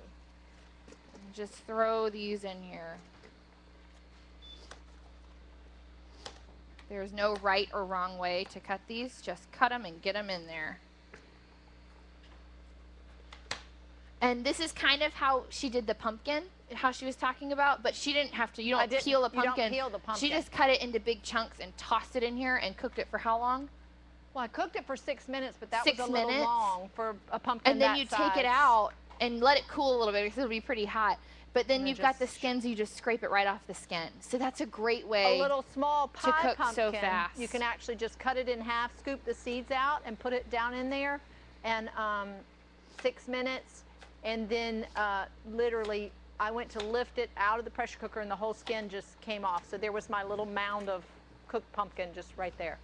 Just throw these in here. There's no right or wrong way to cut these. Just cut them and get them in there. And this is kind of how she did the pumpkin, how she was talking about, but she didn't have to. You don't peel the pumpkin. You don't peel the pumpkin. She just cut it into big chunks and tossed it in here and cooked it for how long? Well, I cooked it for 6 minutes, but that was a little long for a pumpkin and then you size. Take it out and let it cool a little bit because it'll be pretty hot. But then you've got the skins, you just scrape it right off the skin. So that's a great way a little small pie to cook pumpkin, so fast. You can actually just cut it in half, scoop the seeds out, and put it down in there. And 6 minutes. And then literally, I went to lift it out of the pressure cooker, and the whole skin just came off. So there was my little mound of cooked pumpkin just right there.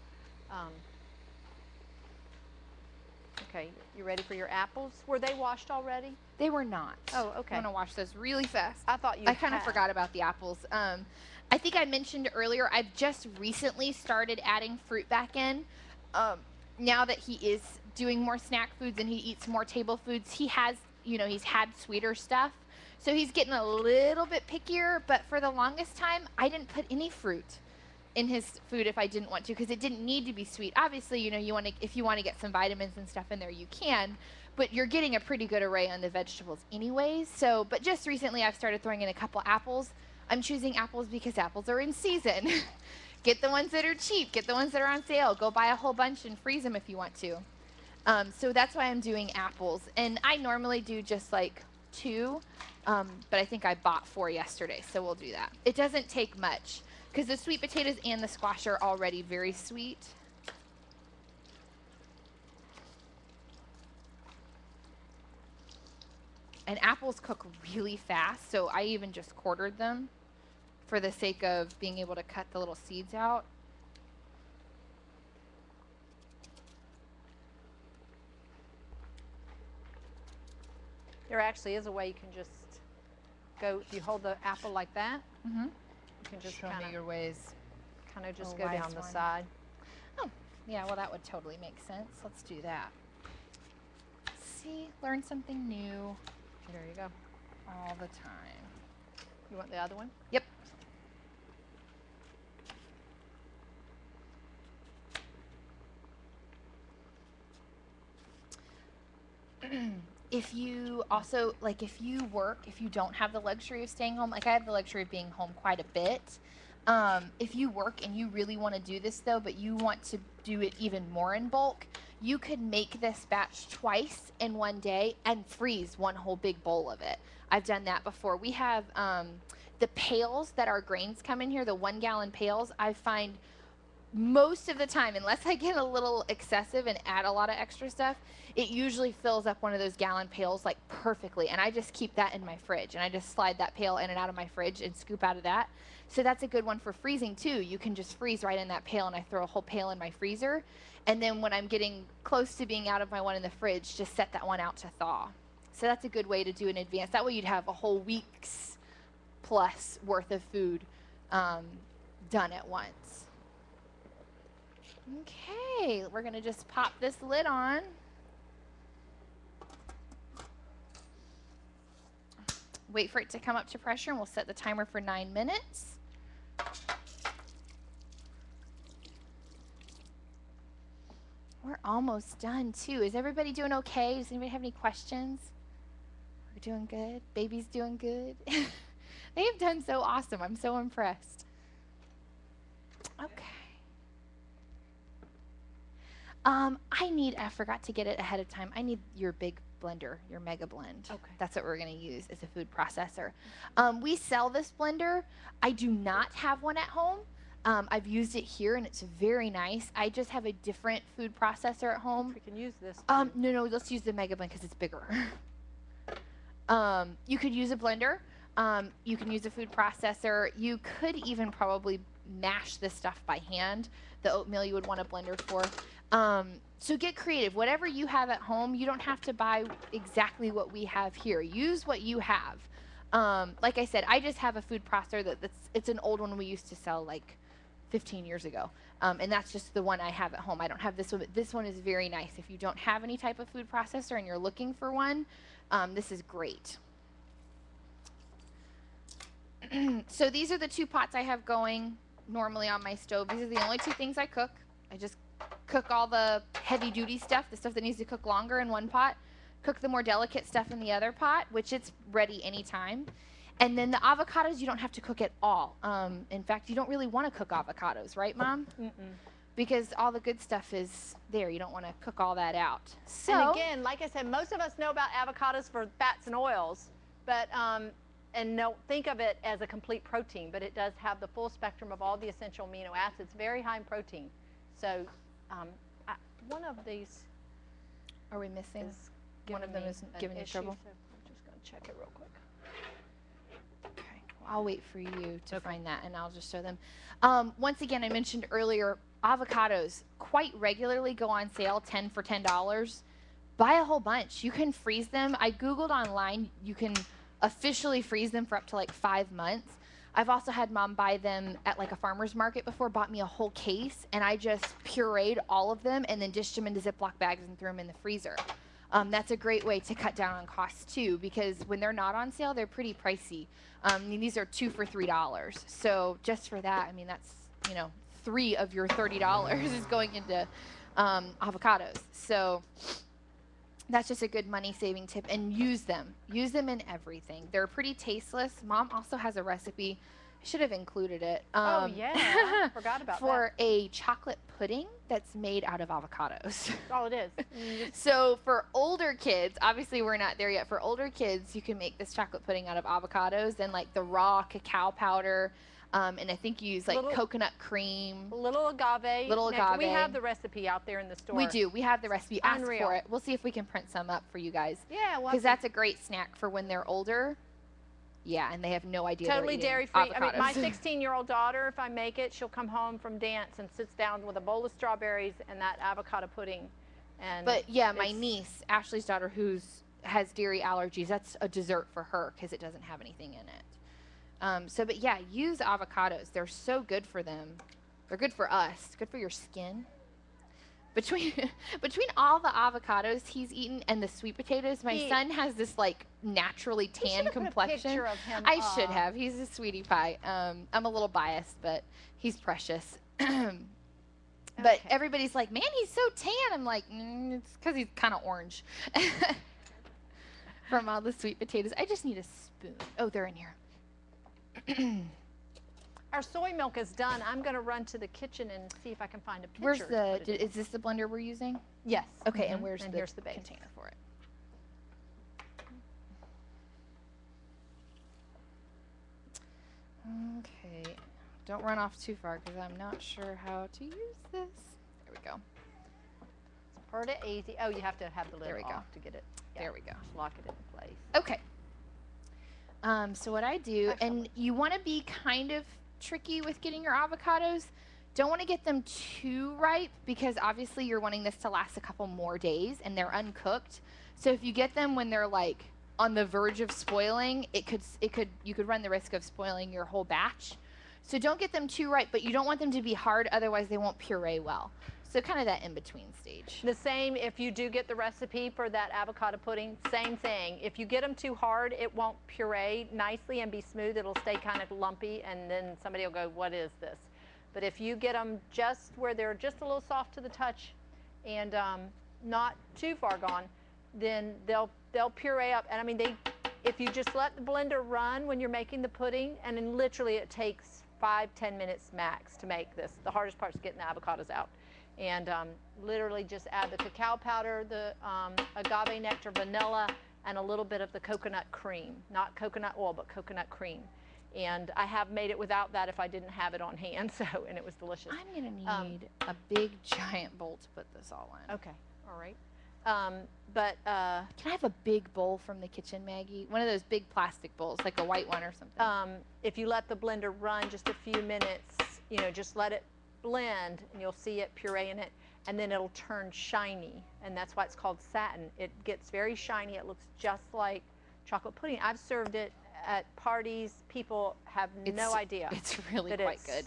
Okay, you ready for your apples? Were they washed already? They were not. Oh, okay. I'm gonna wash those really fast. I thought you I kind of forgot about the apples. I think I mentioned earlier, I've just recently started adding fruit back in. Now that he is doing more snack foods and he eats more table foods, he has, he's had sweeter stuff. So he's getting a little bit pickier, but for the longest time, I didn't put any fruit in his food if I didn't want to, because it didn't need to be sweet. Obviously, you know, if you want to get some vitamins and stuff in there, you can, but you're getting a pretty good array on the vegetables anyways. So, but just recently I've started throwing in a couple apples. I'm choosing apples because apples are in season. Get the ones that are cheap, get the ones that are on sale, go buy a whole bunch and freeze them if you want to. So that's why I'm doing apples. And I normally do just like 2, but I think I bought 4 yesterday, so we'll do that. It doesn't take much, because the sweet potatoes and the squash are already very sweet. And apples cook really fast, so I even just quartered them for the sake of being able to cut the little seeds out. There actually is a way you can just go, if you hold the apple like that, you can just Show me your ways. kind of just Oh, go wise down the one. side. Oh, yeah, well, that would totally make sense. Let's do that. See, learn something new There you go. all the time. You want the other one? Yep. If you also, like, if you work, if you don't have the luxury of staying home, like I have the luxury of being home quite a bit. If you work and you really want to do this though, but you want to do it even more in bulk, you could make this batch twice in one day and freeze one whole big bowl of it. I've done that before. We have the pails that our grains come in here, the 1 gallon pails. I find most of the time, unless I get a little excessive and add a lot of extra stuff, it usually fills up one of those gallon pails like perfectly. And I just keep that in my fridge, and I just slide that pail in and out of my fridge and scoop out of that. So that's a good one for freezing too. You can just freeze right in that pail, and I throw a whole pail in my freezer. And then when I'm getting close to being out of my one in the fridge, just set that one out to thaw. So that's a good way to do in advance. That way you'd have a whole week's plus worth of food done at once. Okay, we're gonna just pop this lid on. Wait for it to come up to pressure, and we'll set the timer for 9 minutes. We're almost done too. Is everybody doing okay? Does anybody have any questions? We're doing good. Baby's doing good. They have done so awesome. I'm so impressed. Okay. I forgot to get it ahead of time. I need your big blender, your Mega Blend. Okay. That's what we're going to use as a food processor. We sell this blender. I do not have one at home. I've used it here, and it's very nice. I just have a different food processor at home. We can use this. No, let's use the Mega Blend because it's bigger. You could use a blender. You can use a food processor. You could even probably mash this stuff by hand. The oatmeal you would want a blender for. So get creative. Whatever you have at home, you don't have to buy exactly what we have here. Use what you have. Like I said, I just have a food processor it's an old one we used to sell like 15 years ago. And that's just the one I have at home. I don't have this one, but this one is very nice. If you don't have any type of food processor and you're looking for one, this is great. So these are the 2 pots I have going normally on my stove. These are the only 2 things I cook. I just cook all the heavy duty stuff, the stuff that needs to cook longer in one pot, cook the more delicate stuff in the other pot, which it's ready anytime. And then the avocados, you don't have to cook at all. In fact, you don't really want to cook avocados, right, Mom? Mm-mm. Because all the good stuff is there. You don't want to cook all that out. So, And again, like I said, most of us know about avocados for fats and oils, but and don't think of it as a complete protein, but it does have the full spectrum of all the essential amino acids, very high in protein. So one of these are we missing? is One of them me is an giving you issue, trouble? so I'm just going to check it real quick. Okay. Well, I'll wait for you to find that, and I'll just show them. Once again, I mentioned earlier, avocados quite regularly go on sale, 10 for $10. Buy a whole bunch. You can freeze them. I Googled online. You can officially freeze them for up to like 5 months. I've also had Mom buy them at like a farmer's market before, bought me a whole case, and I just pureed all of them and then dished them into Ziploc bags and threw them in the freezer. That's a great way to cut down on costs too, because when they're not on sale, they're pretty pricey. I mean, these are 2 for $3. So just for that, I mean, that's, 3 of your $30 is going into avocados. So that's just a good money-saving tip, and use them. Use them in everything. They're pretty tasteless. Mom also has a recipe. I should have included it. Oh, yeah. Forgot about for a chocolate pudding that's made out of avocados. Oh, it is. So for older kids, obviously we're not there yet. For older kids, you can make this chocolate pudding out of avocados and like the raw cacao powder. And I think you use like coconut cream. Little agave. Little agave. We have the recipe out there in the store. We do. We have the recipe. Ask for it. We'll see if we can print some up for you guys. Yeah. Because that's a great snack for when they're older. Yeah, and they have no idea totally they're dairy-free. avocados. I mean, my 16-year-old daughter, if I make it, she'll come home from dance and sits down with a bowl of strawberries and that avocado pudding. And but yeah, my niece, Ashley's daughter, has dairy allergies, that's a dessert for her because it doesn't have anything in it. But yeah, use avocados. They're so good for them. They're good for us. Good for your skin. Between all the avocados he's eaten and the sweet potatoes, my son has this like naturally tan complexion. Put a picture of him I should have. He's a sweetie pie. I'm a little biased, but he's precious. But everybody's like, man, he's so tan. I'm like, it's because he's kind of orange from all the sweet potatoes. I just need a spoon. Oh, they're in here. Our soy milk is done. I'm going to run to the kitchen and see if I can find a picture. Where's is this the blender we're using? Yes. Okay, and here's the base container for it. Okay, don't run off too far because I'm not sure how to use this. There we go. It's pretty easy. Oh, you have to have the lid off to get it. Yeah. There we go. Just lock it in place. Okay. So what I do, and you want to be kind of tricky with getting your avocados. Don't want to get them too ripe because obviously you're wanting this to last a couple more days and they're uncooked. So if you get them when they're like on the verge of spoiling, you could run the risk of spoiling your whole batch. So don't get them too ripe, but you don't want them to be hard, otherwise they won't puree well. So kind of that in-between stage. The same if you do get the recipe for that avocado pudding, same thing. If you get them too hard, it won't puree nicely and be smooth. It'll stay kind of lumpy, and then somebody will go, what is this? But if you get them just where they're just a little soft to the touch and not too far gone, then they'll puree up. And I mean, if you just let the blender run when you're making the pudding, and then literally it takes 5-10 minutes max to make this. The hardest part is getting the avocados out. And literally just add the cacao powder, the agave nectar, vanilla, and a little bit of the coconut cream. Not coconut oil, but coconut cream. And I have made it without that if I didn't have it on hand, and it was delicious. I'm going to need a big, giant bowl to put this all in. Okay, all right. Can I have a big bowl from the kitchen, Maggie? One of those big plastic bowls, like a white one or something. If you let the blender run just a few minutes, just let it blend, and you'll see it puree in it, and then it'll turn shiny, and that's why it's called satin. It gets very shiny. It looks just like chocolate pudding. I've served it at parties. People have no idea. It's really quite good.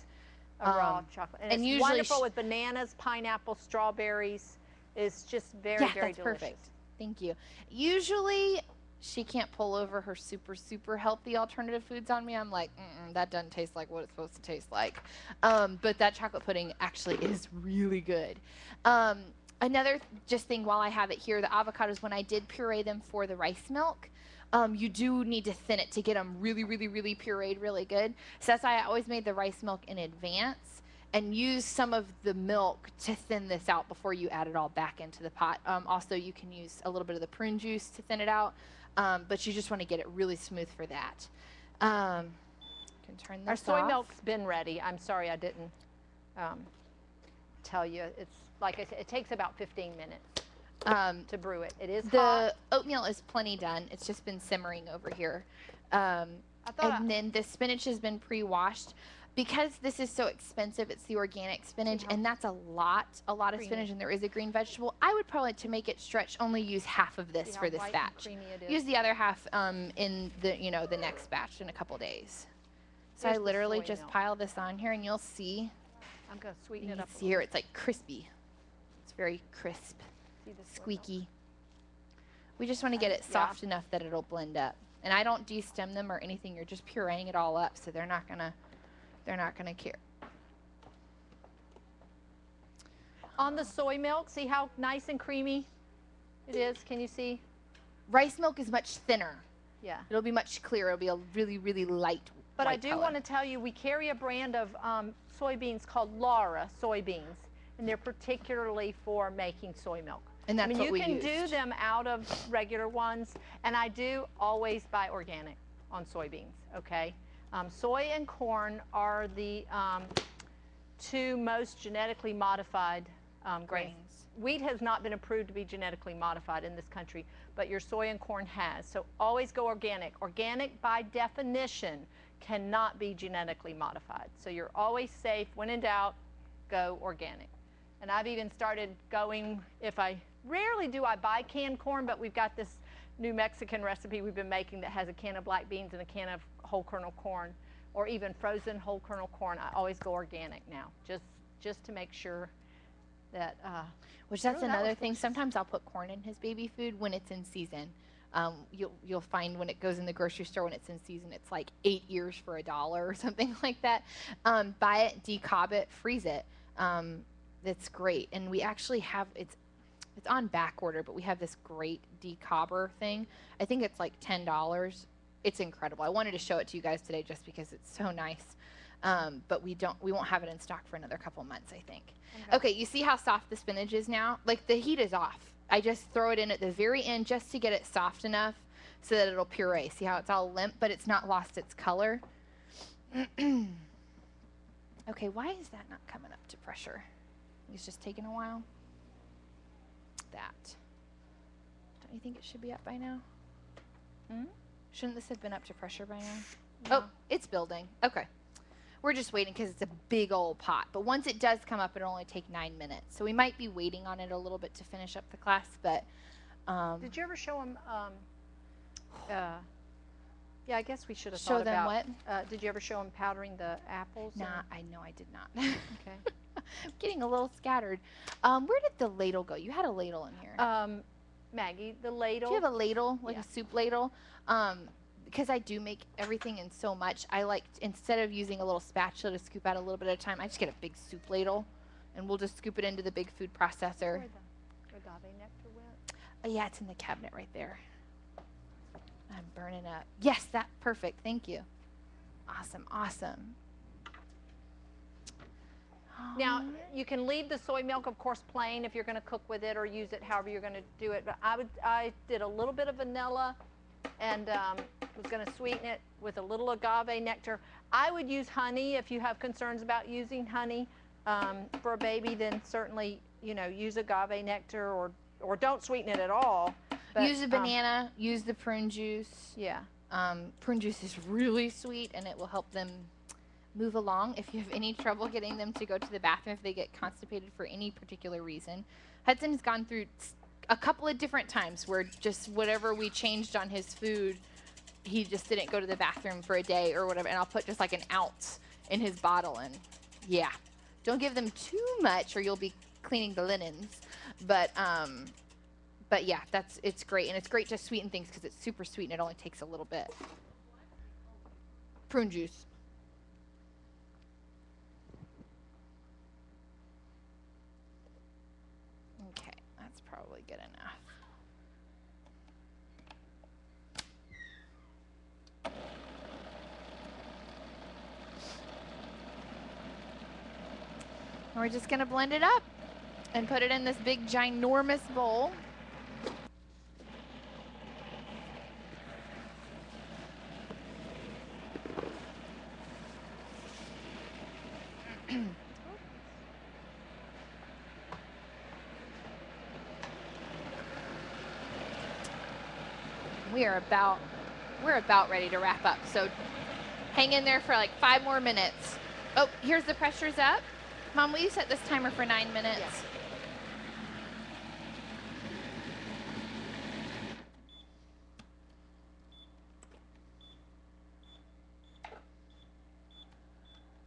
A raw chocolate, and it's wonderful with bananas, pineapple, strawberries. It's just very, very delicious. Perfect. Thank you. Usually, she can't pull over her super healthy alternative foods on me. I'm like, that doesn't taste like what it's supposed to taste like. But that chocolate pudding actually is really good. Another just thing while I have it here, the avocados, when I did puree them for the rice milk, you do need to thin it to get them really pureed really good. So that's why I always made the rice milk in advance and use some of the milk to thin this out before you add it all back into the pot. Also, you can use a little bit of the prune juice to thin it out. But you just want to get it really smooth for that. Can turn this Our soy off. milk's been ready. I'm sorry I didn't tell you. It's like I said, it takes about 15 minutes to brew it. It is hot. The oatmeal is plenty done. It's just been simmering over here. And then the spinach has been pre-washed. Because this is so expensive, it's the organic spinach, and that's a lot of spinach, and there is a green vegetable. I would probably, to make it stretch, only use half of this for this batch. Use the other half in the the next batch in a couple days. So I literally just pile this on here, and you'll see. I'm gonna sweeten it up. See here, it's like crispy. It's very crisp, squeaky. We just want to get it soft enough that it'll blend up. And I don't de-stem them or anything. You're just pureeing it all up, so they're not gonna care. On the soy milk, see how nice and creamy it is? Can you see? Rice milk is much thinner. Yeah. It'll be much clearer. It'll be a really, really light But I white do color. want to tell you, we carry a brand of soybeans called Laura soybeans, and they're particularly for making soy milk. And that's I mean, what you we can used. do them out of regular ones, and I do always buy organic on soybeans, okay? Soy and corn are the two most genetically modified grains. Wheat has not been approved to be genetically modified in this country, but your soy and corn has. So always go organic. Organic, by definition, cannot be genetically modified. So you're always safe. When in doubt, go organic. And I've even started going, rarely do I buy canned corn, but we've got this new Mexican recipe we've been making that has a can of black beans and a can of whole kernel corn, or even frozen whole kernel corn. I always go organic now, just to make sure that. Which that's another thing. Sometimes I'll put corn in his baby food when it's in season. You'll find when it goes in the grocery store when it's in season, it's like 8 ears for $1 or something like that. Buy it, decob it, freeze it. That's great. And we actually have it's on back order, but we have this great decobber thing. I think it's like $10. It's incredible. I wanted to show it to you guys today just because it's so nice. But we won't have it in stock for another couple months, I think. Okay, you see how soft the spinach is now? Like, the heat is off. I just throw it in at the very end just to get it soft enough so that it'll puree. See how it's all limp, but it's not lost its color? Okay, why is that not coming up to pressure? It's just taking a while. That. Don't you think it should be up by now? Shouldn't this have been up to pressure by now? No. Oh, it's building. Okay. We're just waiting because it's a big old pot. But once it does come up, it'll only take 9 minutes. So we might be waiting on it a little bit to finish up the class. But did you ever show them? Yeah, I guess we should have show thought them about. what? Did you ever show them powdering the apples? Nah, I know I did not. Okay. I'm getting a little scattered. Where did the ladle go? You had a ladle in here. Maggie, the ladle. Do you have a ladle, like Yeah. a soup ladle? Because I do make everything in so much, I like, instead of using a little spatula to scoop out a little bit at a time, I just get a big soup ladle, and we'll just scoop it into the big food processor. Where the agave nectar went? Oh, yeah, it's in the cabinet right there. I'm burning up. Yes, that, perfect. Thank you. Awesome, awesome. Now, you can leave the soy milk, of course, plain if you're going to cook with it or use it however you're going to do it. But I did a little bit of vanilla and was going to sweeten it with a little agave nectar. I would use honey if you have concerns about using honey for a baby. Then certainly, use agave nectar or don't sweeten it at all. But, use a banana. Use the prune juice. Yeah. Prune juice is really sweet, and it will help them move along if you have any trouble getting them to go to the bathroom if they get constipated for any particular reason. Hudson has gone through a couple of different times where just whatever we changed on his food, he just didn't go to the bathroom for a day or whatever, and I'll put just like an ounce in his bottle, and yeah. Don't give them too much or you'll be cleaning the linens. But yeah, it's great, and it's great to sweeten things because it's super sweet and it only takes a little bit. Prune juice. Okay, that's probably good enough. And we're just gonna blend it up and put it in this big ginormous bowl. We're about ready to wrap up. So hang in there for like 5 more minutes. Oh, here's the pressure's up. Mom, will you set this timer for 9 minutes? Yes.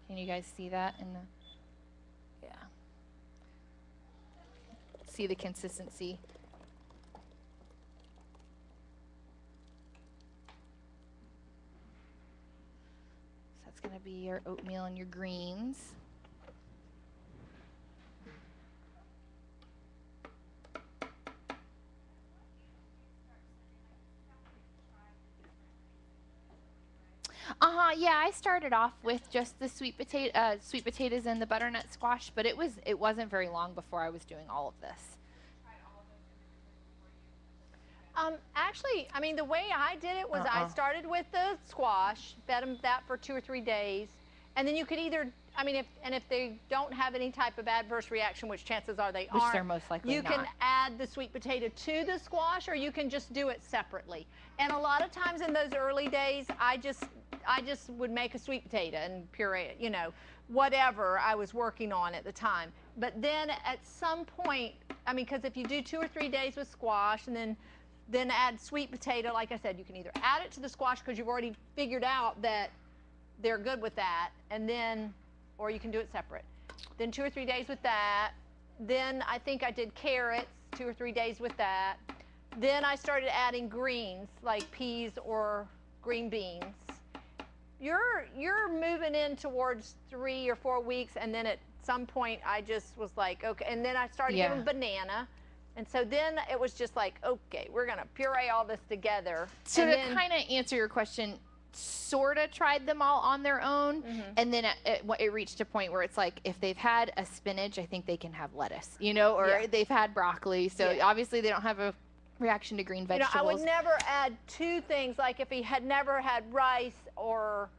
Can you guys see that in the, yeah. See the consistency. So that's gonna be your oatmeal and your greens. Yeah, I started off with just the sweet potatoes and the butternut squash, but it wasn't very long before I was doing all of this. Actually, I mean, the way I did it was I started with the squash, fed them that for 2 or 3 days, and then you could either, I mean, if they don't have any type of adverse reaction, which chances are they aren't, which they're most likely you can add the sweet potato to the squash, or you can just do it separately. And a lot of times in those early days, I just would make a sweet potato and puree it, you know, whatever I was working on at the time. But then at some point, I mean, because if you do 2 or 3 days with squash and then add sweet potato, like I said, you can either add it to the squash because you've already figured out that they're good with that, and then, or you can do it separate. Then 2 or 3 days with that. Then I think I did carrots, 2 or 3 days with that. Then I started adding greens like peas or green beans. You're moving in towards 3 or 4 weeks, and then at some point I just was like, okay, and then I started giving banana. And so then it was just like, okay, we're going to puree all this together. So to kind of answer your question, sort of tried them all on their own. And then it reached a point where it's like, if they've had a spinach, I think they can have lettuce, you know, or they've had broccoli. So obviously they don't have a reaction to green vegetables. You know, I would never add 2 things. Like if he had never had rice or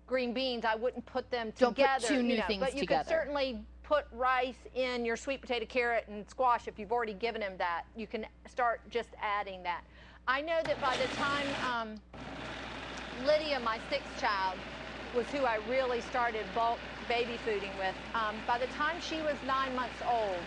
green beans, I wouldn't put them together. Don't put 2 new things but you together. could certainly put rice in your sweet potato, carrot, and squash. If you've already given him that, you can start just adding that. I know that by the time Lydia, my 6th child, was who I really started bulk baby fooding with. By the time she was 9 months old,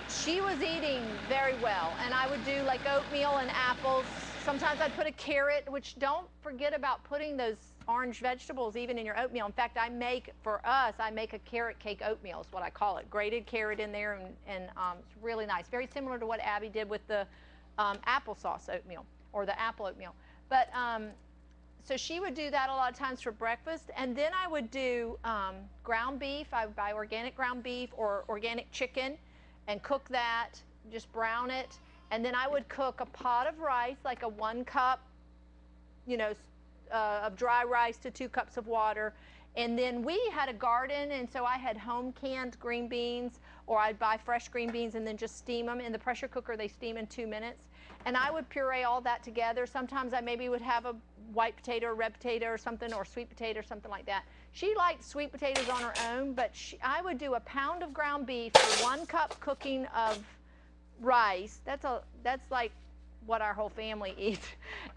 she was eating very well, and I would do like oatmeal and apples. Sometimes I'd put a carrot, which don't forget about putting those orange vegetables even in your oatmeal. In fact, I make a carrot cake oatmeal is what I call it. Grated carrot in there, and it's really nice. Very similar to what Abby did with the applesauce oatmeal, or the apple oatmeal. But so she would do that a lot of times for breakfast, and then I would do ground beef. I would buy organic ground beef or organic chicken and cook that, just brown it, and then I would cook a pot of rice, like a 1 cup, you know, of dry rice to 2 cups of water. And then we had a garden, and so I had home canned green beans, or I'd buy fresh green beans and then just steam them in the pressure cooker. They steam in 2 minutes, and I would puree all that together. Sometimes I maybe would have a white potato or red potato or something, or sweet potato or something like that. She liked sweet potatoes on her own, but I would do a pound of ground beef for 1 cup cooking of rice. That's like what our whole family eats.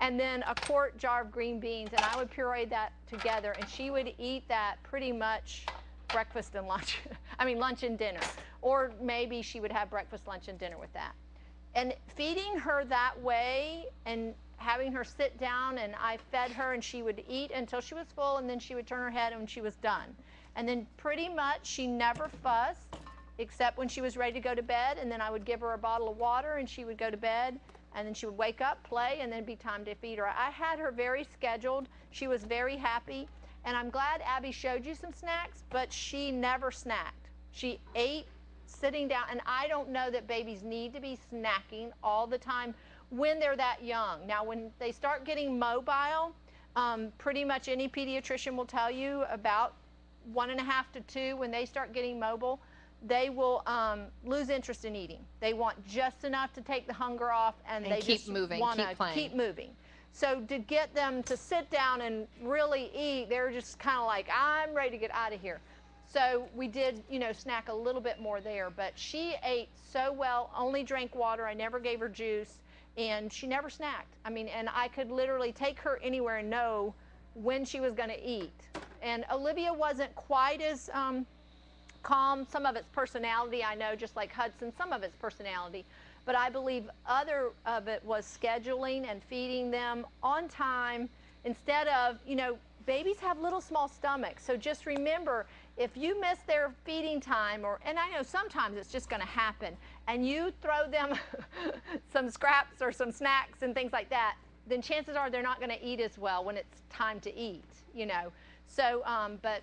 And then a quart jar of green beans, and I would puree that together, and she would eat that pretty much breakfast and lunch. I mean, lunch and dinner. Or maybe she would have breakfast, lunch, and dinner with that. And feeding her that way and having her sit down, and I fed her, and she would eat until she was full, and then she would turn her head when she was done. And then pretty much she never fussed, except when she was ready to go to bed, and then I would give her a bottle of water, and she would go to bed, and then she would wake up, play, and then it'd be time to feed her. I had her very scheduled. She was very happy, and I'm glad Abby showed you some snacks, but she never snacked. She ate sitting down, and I don't know that babies need to be snacking all the time when they're that young. Now, when they start getting mobile, pretty much any pediatrician will tell you about 1.5 to 2, when they start getting mobile, they will lose interest in eating. They want just enough to take the hunger off, and they keep just moving, want to keep playing. keep moving. So to get them to sit down and really eat, they're just kind of like, I'm ready to get out of here. So we did, you know, snack a little bit more there, but she ate so well, only drank water. I never gave her juice, and she never snacked. I mean, and I could literally take her anywhere and know when she was going to eat. And Olivia wasn't quite as calm. Some of its personality, I know, just like Hudson, some of its personality. But I believe other of it was scheduling and feeding them on time instead of, you know, babies have little small stomachs. So just remember, if you miss their feeding time, and I know sometimes it's just going to happen, and you throw them some scraps or some snacks and things like that, then chances are they're not going to eat as well when it's time to eat, you know. So, but,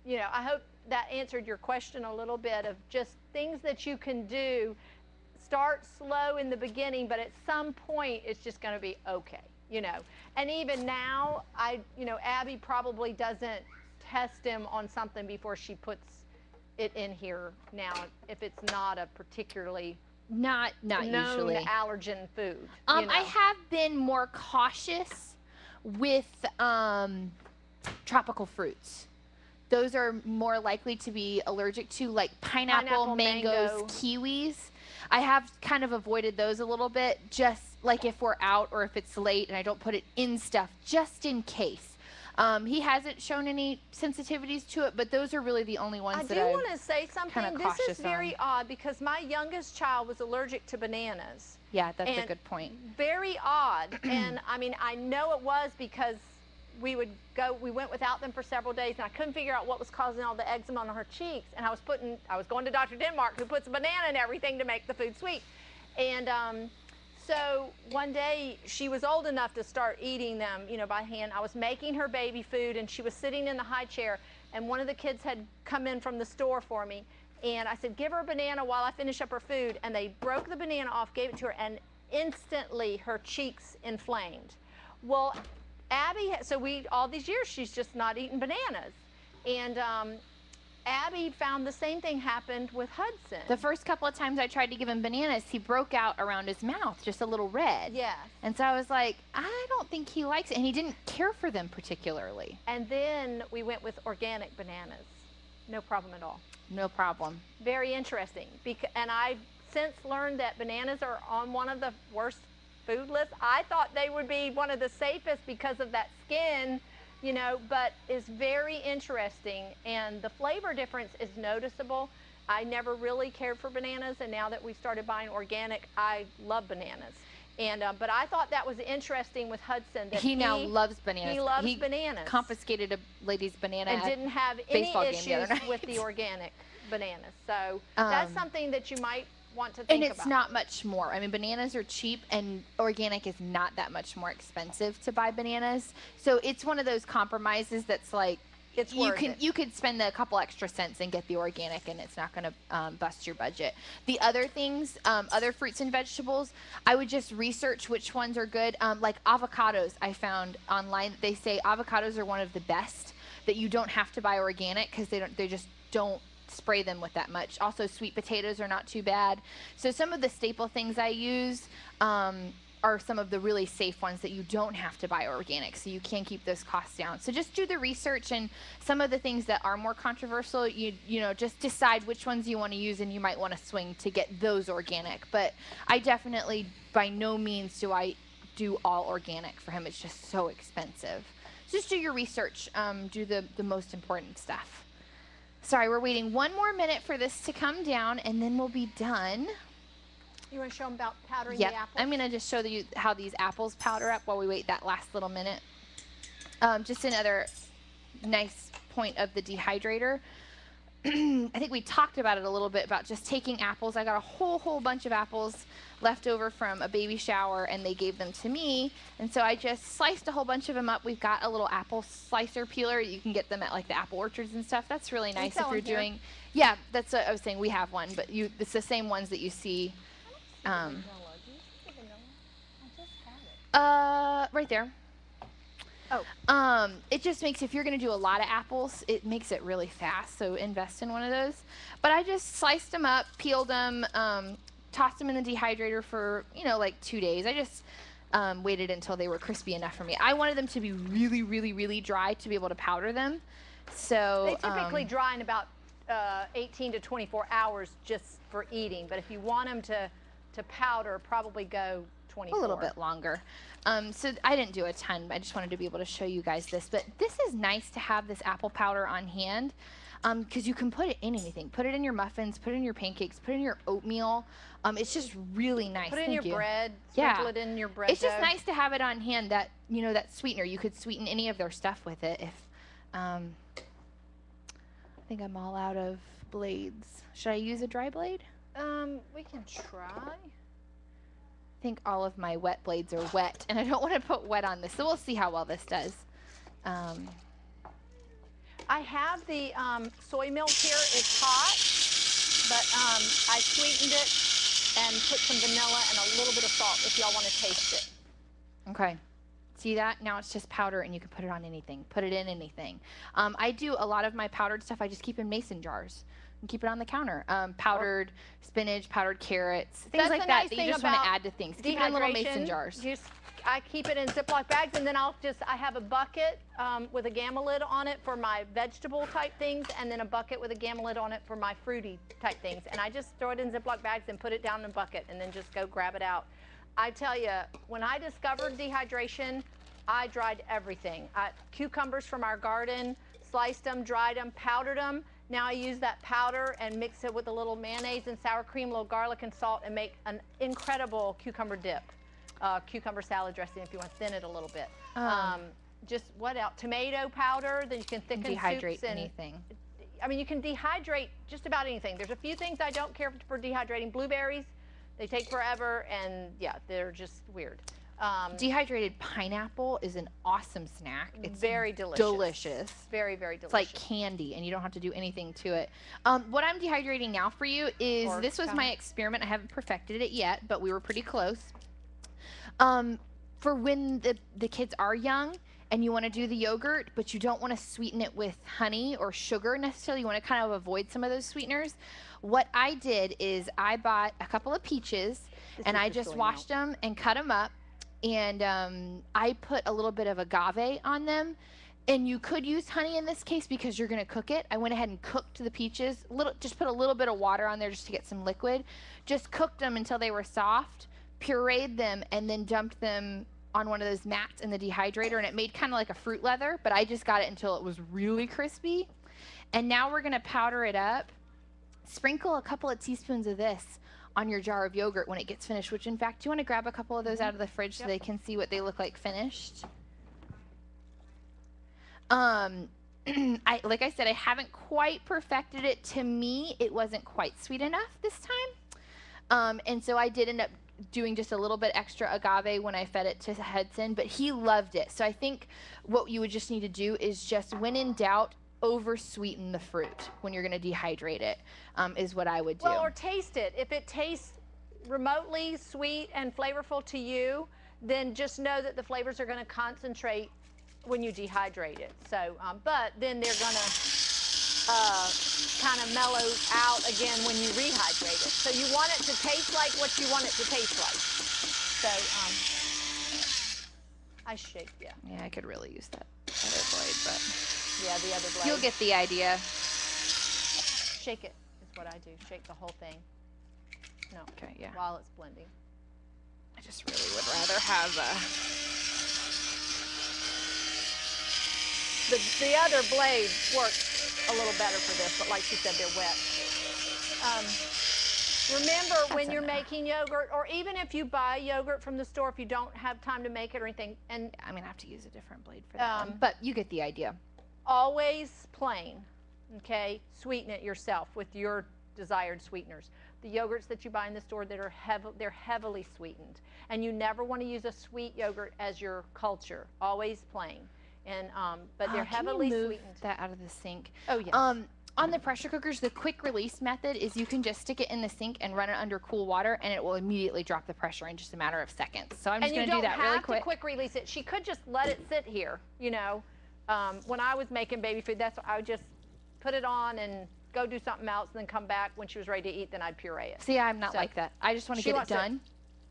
you know, I hope that answered your question a little bit of just things that you can do. Start slow in the beginning, but at some point it's just going to be okay. you know. And even now, Abby probably doesn't test him on something before she puts it in here now, if it's not a particularly not known usually allergen food. I have been more cautious with tropical fruits. Those are more likely to be allergic to, like pineapple, mangoes, kiwis. I have kind of avoided those a little bit, just like if we're out or if it's late and I don't put it in stuff, just in case. He hasn't shown any sensitivities to it, but those are really the only ones that I do want to say something. This is very on. odd because my youngest child was allergic to bananas. Yeah, that's a good point. Very odd. And I mean, I know it was because we went without them for several days, and I couldn't figure out what was causing all the eczema on her cheeks. And I was going to Dr. Denmark, who puts a banana in everything to make the food sweet. And so one day she was old enough to start eating them, by hand. I was making her baby food, and she was sitting in the high chair, and one of the kids had come in from the store for me, and I said, give her a banana while I finish up her food. And they broke the banana off, gave it to her, and instantly her cheeks inflamed. Well, Abby, all these years, she's just not eating bananas. And Abby found the same thing happened with Hudson. The first couple of times I tried to give him bananas, he broke out around his mouth, just a little red. Yeah. And so I was like, I don't think he likes it. And he didn't care for them particularly. And then we went with organic bananas. No problem at all. No problem. Very interesting. And I've since learned that bananas are on one of the worst food lists. I thought they would be one of the safest because of that skin, but it's very interesting, and the flavor difference is noticeable. I never really cared for bananas, and now that we started buying organic, I love bananas. And but I thought that was interesting with Hudson. That he now loves bananas. He loves bananas. Confiscated a lady's banana and didn't have any issues with the organic bananas. So that's something that you might want to think about. And it's not much more. I mean, bananas are cheap, and organic is not that much more expensive to buy bananas. So it's one of those compromises that's like, you could spend a couple extra cents and get the organic, and it's not going to bust your budget. The other things, other fruits and vegetables, I would just research which ones are good. Like avocados, I found online that they say avocados are one of the best, that you don't have to buy organic because they just don't spray them with that much. Also, sweet potatoes are not too bad. So some of the staple things I use are some of the really safe ones that you don't have to buy organic, so you can keep those costs down. So just do the research, and some of the things that are more controversial, you just decide which ones you want to use, and you might want to swing to get those organic. But I definitely, by no means do I do all organic for him. It's just so expensive. Just do your research. Do the most important stuff. Sorry, we're waiting one more minute for this to come down, and then we'll be done. You want to show them about powdering the apples? I'm going to just show you how these apples powder up while we wait that last little minute. Just another nice point of the dehydrator. I think we talked about it a little bit, about just taking apples. I got a whole bunch of apples left over from a baby shower, and they gave them to me. And so I just sliced a whole bunch of them up. We've got a little apple slicer peeler. You can get them at like the apple orchards and stuff. That's really nice if you're doing. Yeah, that's what I was saying. We have one, but it's the same ones that you see. Right there. It just makes, if you're going to do a lot of apples, it makes it really fast, so invest in one of those. But I just sliced them up, peeled them, tossed them in the dehydrator for, like 2 days. I just waited until they were crispy enough for me. I wanted them to be really, really, really dry to be able to powder them. So they typically dry in about 18 to 24 hours just for eating, but if you want them to powder, probably go 24. A little bit longer. So I didn't do a ton. I just wanted to be able to show you guys this. But this is nice to have this apple powder on hand, because you can put it in anything. Put it in your muffins, put it in your pancakes, put it in your oatmeal. It's just really nice. Put it in your bread. Yeah. Sprinkle it in your bread. It's just nice to have it on hand. That that sweetener. You could sweeten any of their stuff with it. If I think I'm all out of blades. Should I use a dry blade? We can try. I think all of my wet blades are wet, and I don't want to put wet on this, so we'll see how well this does. I have the soy milk here. It's hot, but I sweetened it and put some vanilla and a little bit of salt if y'all want to taste it. Okay. See that? Now it's just powder, and you can put it on anything. Put it in anything. I do a lot of my powdered stuff. I just keep in mason jars and keep it on the counter. Powdered spinach, powdered carrots, things like that that you just want to add to things. Keep it in little mason jars. I keep it in Ziploc bags, and then I have a bucket with a gamma lid on it for my vegetable type things, and then a bucket with a gamma lid on it for my fruity type things. And I just throw it in Ziploc bags and put it down in a bucket, and then just go grab it out. I tell you, when I discovered dehydration, I dried everything. Cucumbers from our garden, sliced them, dried them, powdered them. Now I use that powder and mix it with a little mayonnaise and sour cream, a little garlic and salt, and make an incredible cucumber dip. Cucumber salad dressing if you want to thin it a little bit. Just what else? Tomato powder, then you can thicken dehydrate soups and anything. I mean, you can dehydrate just about anything. There's a few things I don't care for dehydrating. Blueberries, they take forever, and yeah, they're just weird. Dehydrated pineapple is an awesome snack. It's very delicious. Delicious. Very, very delicious. It's like candy, and you don't have to do anything to it. What I'm dehydrating now for you is, this was my experiment. I haven't perfected it yet, but we were pretty close. For when the kids are young and you want to do the yogurt, but you don't want to sweeten it with honey or sugar necessarily, you want to kind of avoid some of those sweeteners. What I did is I bought a couple of peaches, and I just washed them and cut them up, and I put a little bit of agave on them. And you could use honey in this case because you're going to cook it. I went ahead and cooked the peaches, just put a little bit of water on there just to get some liquid. Just cooked them until they were soft, pureed them, and then dumped them on one of those mats in the dehydrator, and it made kind of like a fruit leather, but I just got it until it was really crispy. And now we're going to powder it up. Sprinkle a couple of teaspoons of this on your jar of yogurt when it gets finished, which in fact, do you want to grab a couple of those out of the fridge so they can see what they look like finished? Like I said, I haven't quite perfected it. To me, it wasn't quite sweet enough this time. And so I did end up doing just a little bit extra agave when I fed it to Hudson, but he loved it. So I think what you would just need to do is just, when in doubt, over sweeten the fruit when you're going to dehydrate it, is what I would do. Well, or taste it. If it tastes remotely sweet and flavorful to you, then just know that the flavors are going to concentrate when you dehydrate it. So, but then they're going to kind of mellow out again when you rehydrate it. So you want it to taste like what you want it to taste like. So, I shake, yeah. Yeah, I could really use that other blade, but yeah, the other blade. You'll get the idea. Shake it is what I do. Shake the whole thing. No. Okay, yeah. While it's blending. I just really would rather have the other blade works a little better for this, but like she said, they're wet. Remember, when you're making yogurt, or even if you buy yogurt from the store, if you don't have time to make it or anything, and I'm gonna have to use a different blade for that one, but you get the idea. Always plain, okay? Sweeten it yourself with your desired sweeteners. The yogurts that you buy in the store that are they're heavily sweetened, and you never want to use a sweet yogurt as your culture. Always plain. And but they're heavily sweetened. That out of the sink. Oh yes. On the pressure cookers, the quick release method is you can just stick it in the sink and run it under cool water, and it will immediately drop the pressure in just a matter of seconds. So I'm just going to do that really quick. And you don't have to quick release it. She could just let it sit here. You know, when I was making baby food, that's what I would just put it on and go do something else, and then come back when she was ready to eat. Then I'd puree it. See, I'm not like that. I just want to get it done,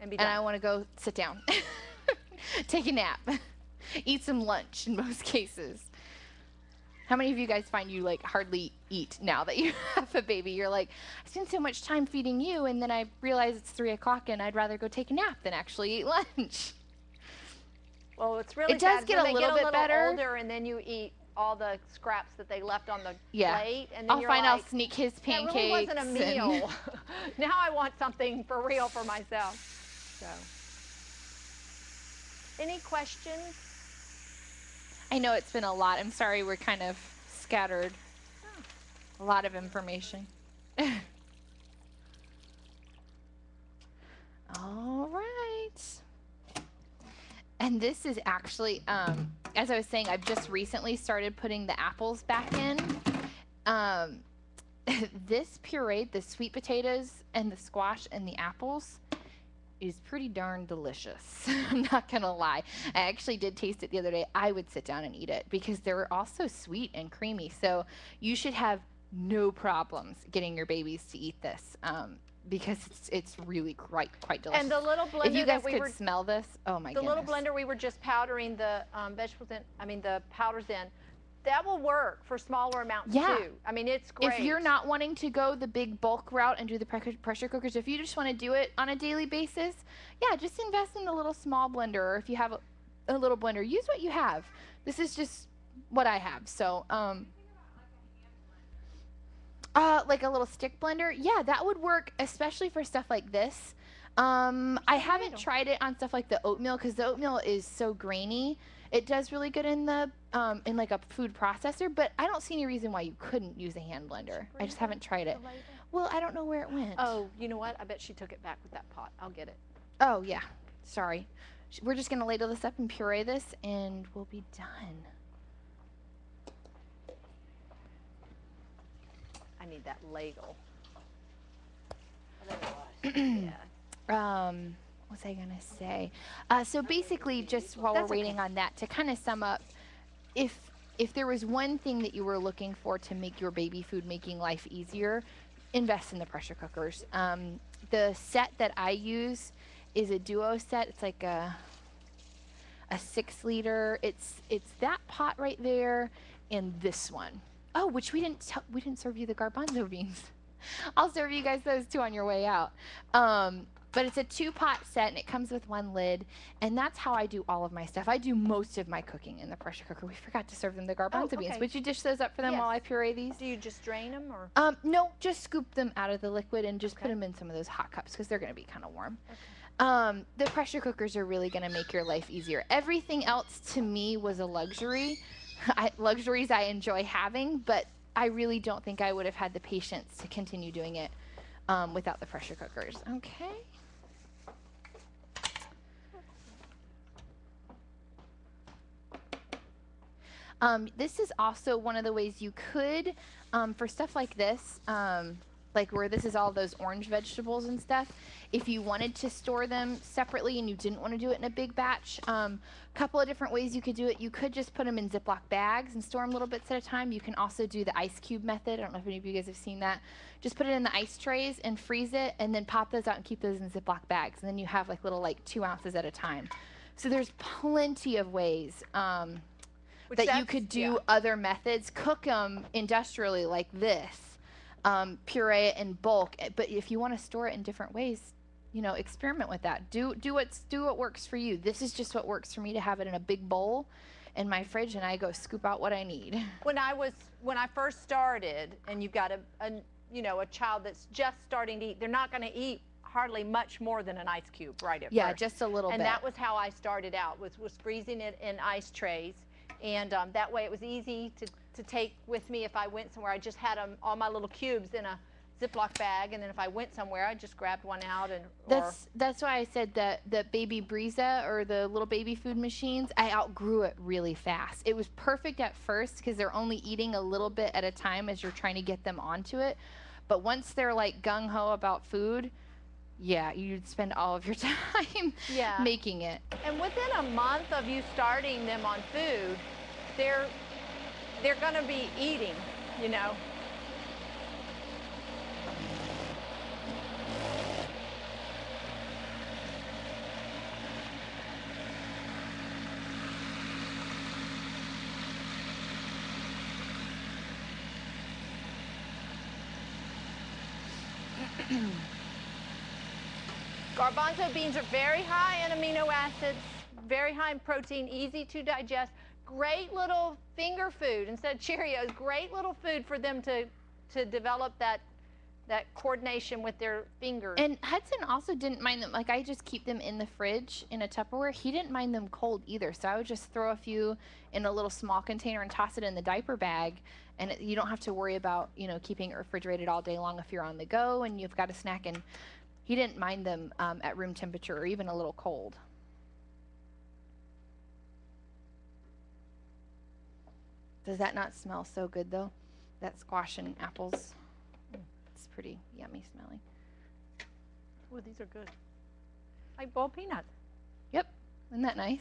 and be done. And I want to go sit down, take a nap. Eat some lunch in most cases. How many of you guys find you like hardly eat now that you have a baby? You're like, I spend so much time feeding you, and then I realize it's 3 o'clock and I'd rather go take a nap than actually eat lunch. Well, it's really does get a little bit better. Older, and then you eat all the scraps that they left on the plate, and then I'll find I'll sneak his pancakes. That really wasn't a meal. Now I want something for real for myself. So, any questions? I know it's been a lot. I'm sorry we're kind of scattered. A lot of information. All right. And this is actually, as I was saying, I've just recently started putting the apples back in. This pureed, the sweet potatoes and the squash and the apples, is pretty darn delicious. I'm not gonna lie. I actually did taste it the other day. I would sit down and eat it because they're also sweet and creamy. So you should have no problems getting your babies to eat this because it's really quite delicious. And the little blender if you guys that we could were smell this, oh my goodness. The little blender we were just powdering the vegetables in, the powders in, that will work for smaller amounts too. I mean, it's great. If you're not wanting to go the big bulk route and do the pressure cookers, if you just want to do it on a daily basis, yeah, just invest in the little small blender. Or if you have a little blender, use what you have. This is just what I have. So, like a little stick blender, yeah, that would work, especially for stuff like this. I haven't tried it on stuff like the oatmeal because the oatmeal is so grainy. It does really good in the in like a food processor, but I don't see any reason why you couldn't use a hand blender. I just haven't tried it. Well, I don't know where it went. Oh, you know what? I bet she took it back with that pot. I'll get it. Oh yeah, sorry. We're just gonna ladle this up and puree this, and we'll be done. I need that ladle. Yeah. What was I gonna say? So basically, just while we're waiting on that, to kind of sum up, if there was one thing that you were looking for to make your baby food making life easier, invest in the pressure cookers. The set that I use is a duo set. It's like a 6 liter. It's that pot right there and this one. Oh, which we didn't serve you the garbanzo beans. I'll serve you guys those too on your way out. But it's a 2-pot set, and it comes with 1 lid, and that's how I do all of my stuff. I do most of my cooking in the pressure cooker. We forgot to serve them the garbanzo beans. Would you dish those up for them while I puree these? Do you just drain them, or? No, just scoop them out of the liquid and just put them in some of those hot cups because they're going to be kind of warm. The pressure cookers are really going to make your life easier. Everything else to me was a luxury. Luxuries I enjoy having, but I really don't think I would have had the patience to continue doing it without the pressure cookers. Okay. This is also one of the ways you could, for stuff like this, like where this is all those orange vegetables and stuff, if you wanted to store them separately and you didn't want to do it in a big batch, couple of different ways you could do it. You could just put them in Ziploc bags and store them little bits at a time. You can also do the ice cube method. I don't know if any of you guys have seen that. Just put it in the ice trays and freeze it, and then pop those out and keep those in Ziploc bags. And then you have like little 2 ounces at a time. So there's plenty of ways that you could do other methods. Cook them industrially like this, puree it in bulk. But if you want to store it in different ways, experiment with that. Do what works for you. This is just what works for me, to have it in a big bowl in my fridge, and I go scoop out what I need. When I first started, and you've got a child that's just starting to eat, they're not going to eat hardly much more than an ice cube right at first. Just a little bit. And that was how I started out, was freezing it in ice trays. And that way it was easy to take with me if I went somewhere. I just had all my little cubes in a Ziploc bag, and then if I went somewhere, I just grabbed one out. And that's why I said that the Baby Breeza, or the little baby food machines, I outgrew it really fast. It was perfect at first because they're only eating a little bit at a time as you're trying to get them onto it. But once they're like gung-ho about food, yeah, you'd spend all of your time making it. And within a month of you starting them on food, they're going to be eating, Garbanzo beans are very high in amino acids, very high in protein, easy to digest, great little finger food instead of Cheerios, great little food for them to develop that coordination with their fingers. And Hudson also didn't mind them. Like, I just keep them in the fridge in a Tupperware. He didn't mind them cold either, so I would just throw a few in a little small container and toss it in the diaper bag, and you don't have to worry about, keeping it refrigerated all day long if you're on the go and you've got a snack. And he didn't mind them at room temperature or even a little cold. Does that not smell so good, though? That squash and apples. It's pretty yummy smelling. Oh, these are good. like boiled peanuts. Yep. Isn't that nice?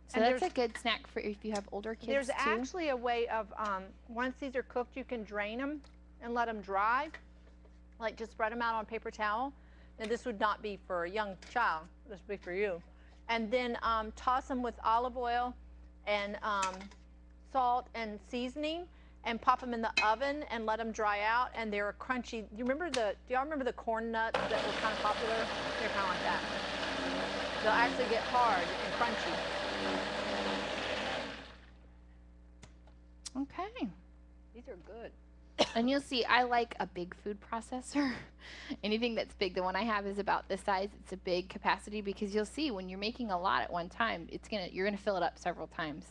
So And that's a good snack for if you have older kids There's too. actually a way of, once these are cooked, you can drain them and let them dry. Like just spread them out on a paper towel. Now this would not be for a young child, this would be for you. And then toss them with olive oil and salt and seasoning and pop them in the oven and let them dry out, and they're crunchy. Do y'all remember the corn nuts that were kind of popular? They're kind of like that. They'll actually get hard and crunchy. Okay. These are good. And you'll see, I like a big food processor. Anything that's big. The one I have is about this size. It's a big capacity because you'll see when you're making a lot at one time, you're gonna fill it up several times.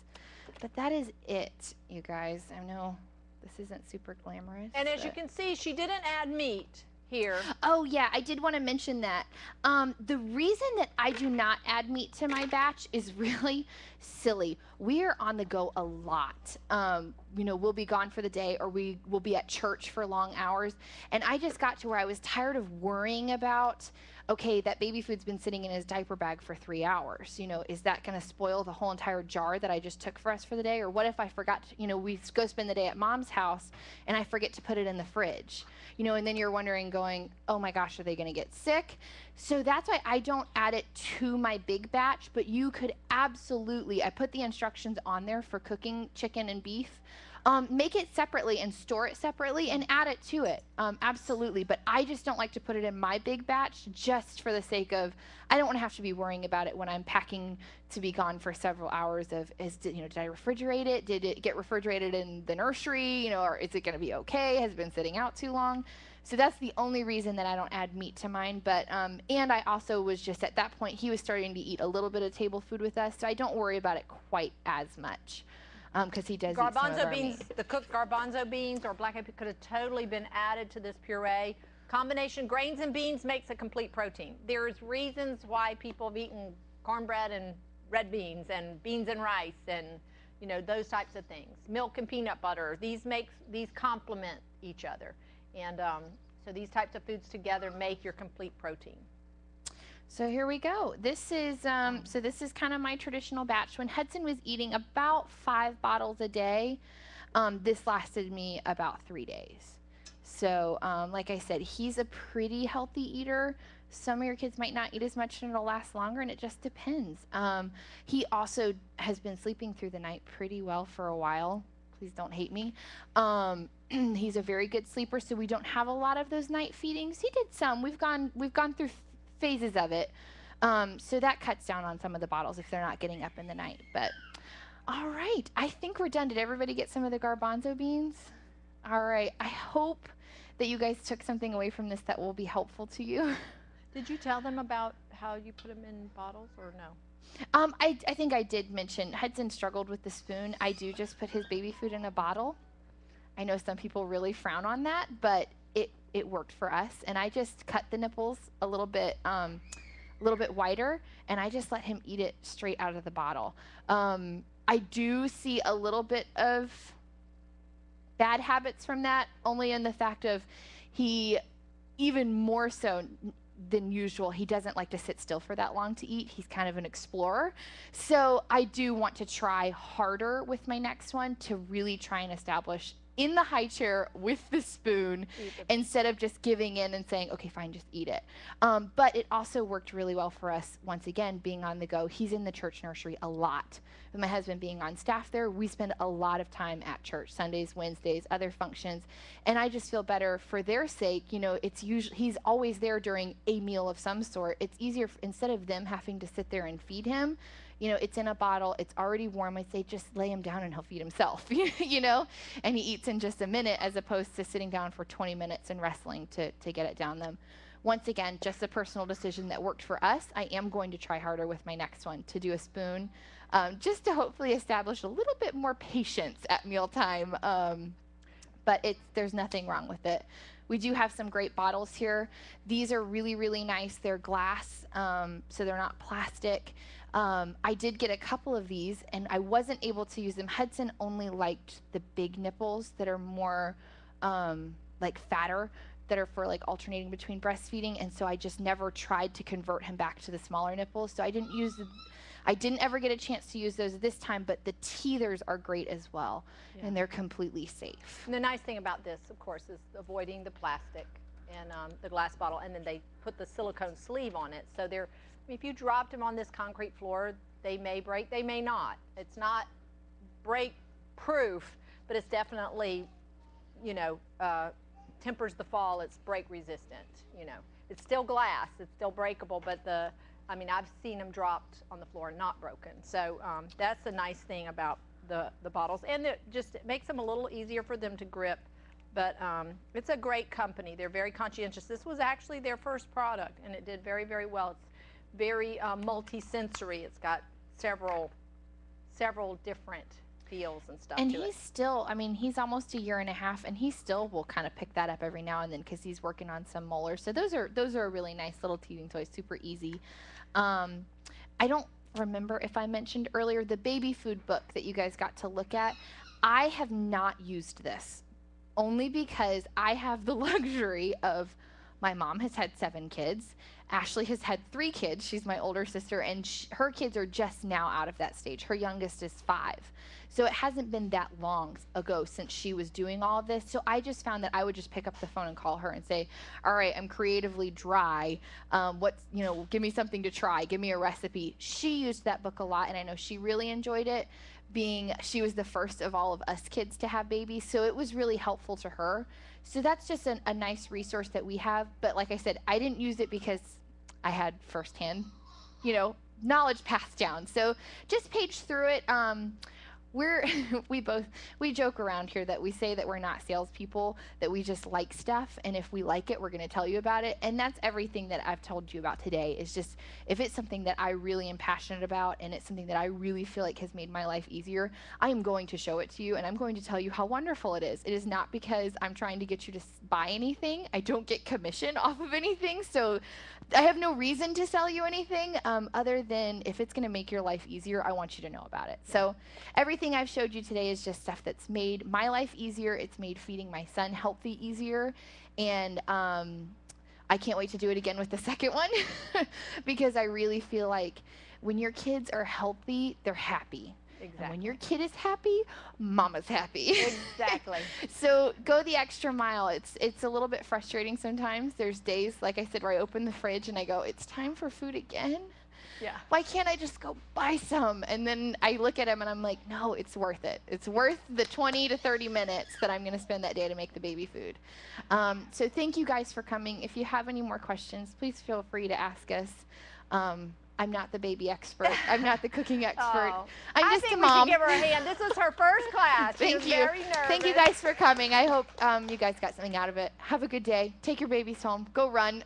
But that is it, you guys. I know this isn't super glamorous. And as you can see, she didn't add meat here. Oh yeah, I did want to mention that. The reason that I do not add meat to my batch is really silly. We are on the go a lot. You know, we'll be gone for the day, or we will be at church for long hours. And I just got to where I was tired of worrying about, okay, that baby food's been sitting in his diaper bag for 3 hours. You know, is that going to spoil the whole entire jar that I just took for us for the day? Or what if I forgot to, you know, we go spend the day at mom's house and I forget to put it in the fridge? You know, and then you're wondering, going, oh my gosh, are they going to get sick? So that's why I don't add it to my big batch, but you could absolutely, I put the instructions on there for cooking chicken and beef. Make it separately and store it separately and add it to it. Absolutely. But I just don't like to put it in my big batch just for the sake of, I don't want to have to be worrying about it when I'm packing to be gone for several hours of, did I refrigerate it? Did it get refrigerated in the nursery? You know, or is it going to be okay? Has it been sitting out too long? So that's the only reason that I don't add meat to mine. But, and I also was just at that point, he was starting to eat a little bit of table food with us. So I don't worry about it quite as much. Because he does eat some of our beans, meat. the cooked garbanzo beans or black eyed peas could have totally been added to this puree. Combination grains and beans makes a complete protein. There's reasons why people have eaten cornbread and red beans and rice and, you know, those types of things. Milk and peanut butter. These complement each other, and so these types of foods together make your complete protein. So here we go. This is this is kind of my traditional batch. When Hudson was eating about 5 bottles a day, this lasted me about 3 days. So like I said, he's a pretty healthy eater. Some of your kids might not eat as much and it'll last longer, and it just depends. He also has been sleeping through the night pretty well for a while. Please don't hate me. He's a very good sleeper, so we don't have a lot of those night feedings. He did some. We've gone through phases of it, so that cuts down on some of the bottles if they're not getting up in the night. But all right, I think we're done. Did everybody get some of the garbanzo beans? All right, I hope that you guys took something away from this that will be helpful to you. Did you tell them about how you put them in bottles, or no? I think I did mention Hudson struggled with the spoon. I do just put his baby food in a bottle. I know some people really frown on that, but it worked for us, and I just cut the nipples a little bit wider, and I just let him eat it straight out of the bottle. I do see a little bit of bad habits from that, only in the fact of he, even more so than usual, he doesn't like to sit still for that long to eat. He's kind of an explorer. So I do want to try harder with my next one to really try and establish in the high chair with the spoon instead of just giving in and saying, okay, fine, just eat it. But it also worked really well for us, once again, being on the go. He's in the church nursery a lot. With my husband being on staff there, we spend a lot of time at church, Sundays, Wednesdays, other functions. And I just feel better for their sake. You know, it's usually, he's always there during a meal of some sort. It's easier, instead of them having to sit there and feed him, you know, it's in a bottle, it's already warm. I'd say just lay him down and he'll feed himself, you know, and he eats in just a minute as opposed to sitting down for 20 minutes and wrestling to get it down them. Once again, just a personal decision that worked for us. I am going to try harder with my next one to do a spoon, just to hopefully establish a little bit more patience at mealtime. But there's nothing wrong with it. We do have some great bottles here. These are really, really nice. They're glass, so they're not plastic. I did get a couple of these, and I wasn't able to use them. Hudson only liked the big nipples that are more like fatter. that are for like alternating between breastfeeding, and so I just never tried to convert him back to the smaller nipples. So I didn't ever get a chance to use those this time, but the teethers are great as well, and they're completely safe. And the nice thing about this, of course, is avoiding the plastic and the glass bottle, and then they put the silicone sleeve on it. So they're, if you dropped them on this concrete floor, they may break, they may not. It's not break proof, but it's definitely, you know, tempers the fall. It's break resistant, you know. It's still glass, it's still breakable, but I mean, I've seen them dropped on the floor and not broken. So that's the nice thing about the bottles, and it just makes them a little easier for them to grip. But it's a great company. They're very conscientious. This was actually their first product, and it did very, very well. It's very multi-sensory. It's got several different feels and stuff and to he's still, I mean, he's almost a year and a half, and he still will kind of pick that up every now and then because he's working on some molars. So those are a really nice little teething toys, super easy. I don't remember if I mentioned earlier the baby food book that you guys got to look at. I have not used this, only because I have the luxury of, my mom has had 7 kids. Ashley has had 3 kids. She's my older sister, and her kids are just now out of that stage. Her youngest is 5. So it hasn't been that long ago since she was doing all of this. So I just found that I would just pick up the phone and call her and say, all right, I'm creatively dry. You know, give me something to try. Give me a recipe. She used that book a lot, and I know she really enjoyed it, being she was the first of all of us kids to have babies. So it was really helpful to her. So that's just a nice resource that we have. But like I said, I didn't use it because I had firsthand, you know, knowledge passed down. So just page through it. We joke around here that we say that we're not salespeople, that we just like stuff, and if we like it, we're going to tell you about it. And that's everything that I've told you about today, is just if it's something that I really am passionate about and it's something that I really feel like has made my life easier, I am going to show it to you, and I'm going to tell you how wonderful it is. It is not because I'm trying to get you to buy anything. I don't get commission off of anything, so I have no reason to sell you anything other than if it's going to make your life easier, I want you to know about it. So everything I've showed you today is just stuff that's made my life easier. It's made feeding my son healthy easier. And I can't wait to do it again with the second one because I really feel like when your kids are healthy, they're happy. Exactly. And when your kid is happy, mama's happy. Exactly. So go the extra mile. It's a little bit frustrating sometimes. There's days, like I said, where I open the fridge and I go, it's time for food again? Yeah. Why can't I just go buy some? And then I look at him and I'm like, no, it's worth it. It's worth the 20 to 30 minutes that I'm going to spend that day to make the baby food. So thank you guys for coming. If you have any more questions, please feel free to ask us. I'm not the baby expert. I'm not the cooking expert. Oh. I'm just a mom. I think we should give her a hand. This was her first class. Thank you. Very nervous. Thank you guys for coming. I hope you guys got something out of it. Have a good day. Take your babies home. Go run.